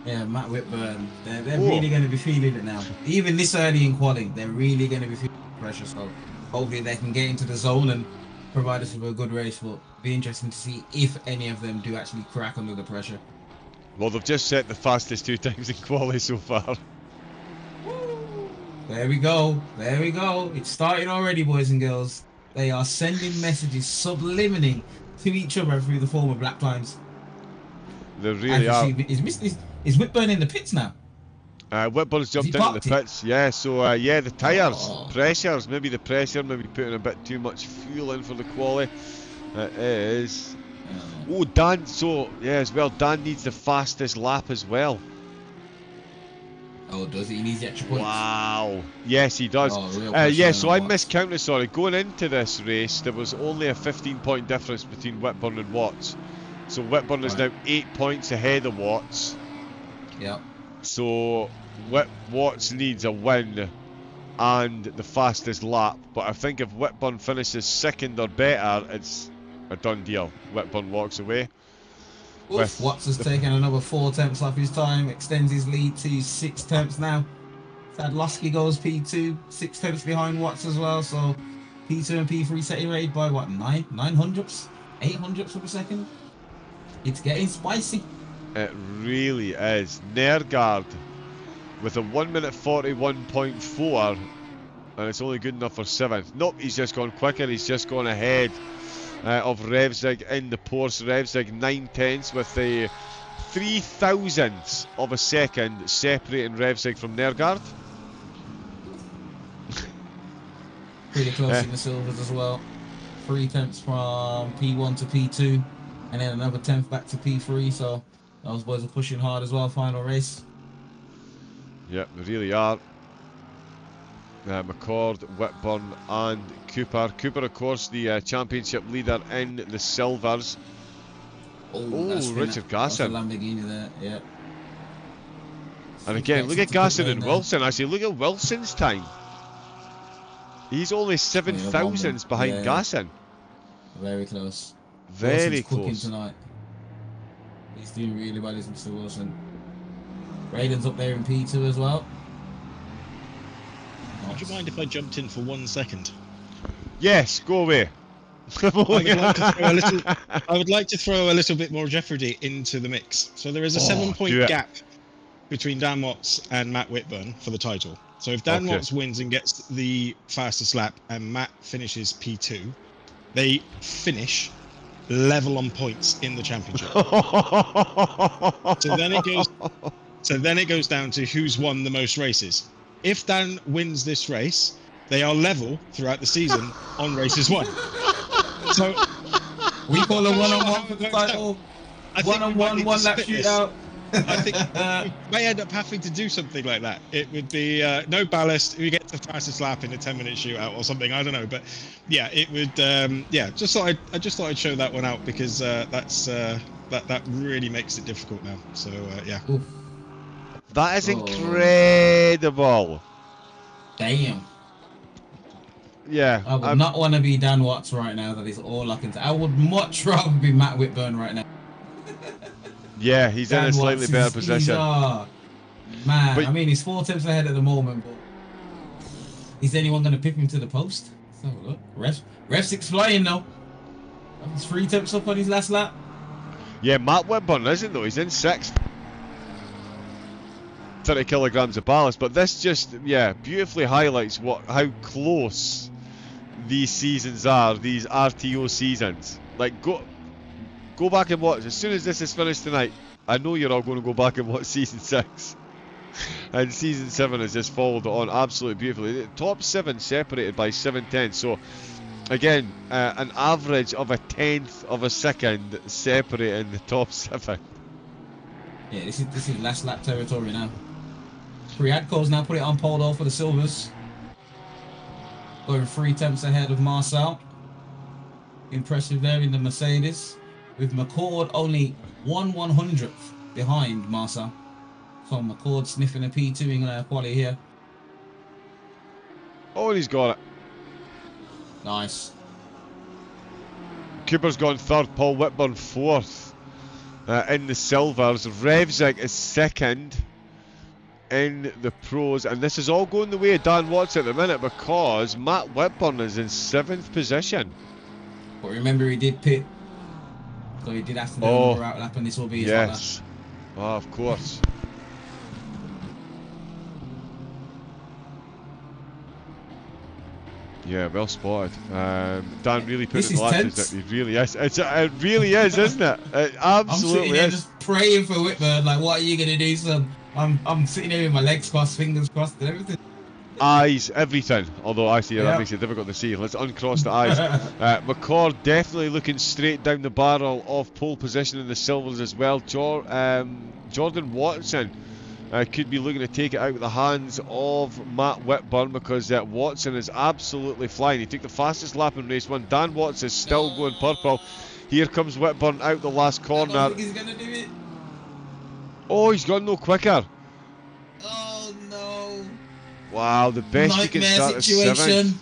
Yeah, Matt Whitburn. They're really going to be feeling it now. Even this early in qualifying, they're really going to be feeling the pressure. So hopefully they can get into the zone and provide us with a good race. But it'll be interesting to see if any of them do actually crack under the pressure. Well, they've just set the fastest 2 times in quali so far. There we go. There we go. It's starting already, boys and girls. They are sending messages subliminally to each other through the form of lap times. They really are. Is Whitburn in the pits now? Whitburn's jumped into the pits, yeah. So yeah, the tyres, pressures, maybe the pressure, maybe putting a bit too much fuel in for the quali. It is. Oh, Dan. So yeah, as well. Dan needs the fastest lap as well. Oh, does he? He needs the extra points. Wow. Yes, he does. Yeah. So I miscounted. Sorry, going into this race, there was only a 15-point difference between Whitburn and Watts. So Whitburn is now 8 points ahead of Watts. Yeah. So Watts needs a win and the fastest lap. But I think if Whitburn finishes second or better, it's a done deal. Whitburn walks away. Watts has taken another 4 tenths off his time, extends his lead to 6 tenths now. Sadlowski goes P2, 6 tenths behind Watts as well. So P2 and P3 separated by what, 9 hundredths, 8 hundredths of a second. It's getting spicy. It really is. Nergard with a 1 minute 41.4, and it's only good enough for 7th. Nope, he's just gone quicker. He's just gone ahead of Revzig in the Porsche. Revzig 9 tenths with a 3 thousandths of a second separating Revzig from Nergard. Pretty close in the silvers as well. 3 tenths from P1 to P2, and then another 10th back to P3. So those boys are pushing hard as well. Final race. Yep, they really are. McCord, Whitburn and Cooper. Cooper, of course, the championship leader in the silvers. Oh, Richard Gasson. Lamborghini there, yeah. And again, look at Gasson and Wilson. Actually, look at Wilson's time. He's only 7 thousandths behind Gasson. Very close. Very close. Cooking tonight. He's doing really well, isn't Mr. Wilson? Raiden's up there in P2 as well. Would you mind if I jumped in for 1 second? Yes, go away. I would like to throw a little bit more jeopardy into the mix. So there is a 7-point gap between Dan Watts and Matt Whitburn for the title. So if Dan Watts wins and gets the fastest lap and Matt finishes P2, they finish level on points in the championship. So then it goes down to who's won the most races. If Dan wins this race, they are level throughout the season on races won. So we call a one-on-one for the title. One-on-one, one-lap shootout. I think we may end up having to do something like that. It would be no ballast. We get the fastest lap in a 10-minute shootout or something. I don't know, but yeah, it would. Yeah, I just thought I'd show that one out because that really makes it difficult now. So yeah. Oof. That is incredible. Damn. Yeah. I would not want to be Dan Watts right now. That is all I can say. I would much rather be Matt Whitburn right now. Yeah, he's in a Dan slightly Watts better is he's position. man. But I mean, he's 4 tenths ahead at the moment, but is anyone going to pip him to the post? Let's have a look. Ref 6 flying now. He's 3 tenths up on his last lap. yeah, Matt Whitburn isn't though. He's in 6th. 30 kilograms of ballast, but this just beautifully highlights how close these seasons are, these RTO seasons. Like go back and watch as soon as this is finished tonight. I know you're all going to go back and watch season 6, and season 7 has just followed on absolutely beautifully. The top 7 separated by 7/10, so again an average of a 1/10 of a second separating the top 7. Yeah, this is last lap territory now. Priadko's now put it on pole though for the Silvers. Going 3 tenths ahead of Marcel. Impressive there in the Mercedes. With McCord only 1/100th behind Marcel. So McCord sniffing a P2 in quali here. Oh, and he's got it. Nice. Cooper's gone 3rd, Paul Whitburn 4th in the Silvers. Revzig is 2nd in the Pros, and this is all going the way of Dan Watts at the minute because Matt Whitburn is in 7th position. But remember, he did pit, so he did have to do another outlap, and this will be his yes. Oh, of course. Yeah, well spotted. Dan really put it in the latches. It really is. It really is, isn't it? It absolutely I'm sitting there is. just praying for Whitburn. Like, what are you gonna do, son? I'm sitting here with my legs crossed, fingers crossed, and everything. Eyes, everything. Although I see that makes it difficult to see. Let's uncross the eyes. McCord definitely looking straight down the barrel of pole position in the Silvers as well. Jordan Watson could be looking to take it out of the hands of Matt Whitburn because Watson is absolutely flying. He took the fastest lap in race 1. Dan Watts is still going purple. Here comes Whitburn out the last corner. I don't think he's gonna do it. Oh, he's gone no quicker. Oh no. Wow, the best you can start is 7th.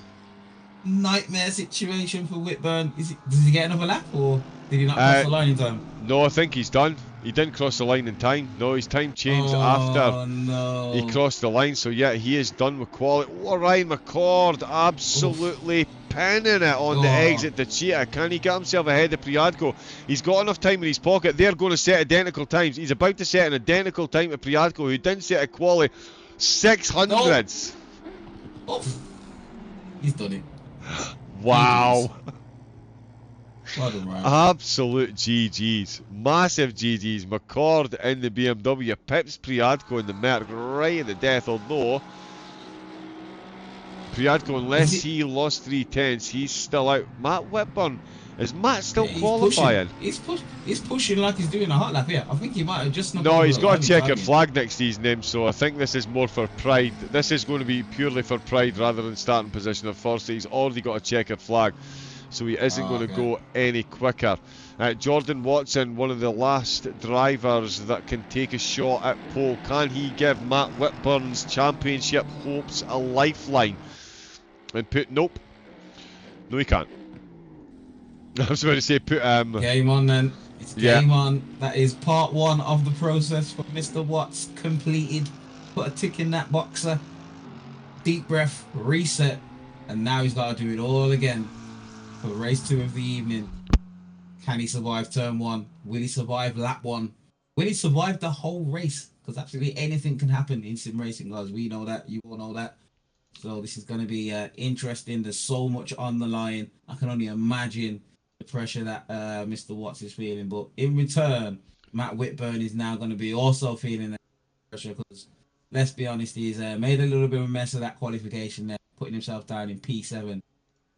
Nightmare situation for Whitburn. Does he get another lap, or did he not cross the line in time? No, I think he's done. He didn't cross the line in time. No, his time changed after he crossed the line. So yeah, he is done with quality. Oh, Ryan McCord absolutely pinning it on the exit to Cheetah. Can he get himself ahead of Priadko? He's got enough time in his pocket. They're going to set identical times. He's about to set an identical time to Priadko, who didn't set a quali 600s. Oh. He's done it. Wow. Well done, Ryan. Absolute GG's. Massive GG's. McCord in the BMW. Pips Priadko in the Merc right in the death. Although Priadko, unless he lost 3/10, he's still out. Matt Whitburn. Is Matt still qualifying? He's pushing like he's doing a hot lap here. I think he might have just not. No, he's got a checkered flag next to his name, so I think this is more for pride. This is going to be purely for pride rather than starting position of first. He's already got a checkered flag, so he isn't going to go any quicker. Jordan Watson, one of the last drivers that can take a shot at pole. Can he give Matt Whitburn's championship hopes a lifeline? And put nope. No, he can't. I was about to say put game on then. It's game on. That is part 1 of the process for Mr. Watts completed. Put a tick in that boxer. Deep breath, reset, and now he's got to do it all again for race 2 of the evening. Can he survive turn 1? Will he survive lap 1? Will he survive the whole race? Because absolutely anything can happen in sim racing, guys. We know that. You all know that. So this is going to be interesting. There's so much on the line. I can only imagine the pressure that Mr. Watts is feeling. But in return, Matt Whitburn is now going to be also feeling that pressure because, let's be honest, he's made a little bit of a mess of that qualification there, putting himself down in P7.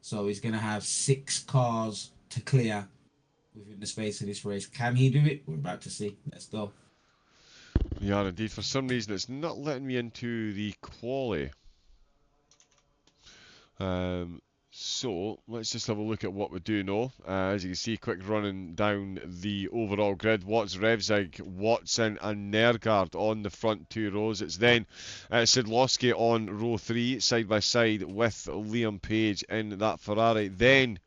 So he's going to have 6 cars to clear within the space of this race. Can he do it? We're about to see. Let's go. Yeah, indeed. For some reason, it's not letting me into the quali. So let's just have a look at what we do know. As you can see, quick running down the overall grid. Watts, Revzig, Watson and Nergard on the front 2 rows. It's then Sidlowski on row 3, side by side with Liam Page in that Ferrari. Then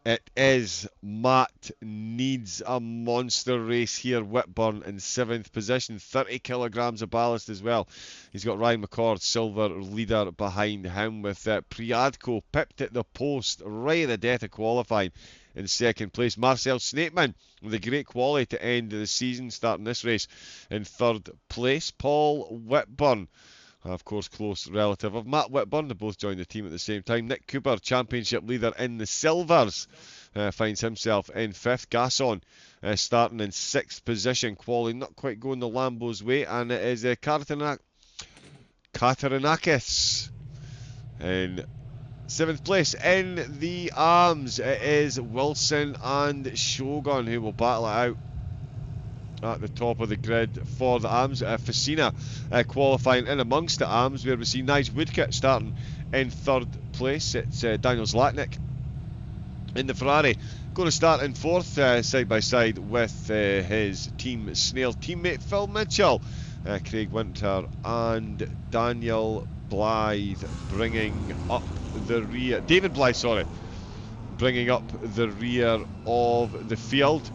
It is. Matt needs a monster race here. Whitburn in 7th position, 30 kilograms of ballast as well. He's got Ryan McCord, silver leader behind him, with Priadko pipped at the post right at the death of qualifying in 2nd place. Marcel Snapeman with a great quality to end the season, starting this race in 3rd place. Paul Whitburn, of course, close relative of Matt Whitburn. They both joined the team at the same time. Nick Cooper, championship leader in the silvers, finds himself in 5th. Gasson starting in 6th position. Quali not quite going the Lambo's way. And it is Katarinakis in 7th place. In the arms, it is Wilson and Shogun who will battle it out at the top of the grid for the arms. Facina qualifying in amongst the arms, where we see Nige Woodcock starting in 3rd place. It's Daniel Zlatnik in the Ferrari, going to start in 4th, side by side with his Team Snail teammate Phil Mitchell. Craig Winter and Daniel Blythe bringing up the rear. David Blythe, sorry, bringing up the rear of the field.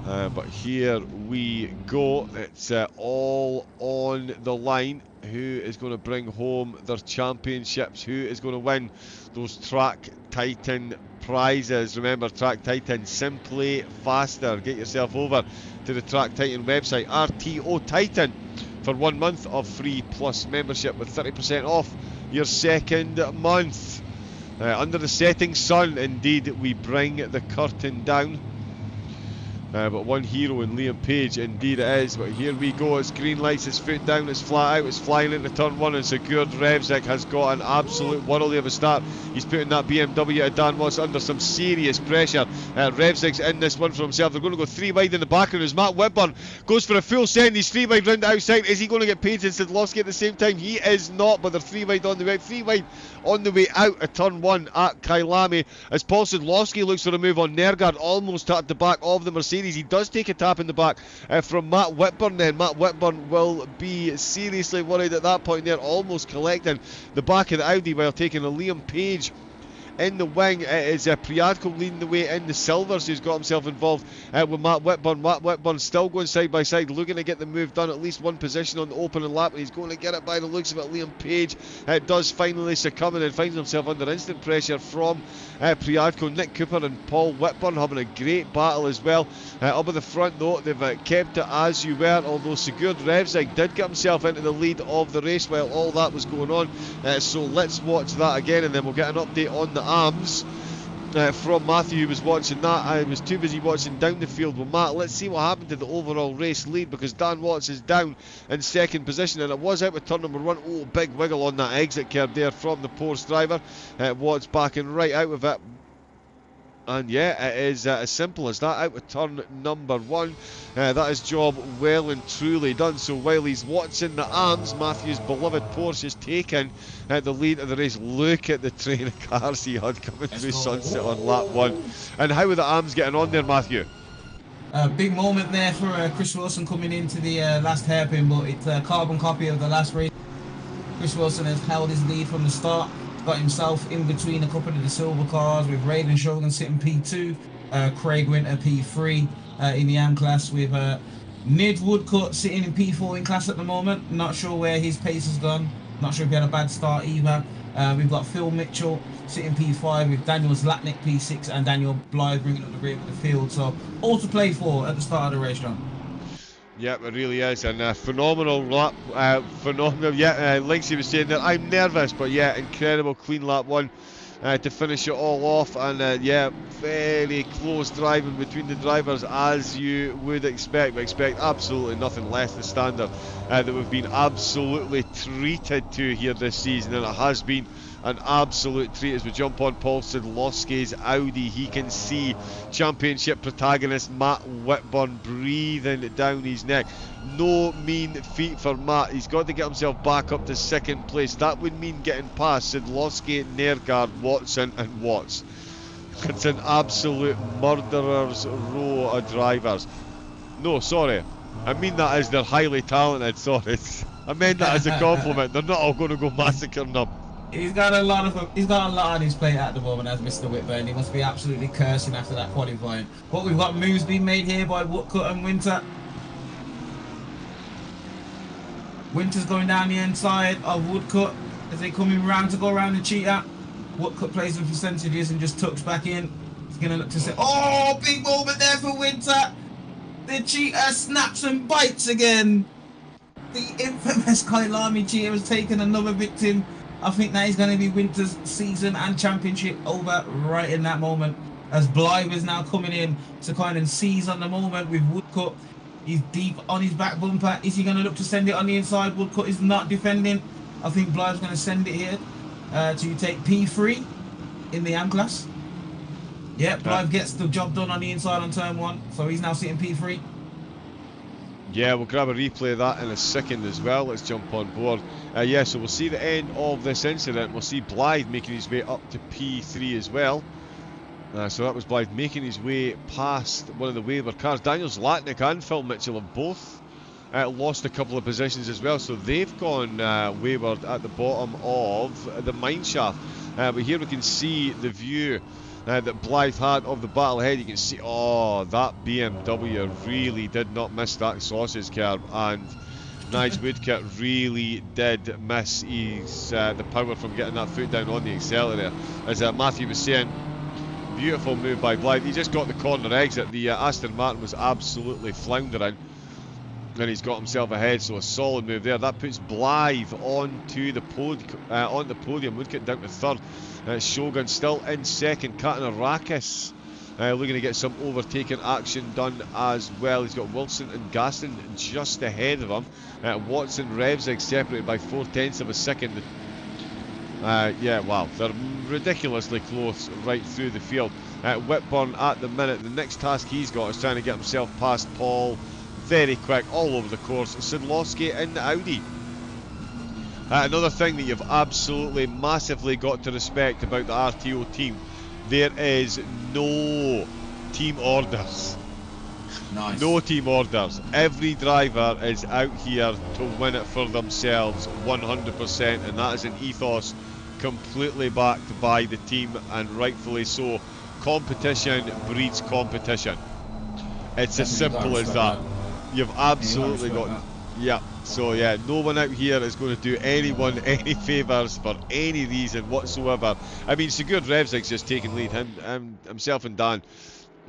But here we go. It's all on the line. Who is going to bring home their championships? Who is going to win those Track Titan prizes? Remember, Track Titan, simply faster. Get yourself over to the Track Titan website, RTO Titan, for 1 month of free plus membership with 30% off your 2nd month. Under the setting sun, indeed, we bring the curtain down. But one hero in Liam Page, indeed it is. But here we go, it's green lights, it's foot down, it's flat out, it's flying into turn 1, and Sigurd Revzik has got an absolute worldly of a start. He's putting that BMW at Dan Watts under some serious pressure. Revzik's in this one for himself. They're going to go 3 wide in the background as Matt Whitburn goes for a full send. He's 3 wide round the outside. Is he going to get Page and Sidlowski at the same time? He is not, but they're 3 wide on the way. 3 wide on the way out of turn 1 at Kailami, as Paul Sidlowski looks for a move on Nergard, almost at the back of the Mercedes. He does take a tap in the back from Matt Whitburn then. Matt Whitburn will be seriously worried at that point there, almost collecting the back of the Audi while taking a Liam Page in the wing. It is Priadko leading the way in the silvers, who's got himself involved with Matt Whitburn. Matt Whitburn still going side by side, looking to get the move done, at least one position on the opening lap, and he's going to get it by the looks of it. Liam Page does finally succumb and finds himself under instant pressure from Priadko. Nick Cooper and Paul Whitburn having a great battle as well. Up at the front though, they've kept it as you were, although Sigurd Revzik did get himself into the lead of the race while all that was going on. So let's watch that again, and then we'll get an update on the arms from Matthew, who was watching that. I was too busy watching down the field with Matt. Let's see what happened to the overall race lead, because Dan Watts is down in 2nd position, and it was out with turn number 1. Oh, big wiggle on that exit curb there from the Porsche driver. Watts backing right out of it. And yeah, it is as simple as that, out with turn number 1. That is job well and truly done. So while he's watching the arms, Matthew's beloved Porsche is taking the lead of the race. Look at the train of cars he had coming through Sunset on lap 1. And how are the arms getting on there, Matthew? Big moment there for Chris Wilson coming into the last hairpin, but it's a carbon copy of the last race. Chris Wilson has held his lead from the start. Got himself in between a couple of the silver cars, with Raven Shogun sitting P2, Craig Winter P3 in the AM class, with Nid Woodcock sitting in P4 in class at the moment. Not sure where his pace has gone. Not sure if he had a bad start either. We've got Phil Mitchell sitting P5 with Daniel Zlatnik P6 and Daniel Blythe bringing up the rear of the field. So all to play for at the start of the race, John. Yep, it really is, and phenomenal lap, phenomenal. Yeah, Linksy was saying that I'm nervous, but yeah, incredible clean lap 1 to finish it all off, and yeah, very close driving between the drivers, as you would expect. We expect absolutely nothing less than standard that we've been absolutely treated to here this season, and it has been an absolute treat. As we jump on Paul Sidlowski's Audi, he can see championship protagonist Matt Whitburn breathing down his neck. No mean feat for Matt. He's got to get himself back up to 2nd place. That would mean getting past Sidlowski, Nergard, Watson and Watts. It's an absolute murderer's row of drivers. No, sorry, I mean that as they're highly talented. Sorry, I meant that as a compliment. They're not all going to go massacring them. He's got a lot on his plate at the moment as Mr. Whitburn. He must be absolutely cursing after that qualifying. But we've got moves being made here by Woodcut and Winter. Winter's going down the inside of Woodcut as they coming round to go around the cheetah. Woodcut plays with percentages and just tucks back in. He's gonna look to say, oh, big moment there for Winter. The cheetah snaps and bites again. The infamous Kailami cheetah has taken another victim. I think that is going to be Winter's season and championship over right in that moment. As Blythe is now coming in to kind of seize on the moment with Woodcut. He's deep on his back bumper. Is he going to look to send it on the inside? Woodcut is not defending. I think Blythe's going to send it here to take P3 in the AM class. Yeah, Blythe gets the job done on the inside on turn 1. So he's now sitting P3. Yeah, we'll grab a replay of that in a second as well. Let's jump on board. Yeah, so we'll see the end of this incident. We'll see Blythe making his way up to P3 as well. So that was Blythe making his way past one of the wayward cars. Daniel Zlatnik and Phil Mitchell have both lost a couple of positions as well. So they've gone wayward at the bottom of the mine shaft. But here we can see the view that Blythe had of the battle ahead. You can see, oh, that BMW really did not miss that sausage curb, and Nige Woodcut really did miss his the power from getting that foot down on the accelerator. As Matthew was saying, beautiful move by Blythe. He just got the corner exit. The Aston Martin was absolutely floundering, and he's got himself ahead, so a solid move there. That puts Blythe onto the podium. Woodcut down to third. Shogun still in second. Katanarakis looking to get some overtaking action done as well. He's got Wilson and Gaston just ahead of him. Watson, Revzig separated by 0.4 of a second. Yeah, wow, they're ridiculously close right through the field. Whitburn at the minute, the next task he's got is trying to get himself past Paul. Very quick, all over the course. Sidlowski in the Audi. Another thing that you've absolutely massively got to respect about the RTO team, there is no team orders. Nice. No team orders. Every driver is out here to win it for themselves 100%, and that is an ethos completely backed by the team, and rightfully so. Competition breeds competition. It's as simple as that. You've absolutely got... Yeah, so yeah, no one out here is going to do anyone any favours for any reason whatsoever. I mean, Sigurd Revzig's just taken lead. Himself and Dan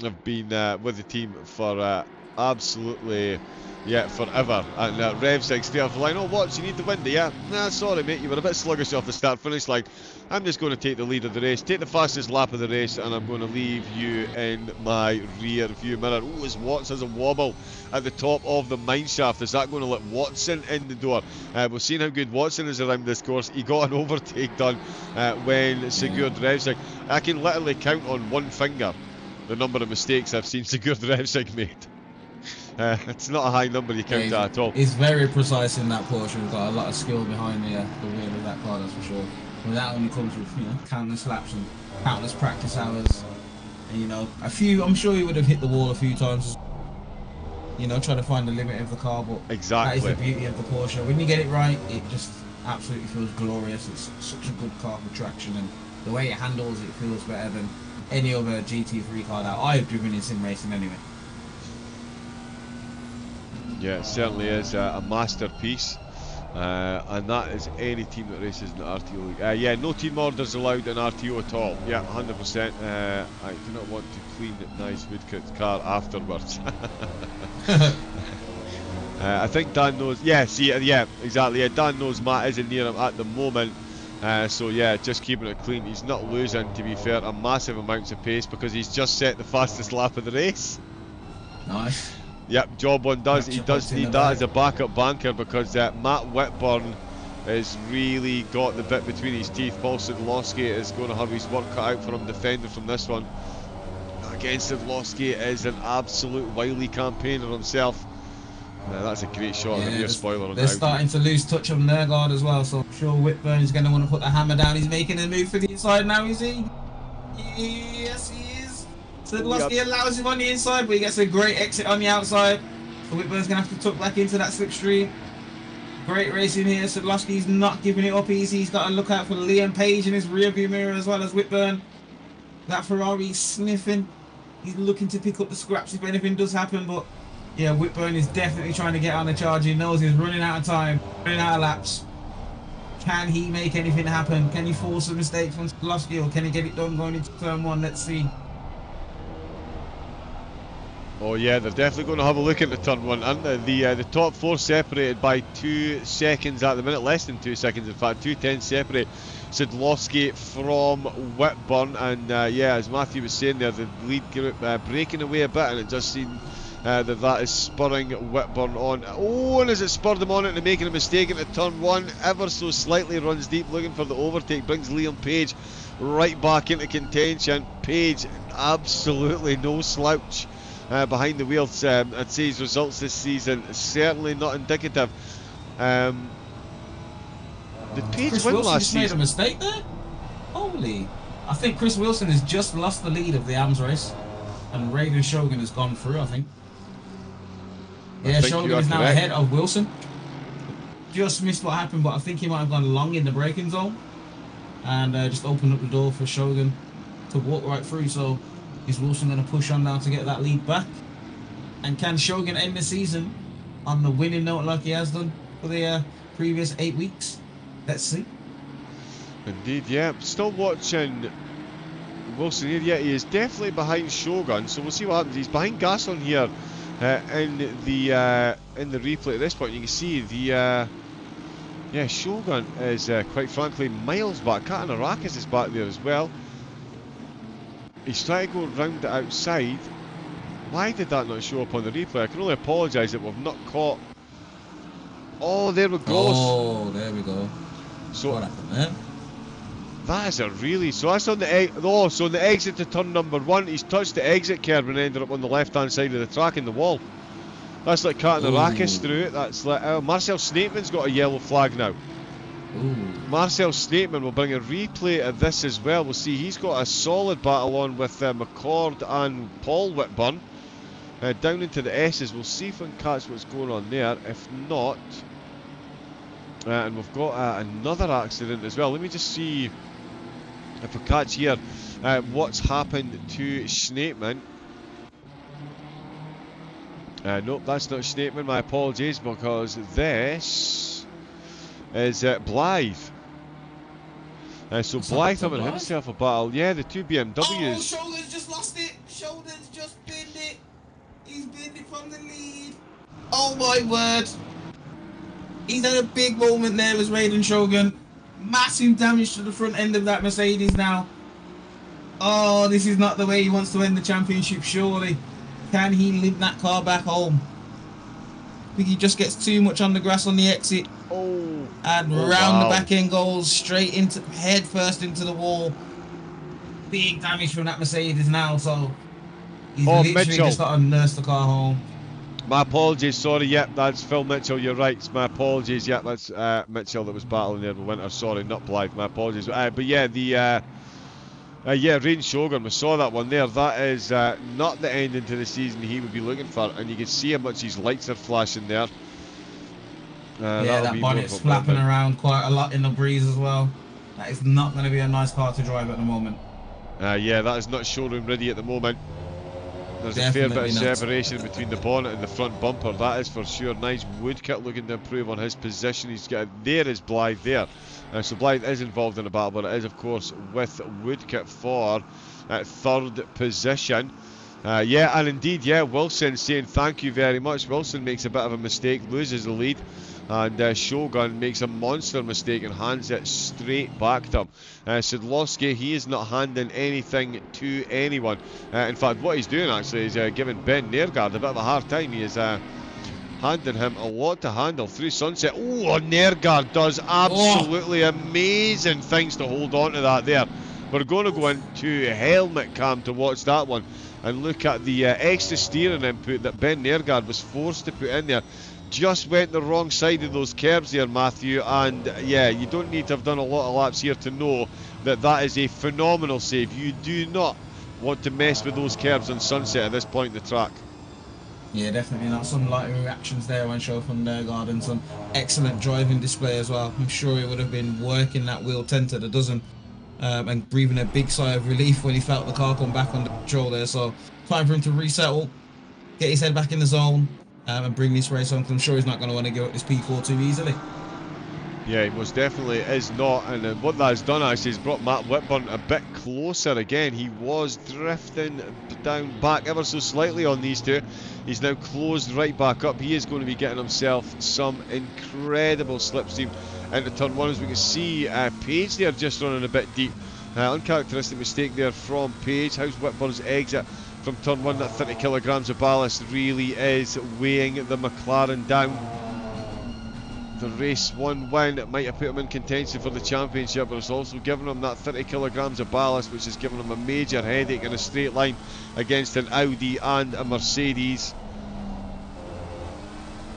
have been with the team for absolutely, yeah, forever. And Revzig's there for line, oh, what, you need the win, do you? Nah, sorry, mate, you were a bit sluggish off the start-finish line. I'm just going to take the lead of the race, take the fastest lap of the race, and I'm going to leave you in my rear view mirror. Oh, as Watson has a wobble at the top of the mine shaft. Is that going to let Watson in the door? We've seen how good Watson is around this course. He got an overtake done when Sigurd Revzig. I can literally count on one finger the number of mistakes I've seen Sigurd Revzig made. It's not a high number you count at all. He's very precise in that Porsche. He's got a lot of skill behind the wheel of that car, that's for sure. But that only comes with, you know, countless laps and countless practice hours. And, you know, I'm sure he would have hit the wall a few times, you know, trying to find the limit of the car. But exactly, that is the beauty of the Porsche. When you get it right, it just absolutely feels glorious. It's such a good car for traction, and the way it handles it feels better than any other GT3 car that I've driven in sim racing anyway. Yeah, it certainly is a masterpiece. And that is any team that races in the RTO league. Yeah, no team orders allowed in RTO at all. Yeah, 100%. I do not want to clean Nice Woodcut's car afterwards. I think Dan knows. Yeah, see, yeah, exactly. Yeah, Dan knows Matt isn't near him at the moment. So yeah, just keeping it clean. He's not losing, to be fair, a massive amounts of pace because he's just set the fastest lap of the race. Nice. Yep, job one does. He does need that as a backup banker because Matt Whitburn has really got the bit between his teeth. Paul Sidlowski is going to have his work cut out for him defending from this one. Again, Sidlowski is an absolute wily campaigner himself. That's a great shot. Yeah, a spoiler on they're starting to lose touch on their guard as well, so I'm sure Whitburn is going to want to put the hammer down. He's making a move for the inside now, is he? Yes, he is. Sidlowski allows him on the inside, but he gets a great exit on the outside. So Whitburn's going to have to tuck back into that slipstream. Great racing here. Sadlowski's not giving it up easy. He's got to look out for Liam Page in his rearview mirror as well as Whitburn. That Ferrari's sniffing. He's looking to pick up the scraps if anything does happen, but yeah, Whitburn is definitely trying to get on the charge. He knows he's running out of time, running out of laps. Can he make anything happen? Can he force a mistake from Sadlowski, or can he get it done going into turn one? Let's see. Oh yeah, they're definitely going to have a look at the turn one, aren't they? The top four separated by 2 seconds at the minute, less than 2 seconds in fact, 2:10 separate Sadlowski from Whitburn, and yeah, as Matthew was saying there, the lead group breaking away a bit, and it does seem that is spurring Whitburn on. Oh, and as it spurred him on into making a mistake into turn one, ever so slightly runs deep looking for the overtake, brings Liam Page right back into contention. Page, absolutely no slouch behind the wheels. I'd say his results this season certainly not indicative. Did Page Chris win Wilson last just made a season? mistake there? Holy. I think Chris Wilson has just lost the lead of the AMS race, and Raiden Shogun has gone through, I think. Yeah, Shogun is now ahead of Wilson. Just missed what happened, but I think he might have gone long in the braking zone and just opened up the door for Shogun to walk right through. So is Wilson going to push on now to get that lead back? And can Shogun end the season on the winning note like he has done for the previous 8 weeks? Let's see. Indeed, yeah. Still watching Wilson here. Yeah, he is definitely behind Shogun, so we'll see what happens. He's behind Gasson here in the replay at this point. You can see the yeah, Shogun is quite frankly miles back. Katanarakis is back there as well. He's trying to go round the outside. Why did that not show up on the replay? I can only apologise that we've not caught. Oh, there we go. Oh, there we go. So what happened there? That is a really, so that's on the so on the exit to turn number one, he's touched the exit curb and ended up on the left hand side of the track in the wall. That's like Katanarakis through it. That's like Marcel Snapeman's got a yellow flag now. Ooh. Marcel Snapeman will bring a replay of this as well. We'll see he's got a solid battle on with McCord and Paul Whitburn. Down into the S's. We'll see if we can catch what's going on there. If not, and we've got another accident as well. Let me just see if we catch here what's happened to Snapeman. Nope, that's not Snapeman. My apologies, because this is Blythe. So Blythe having himself a battle. Yeah, the two BMWs. Oh, Shogun's just lost it. Shogun's just binned it. He's binned it from the lead. Oh my word. He's had a big moment there with Raiden Shogun. Massive damage to the front end of that Mercedes now. Oh, this is not the way he wants to end the championship, surely. Can he limp that car back home? I think he just gets too much on the grass on the exit. Oh. And round the back end goes straight into, head first into the wall. Big damage from that Mercedes now, so he's literally Mitchell just got to nurse the car home. My apologies, sorry, yep, that's Phil Mitchell, you're right, my apologies, yep, that's Mitchell that was battling there with Winter, sorry, not Blythe, my apologies. But yeah, the Rain Shogun, we saw that one there, that is not the ending to the season he would be looking for, and you can see how much his lights are flashing there. Yeah, that bonnet's flapping around quite a lot in the breeze as well. That is not going to be a nice car to drive at the moment. Yeah, that is not showroom ready at the moment. There's definitely a fair bit of separation between the bonnet and the front bumper, that is for sure. Nice Woodcut looking to improve on his position. He's got, there is Blythe there. So Blythe is involved in a battle, but it is of course with Woodcut for third position. Yeah, and indeed, yeah, Wilson saying thank you very much. Wilson makes a bit of a mistake, loses the lead, and Shogun makes a monster mistake and hands it straight back to him. Sadlowski, he is not handing anything to anyone. In fact, what he's doing actually is giving Ben Nergard a bit of a hard time. He is handing him a lot to handle through Sunset. Oh, Nergard does absolutely amazing things to hold on to that there. We're going to go into helmet cam to watch that one and look at the extra steering input that Ben Nergard was forced to put in there. Just went the wrong side of those curbs there, Matthew, and yeah, you don't need to have done a lot of laps here to know that that is a phenomenal save. You do not want to mess with those curbs on Sunset at this point in the track. Yeah, definitely not. Some light reactions there on show from Nergard, and some excellent driving display as well. I'm sure he would have been working that wheel 10 to the dozen, and breathing a big sigh of relief when he felt the car come back under control there. So time for him to resettle, get his head back in the zone, and bring this race on, because I'm sure he's not going to want to give up this P4 too easily. Yeah, he most definitely is not, and what that has done actually is brought Matt Whitburn a bit closer again. He was drifting down back ever so slightly on these two. He's now closed right back up. He is going to be getting himself some incredible slipstream into turn one. As we can see, Page there just running a bit deep. Uncharacteristic mistake there from Page. How's Whitburn's exit from turn one? That 30 kilograms of ballast really is weighing the McLaren down. The race one win, it might have put him in contention for the championship, but it's also given him that 30 kilograms of ballast, which has given him a major headache in a straight line against an Audi and a Mercedes.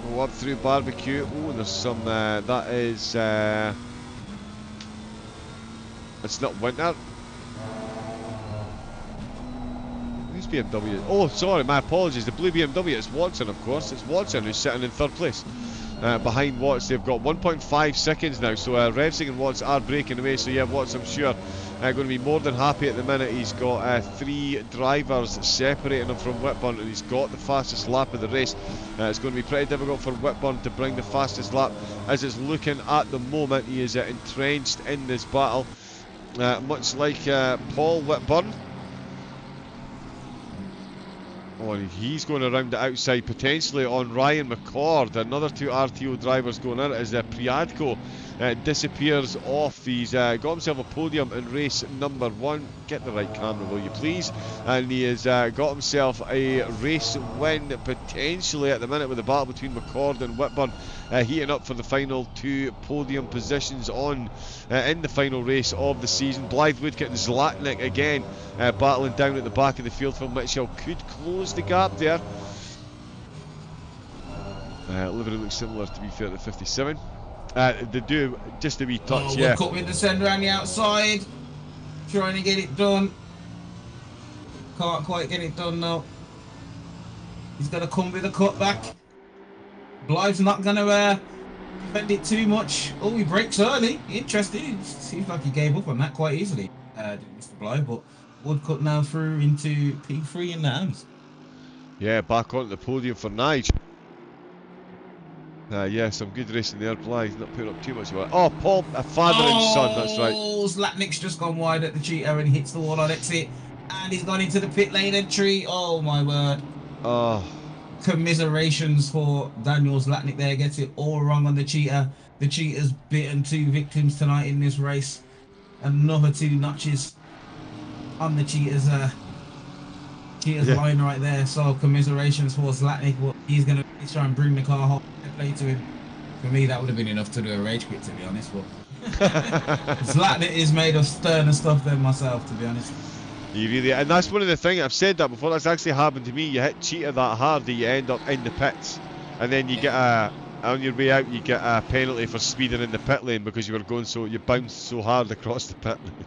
Go up through barbecue. Oh, there's some, that is, it's not Winter. Who's BMW? Oh, sorry, my apologies. The blue BMW, it's Watson, of course. It's Watson who's sitting in third place. Behind Watts, they've got 1.5 seconds now, so Revsing and Watts are breaking away. So yeah, Watts, I'm sure, going to be more than happy at the minute. He's got 3 drivers separating him from Whitburn, and he's got the fastest lap of the race. It's going to be pretty difficult for Whitburn to bring the fastest lap, as it's looking at the moment. He is entrenched in this battle, much like Paul Whitburn. Oh, and he's going around the outside potentially on Ryan McCord. Another 2 RTO drivers going in as Priadko disappears off. He's got himself a podium in race number 1. Get the right camera, will you please? And he has got himself a race win potentially at the minute, with the battle between McCord and Whitburn heating up for the final 2 podium positions on in the final race of the season. Blythe Woodcock and Zlatnik again battling down at the back of the field. Phil Mitchell could close the gap there. Livery looks similar, to be fair, to 57. They do just a wee touch, yeah. Woodcock with the send around the outside, trying to get it done. Can't quite get it done now. He's going to come with a cutback. Blythe's not going to defend it too much. Oh, he breaks early. Interesting. Seems like he gave up on that quite easily, Mr. Blythe. But Woodcock now through into P3 in the hands. Yeah, back onto the podium for Nige. Yeah, some good racing there. Blythe not putting up too much of it. Oh, Paul, a father and son, that's right. Zlatnik's just gone wide at the cheetah and he hits the wall on exit. And he's gone into the pit lane entry. Oh, my word. Oh. Commiserations for Daniel Zlatnik there. Gets it all wrong on the cheetah. The cheetah's bitten 2 victims tonight in this race. Another 2 notches on the cheetah's line right there. So commiserations for Zlatnik. Well, he's going to try and bring the car home. Play to him. For me, that would have been enough to do a rage quit, to be honest. But Zlatnik is made of sterner stuff than myself, to be honest. You really, and that's one of the things, I've said that before, that's actually happened to me. You hit cheetah that hard that you end up in the pits, and then you get on your way out, you get a penalty for speeding in the pit lane because you were going you bounced so hard across the pit lane.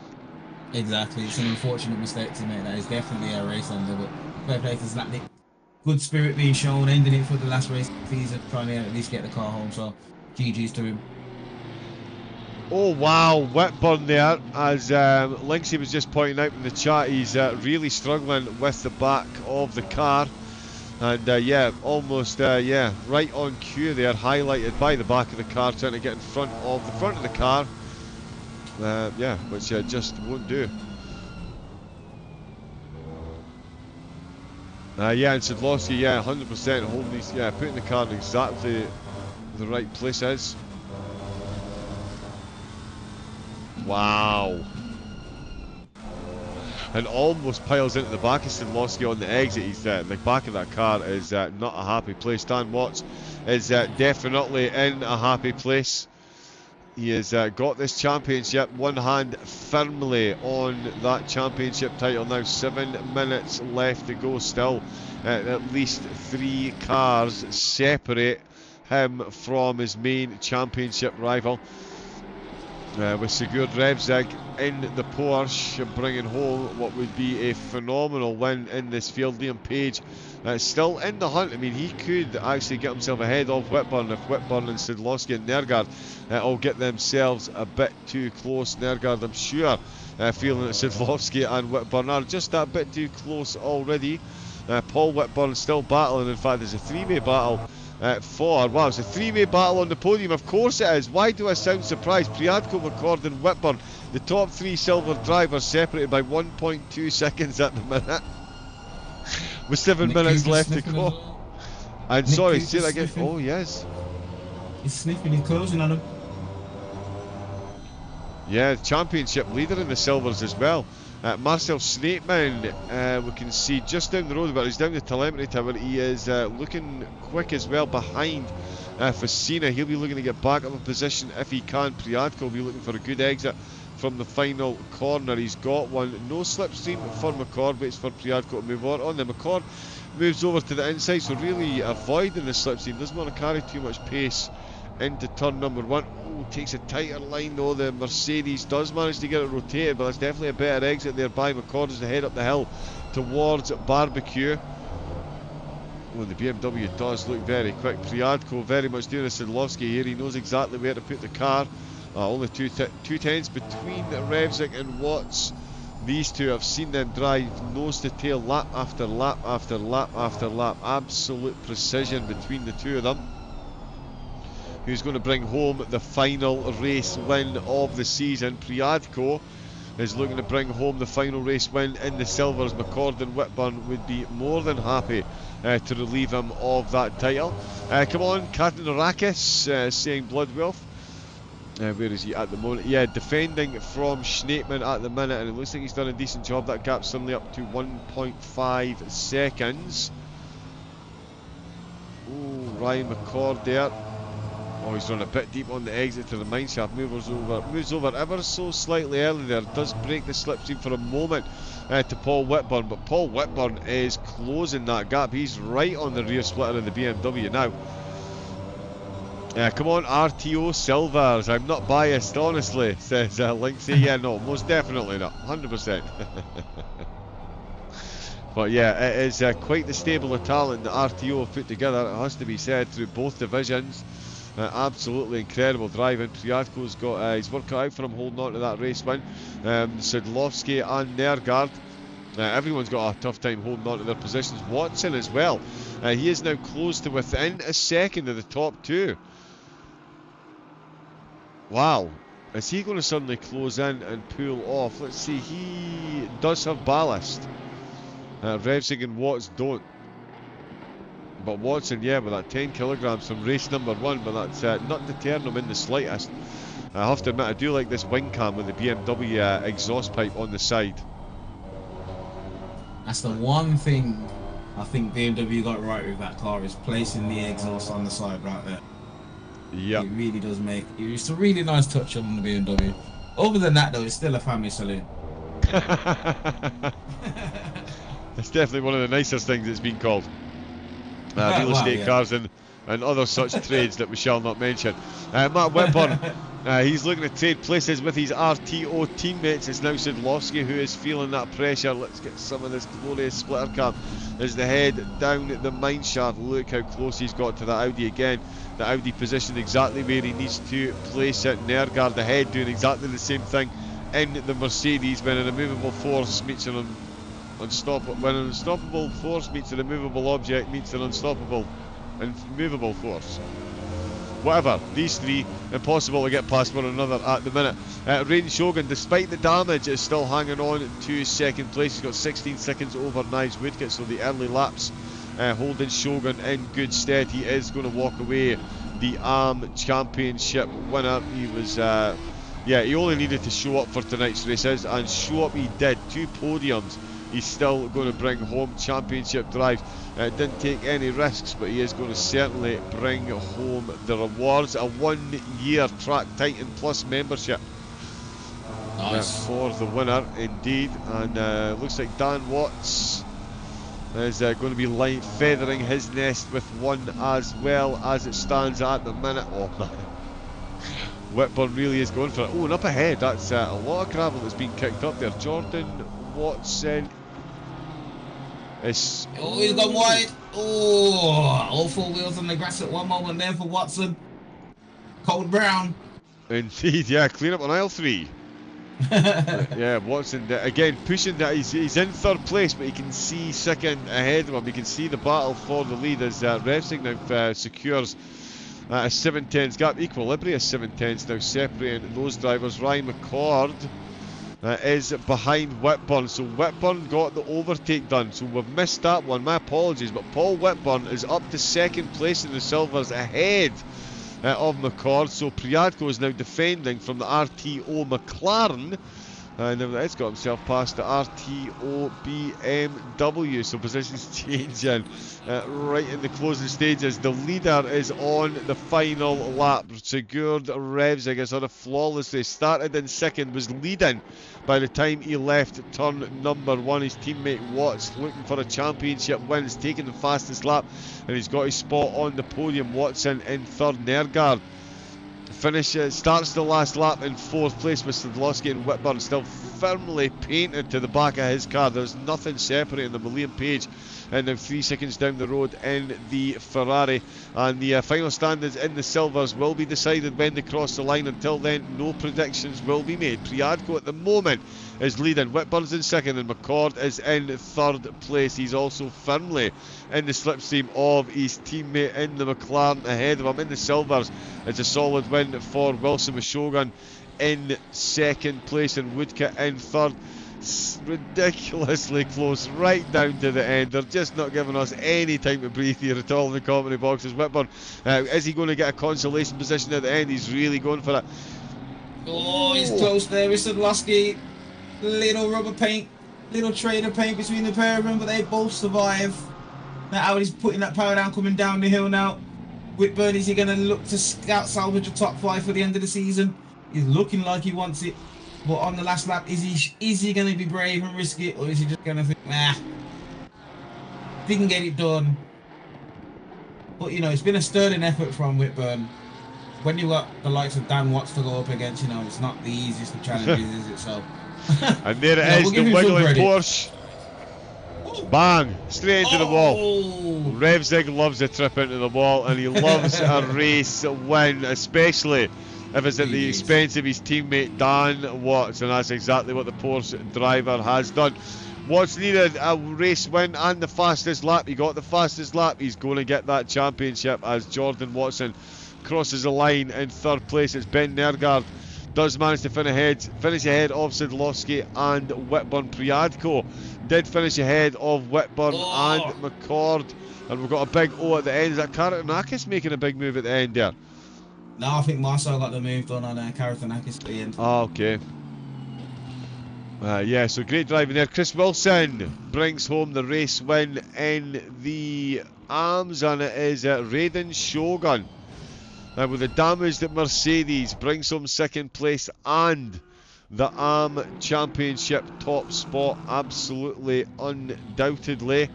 Exactly, it's an unfortunate mistake to make. That is definitely a race under, but fair play to Zlatnik. Good spirit being shown, ending it for the last race of the season, trying to at least get the car home, so GG's to him. Oh wow, Whitburn there, as Linksy was just pointing out in the chat, he's really struggling with the back of the car, and yeah, almost right on cue there, highlighted by the back of the car, trying to get in front of the car, yeah, which just won't do. Yeah, and Sadlowski, yeah, 100% holding these, yeah, putting the car in exactly the right places. Wow. And almost piles into the back of Sadlowski on the exit. He's the back of that car is not a happy place. Dan Watts is definitely in a happy place. He has got this championship, one hand firmly on that championship title now. 7 minutes left to go still. At least 3 cars separate him from his main championship rival. With Sigurd Revsig in the Porsche, bringing home what would be a phenomenal win in this field. Liam Page still in the hunt. I mean, he could actually get himself ahead of Whitburn if Whitburn and Sidlowski and Nergard all get themselves a bit too close. Nergard, I'm sure, feeling that Sidlowski and Whitburn are just that bit too close already. Paul Whitburn still battling. In fact, there's a three-way battle wow, it's a three-way battle on the podium. Of course it is. Why do I sound surprised? Priadko, McCord and Whitburn, the top three silver drivers, separated by 1.2 seconds at the minute. With 7 Nick minutes Cooper's left to sniffing go. as well. And Nick sorry, Cooper's say that again. sniffing. Oh, yes. He's sniffing, he's closing on him. Yeah, championship leader in the silvers as well. Marcel Snapeman, we can see just down the road, but he's down the telemetry tower. He is looking quick as well behind Facina. He'll be looking to get back up in position if he can. Priadko will be looking for a good exit from the final corner. He's got one. No slipstream for McCord, waits for Priadko to move on. Then McCord moves over to the inside, so really avoiding the slipstream. Doesn't want to carry too much pace into turn number one. Oh, takes a tighter line though. The Mercedes does manage to get it rotated, but that's definitely a better exit there by McCord as they head up the hill towards Barbecue. Well, the BMW does look very quick. Priadko very much doing a Sidlowski here. He knows exactly where to put the car. Only two tenths between Revzik and Watts. These two, I've seen them drive nose to tail, lap after lap after lap after lap. Absolute precision between the two of them. Who's going to bring home the final race win of the season? Priadko is looking to bring home the final race win in the silvers. McCord and Whitburn would be more than happy to relieve him of that title. Come on, Katarakis saying Bloodwolf. Where is he at the moment? Yeah, defending from Schneepman at the minute, and it looks like he's done a decent job. That gap's suddenly up to 1.5 seconds. Oh, Ryan McCord there. Oh, he's run a bit deep on the exit to the mineshaft. Moves over ever so slightly early there. Does break the slipstream for a moment to Paul Whitburn, but Paul Whitburn is closing that gap. He's right on the rear splitter of the BMW now. Come on, RTO Silvers. I'm not biased, honestly, says Linksay. Yeah, no, most definitely not. 100%. But yeah, it is quite the stable of talent that RTO have put together, it has to be said, through both divisions. Absolutely incredible driving. Priadko's got his work cut out for him, holding on to that race win. Sidlowski and Nergard, everyone's got a tough time holding on to their positions. Watson as well, he is now close to within a second of the top two. Wow, is he going to suddenly close in and pull off? Let's see, he does have ballast. Revsig and Watts don't. But Watson, yeah, with that 10 kilograms from race number one, but that's not deterring him in the slightest. I have to admit, I do like this wing cam with the BMW exhaust pipe on the side. That's the one thing I think BMW got right with that car, is placing the exhaust on the side right there. Yeah. It really does make, it's a really nice touch on the BMW. Other than that though, it's still a family saloon. It's definitely one of the nicest things it's been called. Real estate cars and other such trades that we shall not mention. Matt Whitburn, he's looking to trade places with his RTO teammates. It's now Sidlowski who is feeling that pressure. Let's get some of this glorious splitter cam as the head down the mine shaft. Look how close he's got to that Audi again. The Audi positioned exactly where he needs to place it. Nergard ahead doing exactly the same thing in the Mercedes when an immovable force meets an when an unstoppable force meets an immovable object meets an unstoppable and movable force. Whatever, these three, impossible to get past one another at the minute. Rain Shogun, despite the damage, is still hanging on to second place. He's got 16 seconds over Knives Woodkit, so the early laps holding Shogun in good stead. He is going to walk away the ARM Championship winner. He was, yeah, he only needed to show up for tonight's races, and show up he did. 2 podiums. He's still going to bring home championship drives. Didn't take any risks, but he is going to certainly bring home the rewards. A 1-year Track Titan Plus membership. Nice. For the winner, indeed. And looks like Dan Watts is going to be feathering his nest with one as well as it stands at the minute. Oh man. Whitburn really is going for it. Oh, and up ahead, that's a lot of gravel that's been kicked up there. Jordan Watson. It's... Oh, he's gone wide. Oh, all four wheels on the grass at one moment there for Watson. Cold Brown. Indeed, yeah, clean up on aisle 3. Yeah, Watson again pushing that. He's in third place, but you can see second ahead of him. You can see the battle for the lead as Revsig now secures a 7/10 gap. Equilibrious 7/10 now separating those drivers. Ryan McCord is behind Whitburn, so Whitburn got the overtake done, so we've missed that one. My apologies, but Paul Whitburn is up to second place in the silvers ahead of McCord. So Priadko is now defending from the RTO McLaren, and it's got himself past the RTO BMW, so positions changing right in the closing stages. The leader is on the final lap. Sigurd Revsig has had a flawless race. Started in second, was leading by the time he left turn number 1. His teammate Watts, looking for a championship win, has taken the fastest lap, and he's got his spot on the podium. Watson in third. Nergard starts the last lap in fourth place, with Sadlowski and Whitburn still firmly painted to the back of his car. There's nothing separating them. Liam Page and now 3 seconds down the road in the Ferrari, and the final standings in the silvers will be decided when they cross the line. Until then, no predictions will be made. Priadko at the moment is leading, Whitburn's in second, and McCord is in third place. He's also firmly in the slipstream of his teammate in the McLaren ahead of him. In the silvers, it's a solid win for Wilson, with Shogun in second place and Woodcock in third. Ridiculously close right down to the end. They're just not giving us any time to breathe here at all in the commentary boxes. Whitburn, is he going to get a consolation position at the end? He's really going for it. Oh, he's close there with Sadlowski. Little rubber paint, little trader paint between the pair of them, but they both survive. Now Audi's putting that power down, coming down the hill now. Whitburn, is he going to look to salvage a top 5 for the end of the season? He's looking like he wants it. But on the last lap, is he going to be brave and risk it, or is he just going to think, nah, he can get it done? But, you know, it's been a sterling effort from Whitburn. When you got the likes of Dan Watts to go up against, you know, it's not the easiest of challenges, is it? So, and there it is, the wiggling Porsche. Bang! Straight into the wall. Revsig loves a trip into the wall, and he loves a race win, especially if it's at the expense of his teammate Dan Watts, and that's exactly what the Porsche driver has done. Watts needed a race win and the fastest lap. He got the fastest lap. He's going to get that championship as Jordan Watson crosses the line in third place. It's Ben Nergard does manage to finish ahead of Sadlowski and Whitburn. Priadko did finish ahead of Whitburn and McCord, and we've got a big O at the end. Is that Karatanakis making a big move at the end there? No, I think Marcel got the move done on Karatanakis at the end. Oh, okay. Yeah, so great driving there. Chris Wilson brings home the race win in the arms, and it is Raiden Shogun with the damaged Mercedes brings home second place and the ARM Championship top spot, absolutely undoubtedly,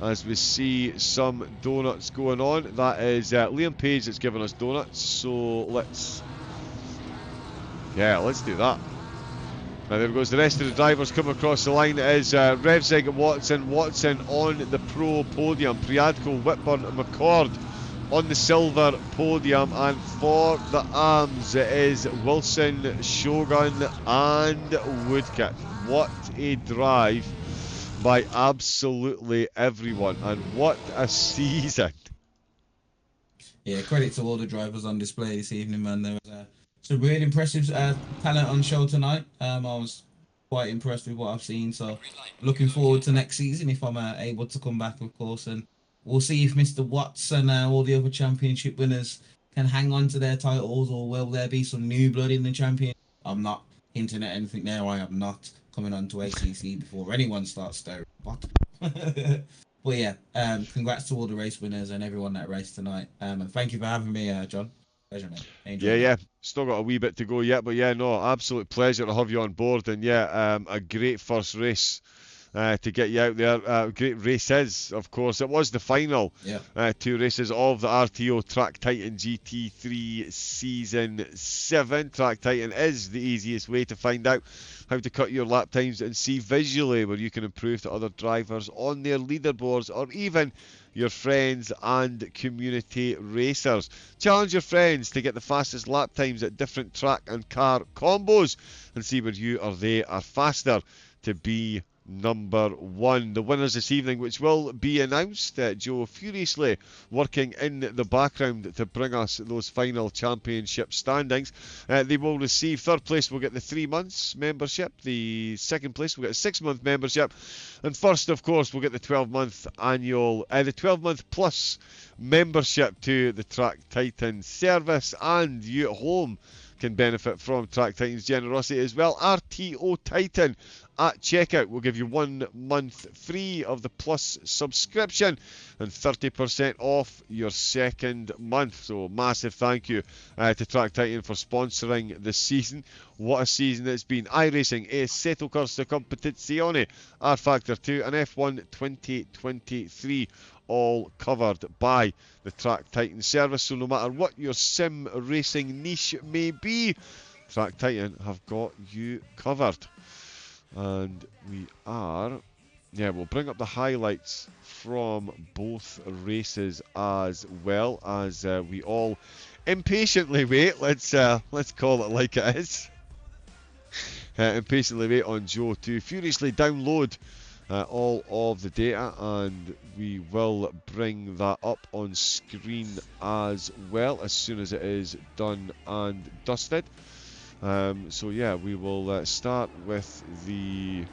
as we see some donuts going on. That is Liam Page that's giving us donuts, so let's do that. Now there goes the rest of the drivers come across the line. It is Revsig and Watson on the pro podium, Priadko, Whitburn and McCord on the silver podium, and for the arms it is Wilson, Shogun and Woodcock. What a drive by absolutely everyone, and what a season. Yeah, credit to all the drivers on display this evening, man. There was some really impressive talent on show tonight. I was quite impressed with what I've seen, so looking forward to next season if I'm able to come back, of course, and we'll see if Mr. Watts and all the other championship winners can hang on to their titles, or will there be some new blood in the champion? I'm not hinting at anything there. I am not coming on to ACC before anyone starts stirring. But yeah, congrats to all the race winners and everyone that raced tonight. And thank you for having me, John. Pleasure, mate. Yeah. Still got a wee bit to go yet, but yeah, no, absolute pleasure to have you on board. And yeah, a great first race to get you out there. Great races, of course. It was the final 2 races of the RTO Track Titan GT3 Season 7. Track Titan is the easiest way to find out how to cut your lap times and see visually where you can improve to other drivers on their leaderboards or even your friends and community racers. Challenge your friends to get the fastest lap times at different track and car combos and see where you or they are faster to be number 1. The winners this evening, which will be announced, Joe furiously working in the background to bring us those final championship standings. They will receive, third place will get the 3 months membership, the second place will get a 6-month membership, and first, of course, will get the 12-month annual, the 12-month plus membership to the Track Titan service, and you at home can benefit from Track Titan's generosity as well. RTO Titan at checkout will give you 1 month free of the Plus subscription and 30% off your second month. So massive thank you to Track Titan for sponsoring the season. What a season it's been. iRacing è Seto Corsa Competizione, R Factor 2 and F1 2023 all covered by the Track Titan service. So no matter what your sim racing niche may be, Track Titan have got you covered. And we are, we'll bring up the highlights from both races as well as we all impatiently wait. Let's call it like it is. Impatiently wait on Joe to furiously download all of the data, and we will bring that up on screen as well as soon as it is done and dusted. So yeah, we will start with the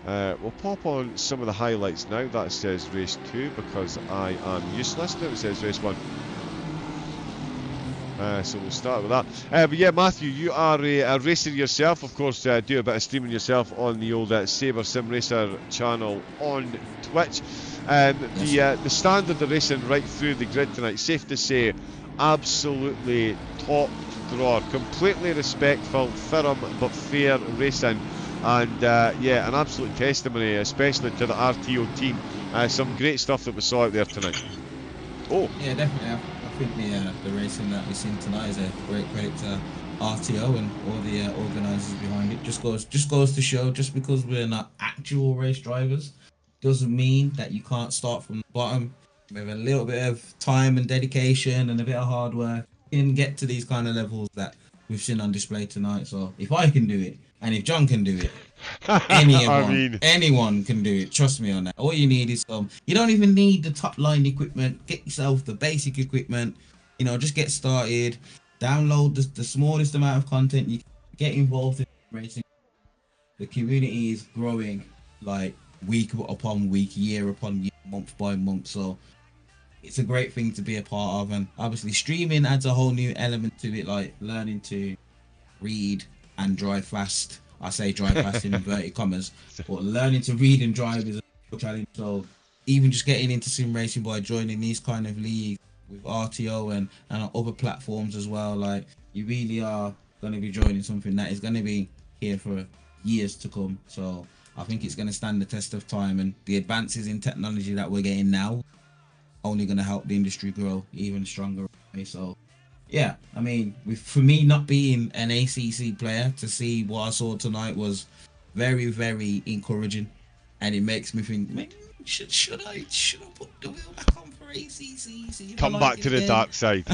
we'll pop on some of the highlights now. That says race 2 because I am useless. Now it says race 1. So we'll start with that. But yeah, Matthew, you are a racer yourself. Of course, do a bit of streaming yourself on the old Sabre Sim Racer channel on Twitch. The standard of racing right through the grid tonight, safe to say, absolutely top drawer. Completely respectful, firm but fair racing. And an absolute testimony, especially to the RTO team. Some great stuff that we saw out there tonight. Oh. Yeah, definitely. I think the racing that we've seen tonight is a great credit to RTO and all the organisers behind it. Just goes to show, just because we're not actual race drivers doesn't mean that you can't start from the bottom with a little bit of time and dedication and a bit of hard work and get to these kind of levels that we've seen on display tonight. So if I can do it, and if John can do it, anyone can do it. Trust me on that. All you need is you don't even need the top line equipment. Get yourself the basic equipment. Just get started. Download the smallest amount of content. You can get involved in racing. The community is growing like week upon week, year upon year, month by month. So it's a great thing to be a part of. And obviously streaming adds a whole new element to it, like learning to read and drive fast. I say drive fast in inverted commas, but learning to read and drive is a challenge. So even just getting into sim racing by joining these kind of leagues with RTO and on other platforms as well, like you really are going to be joining something that is going to be here for years to come. So I think it's going to stand the test of time, and the advances in technology that we're getting now only going to help the industry grow even stronger. So yeah, I mean, for me not being an ACC player, to see what I saw tonight was very, very encouraging, and it makes me think, maybe should I put the wheel back on for ACC? Come back to the dark side.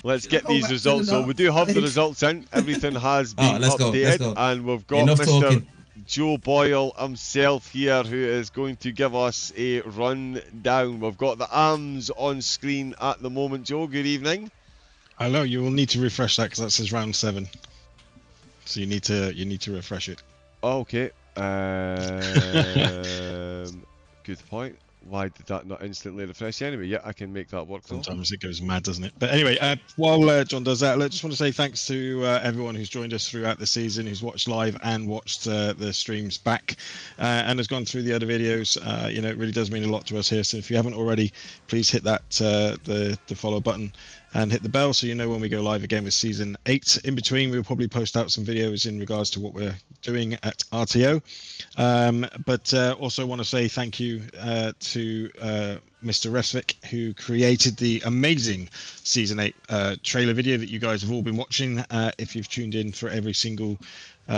Let's get these results. So we do have the results in. Everything has been updated, go. And we've got Enough Mr. Talking. Joe Boyle himself here, who is going to give us a rundown. We've got the AMs on screen at the moment. Joe, good evening. Hello, you will need to refresh that because that says round 7. So you need to refresh it. Okay. Good point. Why did that not instantly refresh? Anyway, yeah, I can make that work. Sometimes it goes mad, doesn't it? But anyway, while John does that, I just want to say thanks to everyone who's joined us throughout the season, who's watched live and watched the streams back, and has gone through the other videos. It really does mean a lot to us here. So if you haven't already, please hit that the follow button and hit the bell so you know when we go live again with season 8. In between, we'll probably post out some videos in regards to what we're doing at RTO. But also want to say thank you to Mr. Resvik, who created the amazing season 8 trailer video that you guys have all been watching if you've tuned in for every single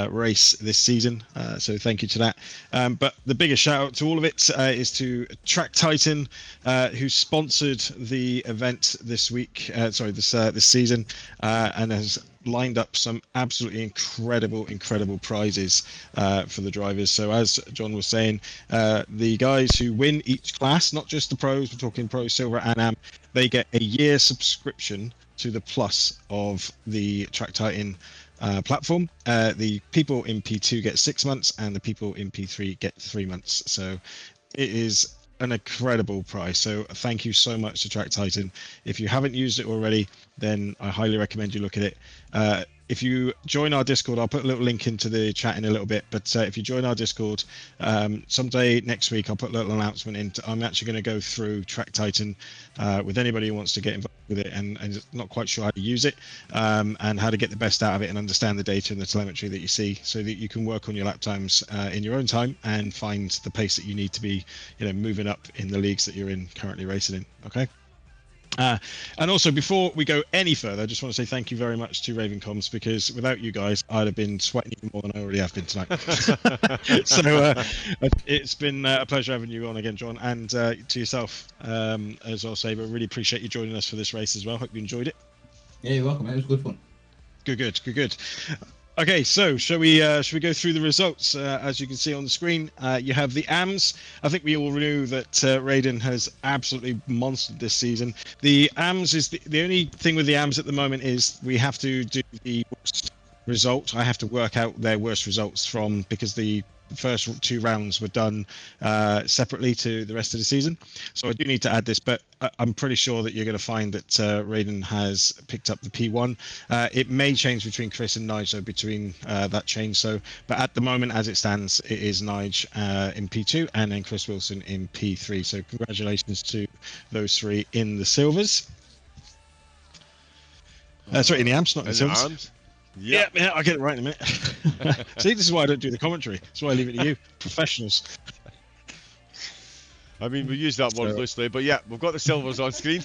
race this season. So thank you to that. But the biggest shout out to all of it is to Track Titan, who sponsored the event this week, this season, and has lined up some absolutely incredible prizes for the drivers. So as John was saying, the guys who win each class, not just the pros, we're talking pro, silver and am, they get a year subscription to the plus of the Track Titan platform. The people in P2 get 6 months and the people in P3 get 3 months. So it is an incredible price. So thank you so much to Track Titan. If you haven't used it already, then I highly recommend you look at it. If you join our Discord, I'll put a little link into the chat in a little bit, but if you join our Discord, someday next week, I'll put a little announcement in. I'm actually going to go through Track Titan with anybody who wants to get involved with it and not quite sure how to use it and how to get the best out of it and understand the data and the telemetry that you see so that you can work on your lap times in your own time and find the pace that you need to be, moving up in the leagues that you're in currently racing in. Okay. And also, before we go any further, I just want to say thank you very much to Raven Comms, because without you guys, I'd have been sweating even more than I already have been tonight. So it's been a pleasure having you on again, John, and to yourself as well, Saber. Really appreciate you joining us for this race as well. Hope you enjoyed it. Yeah, you're welcome. It was good fun. Good. Okay, so shall we go through the results? As you can see on the screen, you have the AMs. I think we all knew that Raiden has absolutely monstered this season. The AMs is the only thing with the AMs at the moment is we have to do the worst result. I have to work out their worst results because the first 2 rounds were done separately to the rest of the season. So I do need to add this, but I'm pretty sure that you're going to find that Raiden has picked up the P1. It may change between Chris and Nige, between that change. So, but at the moment, as it stands, it is Nige in P2 and then Chris Wilson in P3. So congratulations to those 3 in the silvers. Sorry, in the AMs, not in the silvers. Arms. Yeah, I'll get it right in a minute. See, this is why I don't do the commentary. That's why I leave it to you, professionals. I mean, we use that word loosely, but yeah, we've got the silvers on screen.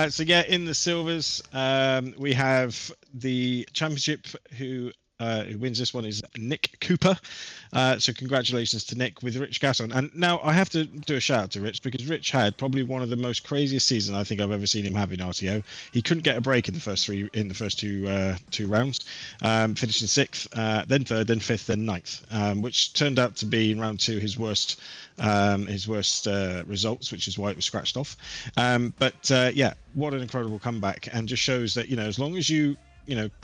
So yeah, in the silvers, we have the championship. Who wins this one is Nick Cooper. So congratulations to Nick with Rich Gasson. And now I have to do a shout out to Rich, because Rich had probably one of the most craziest seasons I think I've ever seen him have in RTO. He couldn't get a break in the first two rounds, finishing 6th, then 3rd, then 5th, then 9th, which turned out to be in round 2 his worst results, which is why it was scratched off. But yeah, what an incredible comeback, and just shows that as long as you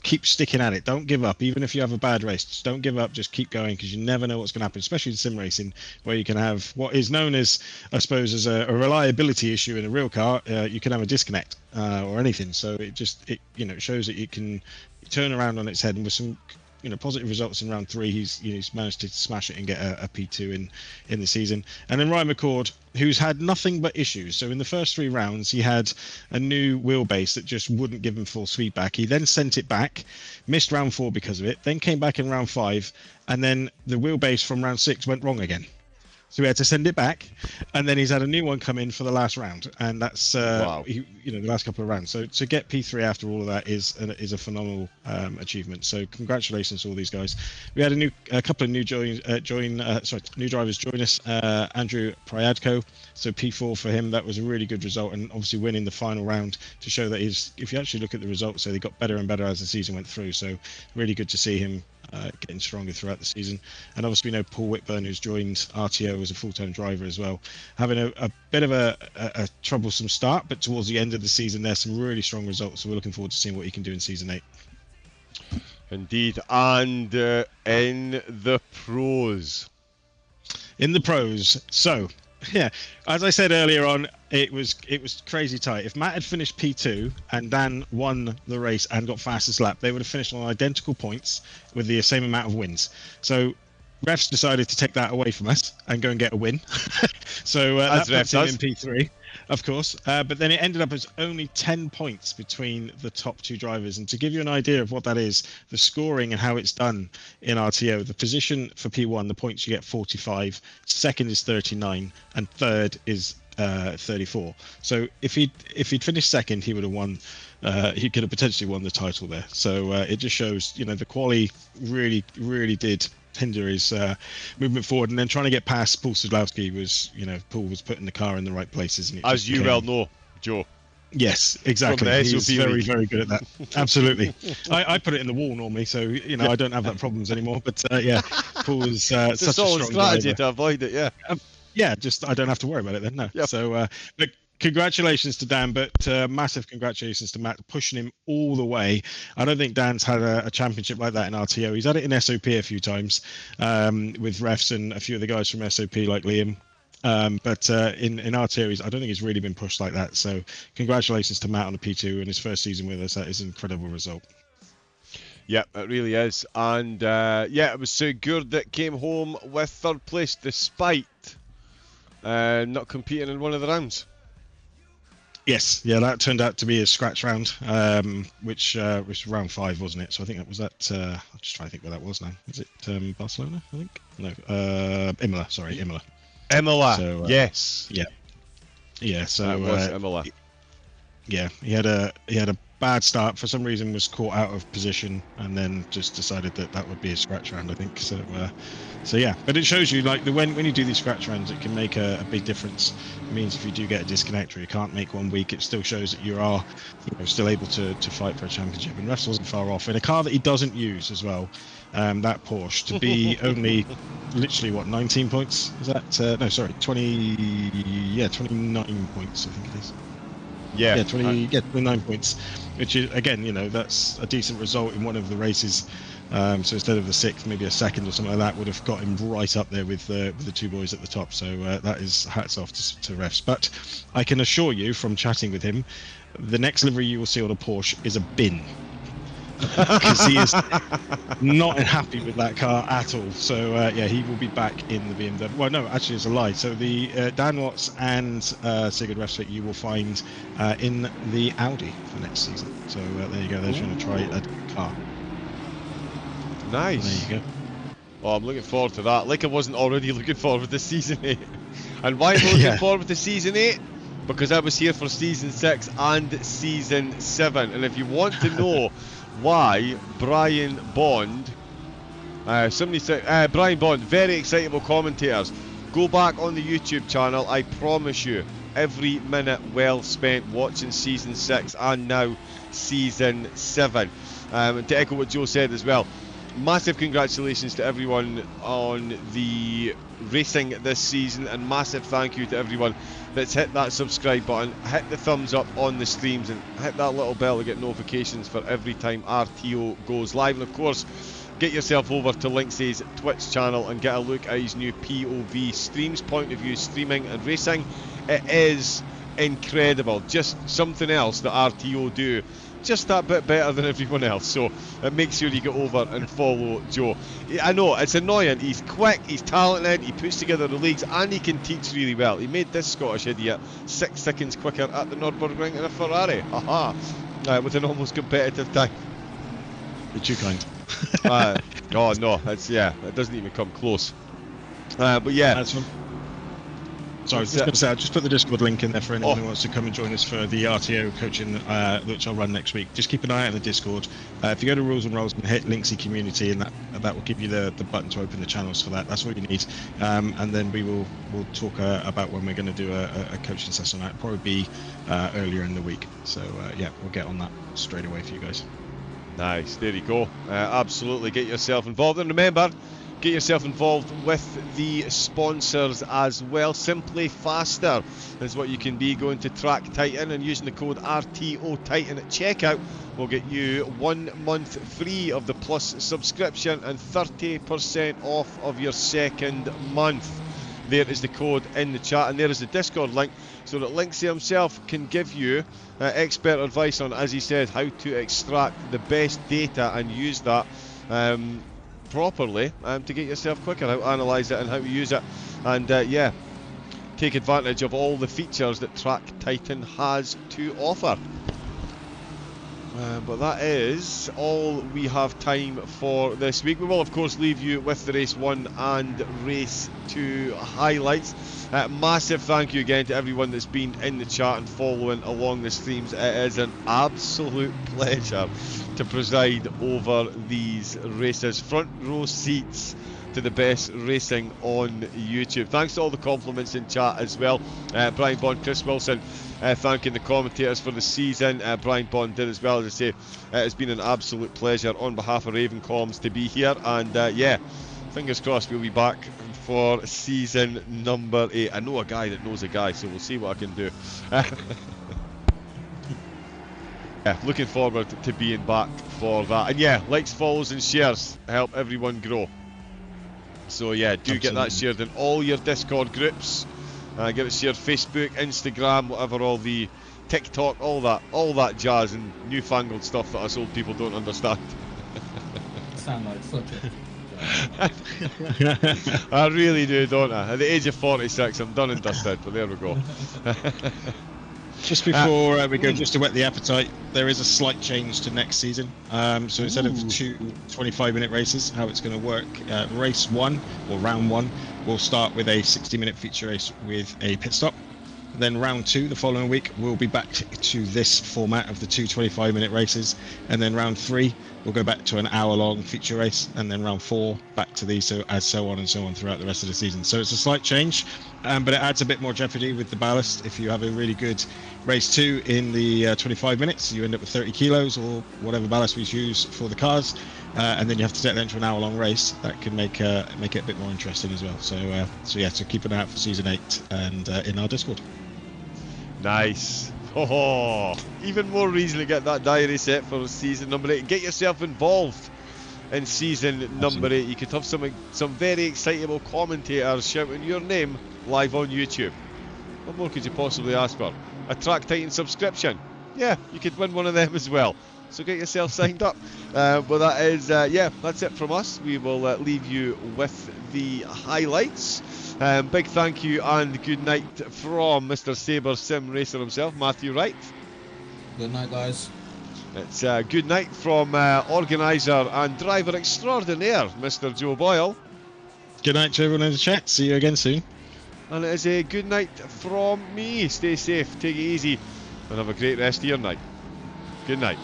keep sticking at it, don't give up. Even if you have a bad race, just don't give up, just keep going, because you never know what's going to happen, especially in sim racing, where you can have what is known as, I suppose, as a reliability issue in a real car. You can have a disconnect or anything. So it shows that you can turn around on its head, and with some positive results in round 3, he's managed to smash it and get a P2 in the season. And then Ryan McCord, who's had nothing but issues. So in the first 3 rounds, he had a new wheelbase that just wouldn't give him full speed back. He then sent it back, missed round 4 because of it, then came back in round 5, and then the wheelbase from round 6 went wrong again. So we had to send it back, and then he's had a new one come in for the last round, and that's wow. the last couple of rounds. So to get P3 after all of that is a phenomenal achievement. So congratulations to all these guys. We had a couple of new new drivers join us. Andrew Pryadko, so P4 for him. That was a really good result, and obviously winning the final round to show that if you actually look at the results, so they got better and better as the season went through. So really good to see him getting stronger throughout the season. And obviously we know Paul Whitburn, who's joined RTO as a full-time driver as well, having a bit of a troublesome start, but towards the end of the season there's some really strong results, so we're looking forward to seeing what he can do in season 8. Indeed. And in the pros, so yeah, as I said earlier on, it was crazy tight. If Matt had finished P2 and Dan won the race and got fastest lap, they would have finished on identical points with the same amount of wins. So refs decided to take that away from us and go and get a win. So that puts him in P3, of course. But then it ended up as only 10 points between the top two drivers. And to give you an idea of what that is, the scoring and how it's done in RTO, the position for P1, the points you get 45, second is 39, and third is 34. So if he'd finished second, he would have won. He could have potentially won the title there. So it just shows, the quali really did hinder his movement forward, and then trying to get past Paul Sadlowski was, Paul was putting the car in the right places. And as you well know, Joe. Yes, exactly. He's very, very good at that. Absolutely. I put it in the wall normally, so I don't have that problems anymore. But yeah, Paul was such a strong strategy driver to avoid it. Yeah. Just I don't have to worry about it then. No. Yep. So, but congratulations to Dan, but massive congratulations to Matt, pushing him all the way. I don't think Dan's had a championship like that in RTO. He's had it in SOP a few times with refs and a few of the guys from SOP like Liam. But in RTO, I don't think he's really been pushed like that. So congratulations to Matt on the P2 and his first season with us. That is an incredible result. Yeah, it really is. And it was Sigurd that came home with third place despite not competing in one of the rounds. Yes, that turned out to be a scratch round, which was round 5, wasn't it? So I think that was that. I'm just trying to think where that was now. Is it Barcelona? I think no, Imola. Sorry, Imola. Imola. So, yes. Yeah. So that was Imola. Yeah, he had a bad start. For some reason, was caught out of position, and then just decided that would be a scratch round. I think so. So yeah, but it shows you when you do these scratch rounds, it can make a big difference. It means if you do get a disconnect or you can't make one week, it still shows that you are still able to fight for a championship. And refs wasn't far off in a car that he doesn't use as well. That Porsche to be only literally 19 points. Is that no? Sorry, 29 points. I think it is. Yeah, 29 points, which is again, that's a decent result in one of the races. So instead of the 6th, maybe a 2nd or something like that would have got him right up there with the two boys at the top. So that is hats off to refs. But I can assure you from chatting with him, the next livery you will see on a Porsche is a bin. Because he is not happy with that car at all. So he will be back in the BMW. Well, no, actually, it's a lie. So the Dan Watts and Sigurd Refsvik you will find in the Audi for next season. So there you go. They're trying to try a car. Nice. There you go. Oh, I'm looking forward to that. Like I wasn't already looking forward to season 8. And why am I looking forward to season 8? Because I was here for season 6 and season 7. And if you want to know why Brian Bond, Brian Bond, very excitable commentators, go back on the YouTube channel. I promise you, every minute well spent watching season 6 and now season 7. And to echo what Joe said as well, massive congratulations to everyone on the racing this season, and massive thank you to everyone that's hit that subscribe button, hit the thumbs up on the streams, and hit that little bell to get notifications for every time RTO goes live. And of course, get yourself over to Linksay's Twitch channel and get a look at his new POV streams, point of view streaming and racing. It is incredible, just something else that RTO do just that bit better than everyone else. So make sure you get over and follow Joe. I know it's annoying, he's quick, he's talented, he puts together the leagues, and he can teach really well. He made this Scottish idiot 6 seconds quicker at the Redbull Ring in a Ferrari, with an almost competitive time. You're too kind. Oh no, it doesn't even come close. But yeah, that's one. Sorry, I was just going to say, I'll just put the Discord link in there for anyone who wants to come and join us for the RTO coaching, which I'll run next week. Just keep an eye out on the Discord. If you go to Rules and Rolls and hit Linksy Community, and that will give you the button to open the channels for that. That's all you need. And then we'll talk about when we're going to do a coaching session. That'll probably be earlier in the week. So we'll get on that straight away for you guys. Nice, there you go. Absolutely, get yourself involved, and remember, get yourself involved with the sponsors as well. Simply Faster is what you can be. Going to Track Titan and using the code RTO Titan at checkout will get you 1 month free of the Plus subscription and 30% off of your second month. There is the code in the chat, and there is the Discord link so that Linksay himself can give you expert advice on, as he said, how to extract the best data and use that properly to get yourself quicker, how to analyse it and how to use it, and yeah, take advantage of all the features that Track Titan has to offer. But that is all we have time for this week. We will of course leave you with the race 1 and race 2 highlights. Massive thank you again to everyone that's been in the chat and following along the streams. It is an absolute pleasure to preside over these races. Front row seats to the best racing on YouTube. Thanks to all the compliments in chat as well. Brian Bond, Chris Wilson thanking the commentators for the season. Brian Bond did as well. As I say, it's been an absolute pleasure on behalf of Raven Comms to be here, and yeah, fingers crossed we'll be back for season number 8. I know a guy that knows a guy, so we'll see what I can do. Yeah, looking forward to being back for that. And yeah, likes, follows and shares help everyone grow. So yeah, do get that shared in all your Discord groups. Get it shared Facebook, Instagram, whatever, all the TikTok, all that jazz and newfangled stuff that us old people don't understand. Sound like such I really do, don't I? At the age of 46, I'm done and dusted, but there we go. Just before we go, just to whet the appetite, there is a slight change to next season. So instead of 2 25-minute races, how it's going to work, race 1, or round 1, will start with a 60-minute feature race with a pit stop. Then round 2, the following week, we'll be back to this format of the 2 25-minute races. And then round 3, we'll go back to an hour-long feature race. And then round 4, back to these, so on and so on throughout the rest of the season. So it's a slight change, but it adds a bit more jeopardy with the ballast. If you have a really good race 2 in the 25 minutes, you end up with 30 kilos or whatever ballast we use for the cars. And then you have to take that into an hour-long race. That can make it a bit more interesting as well. So yeah, so keep an eye out for season 8 and in our Discord. Nice. Oh, even more reason to get that diary set for season number 8. Get yourself involved in season number 8. You could have some very excitable commentators shouting your name live on YouTube. What more could you possibly ask for? A Track Titan subscription. Yeah, you could win one of them as well. So get yourself signed up. But that is, yeah, that's it from us. We will leave you with the highlights. Big thank you and good night from Mr. Sabre Sim Racer himself, Matthew Wright. Good night, guys. It's good night from organiser and driver extraordinaire, Mr. Joe Boyle. Good night to everyone in the chat. See you again soon. And it is a good night from me. Stay safe, take it easy, and have a great rest of your night. Good night.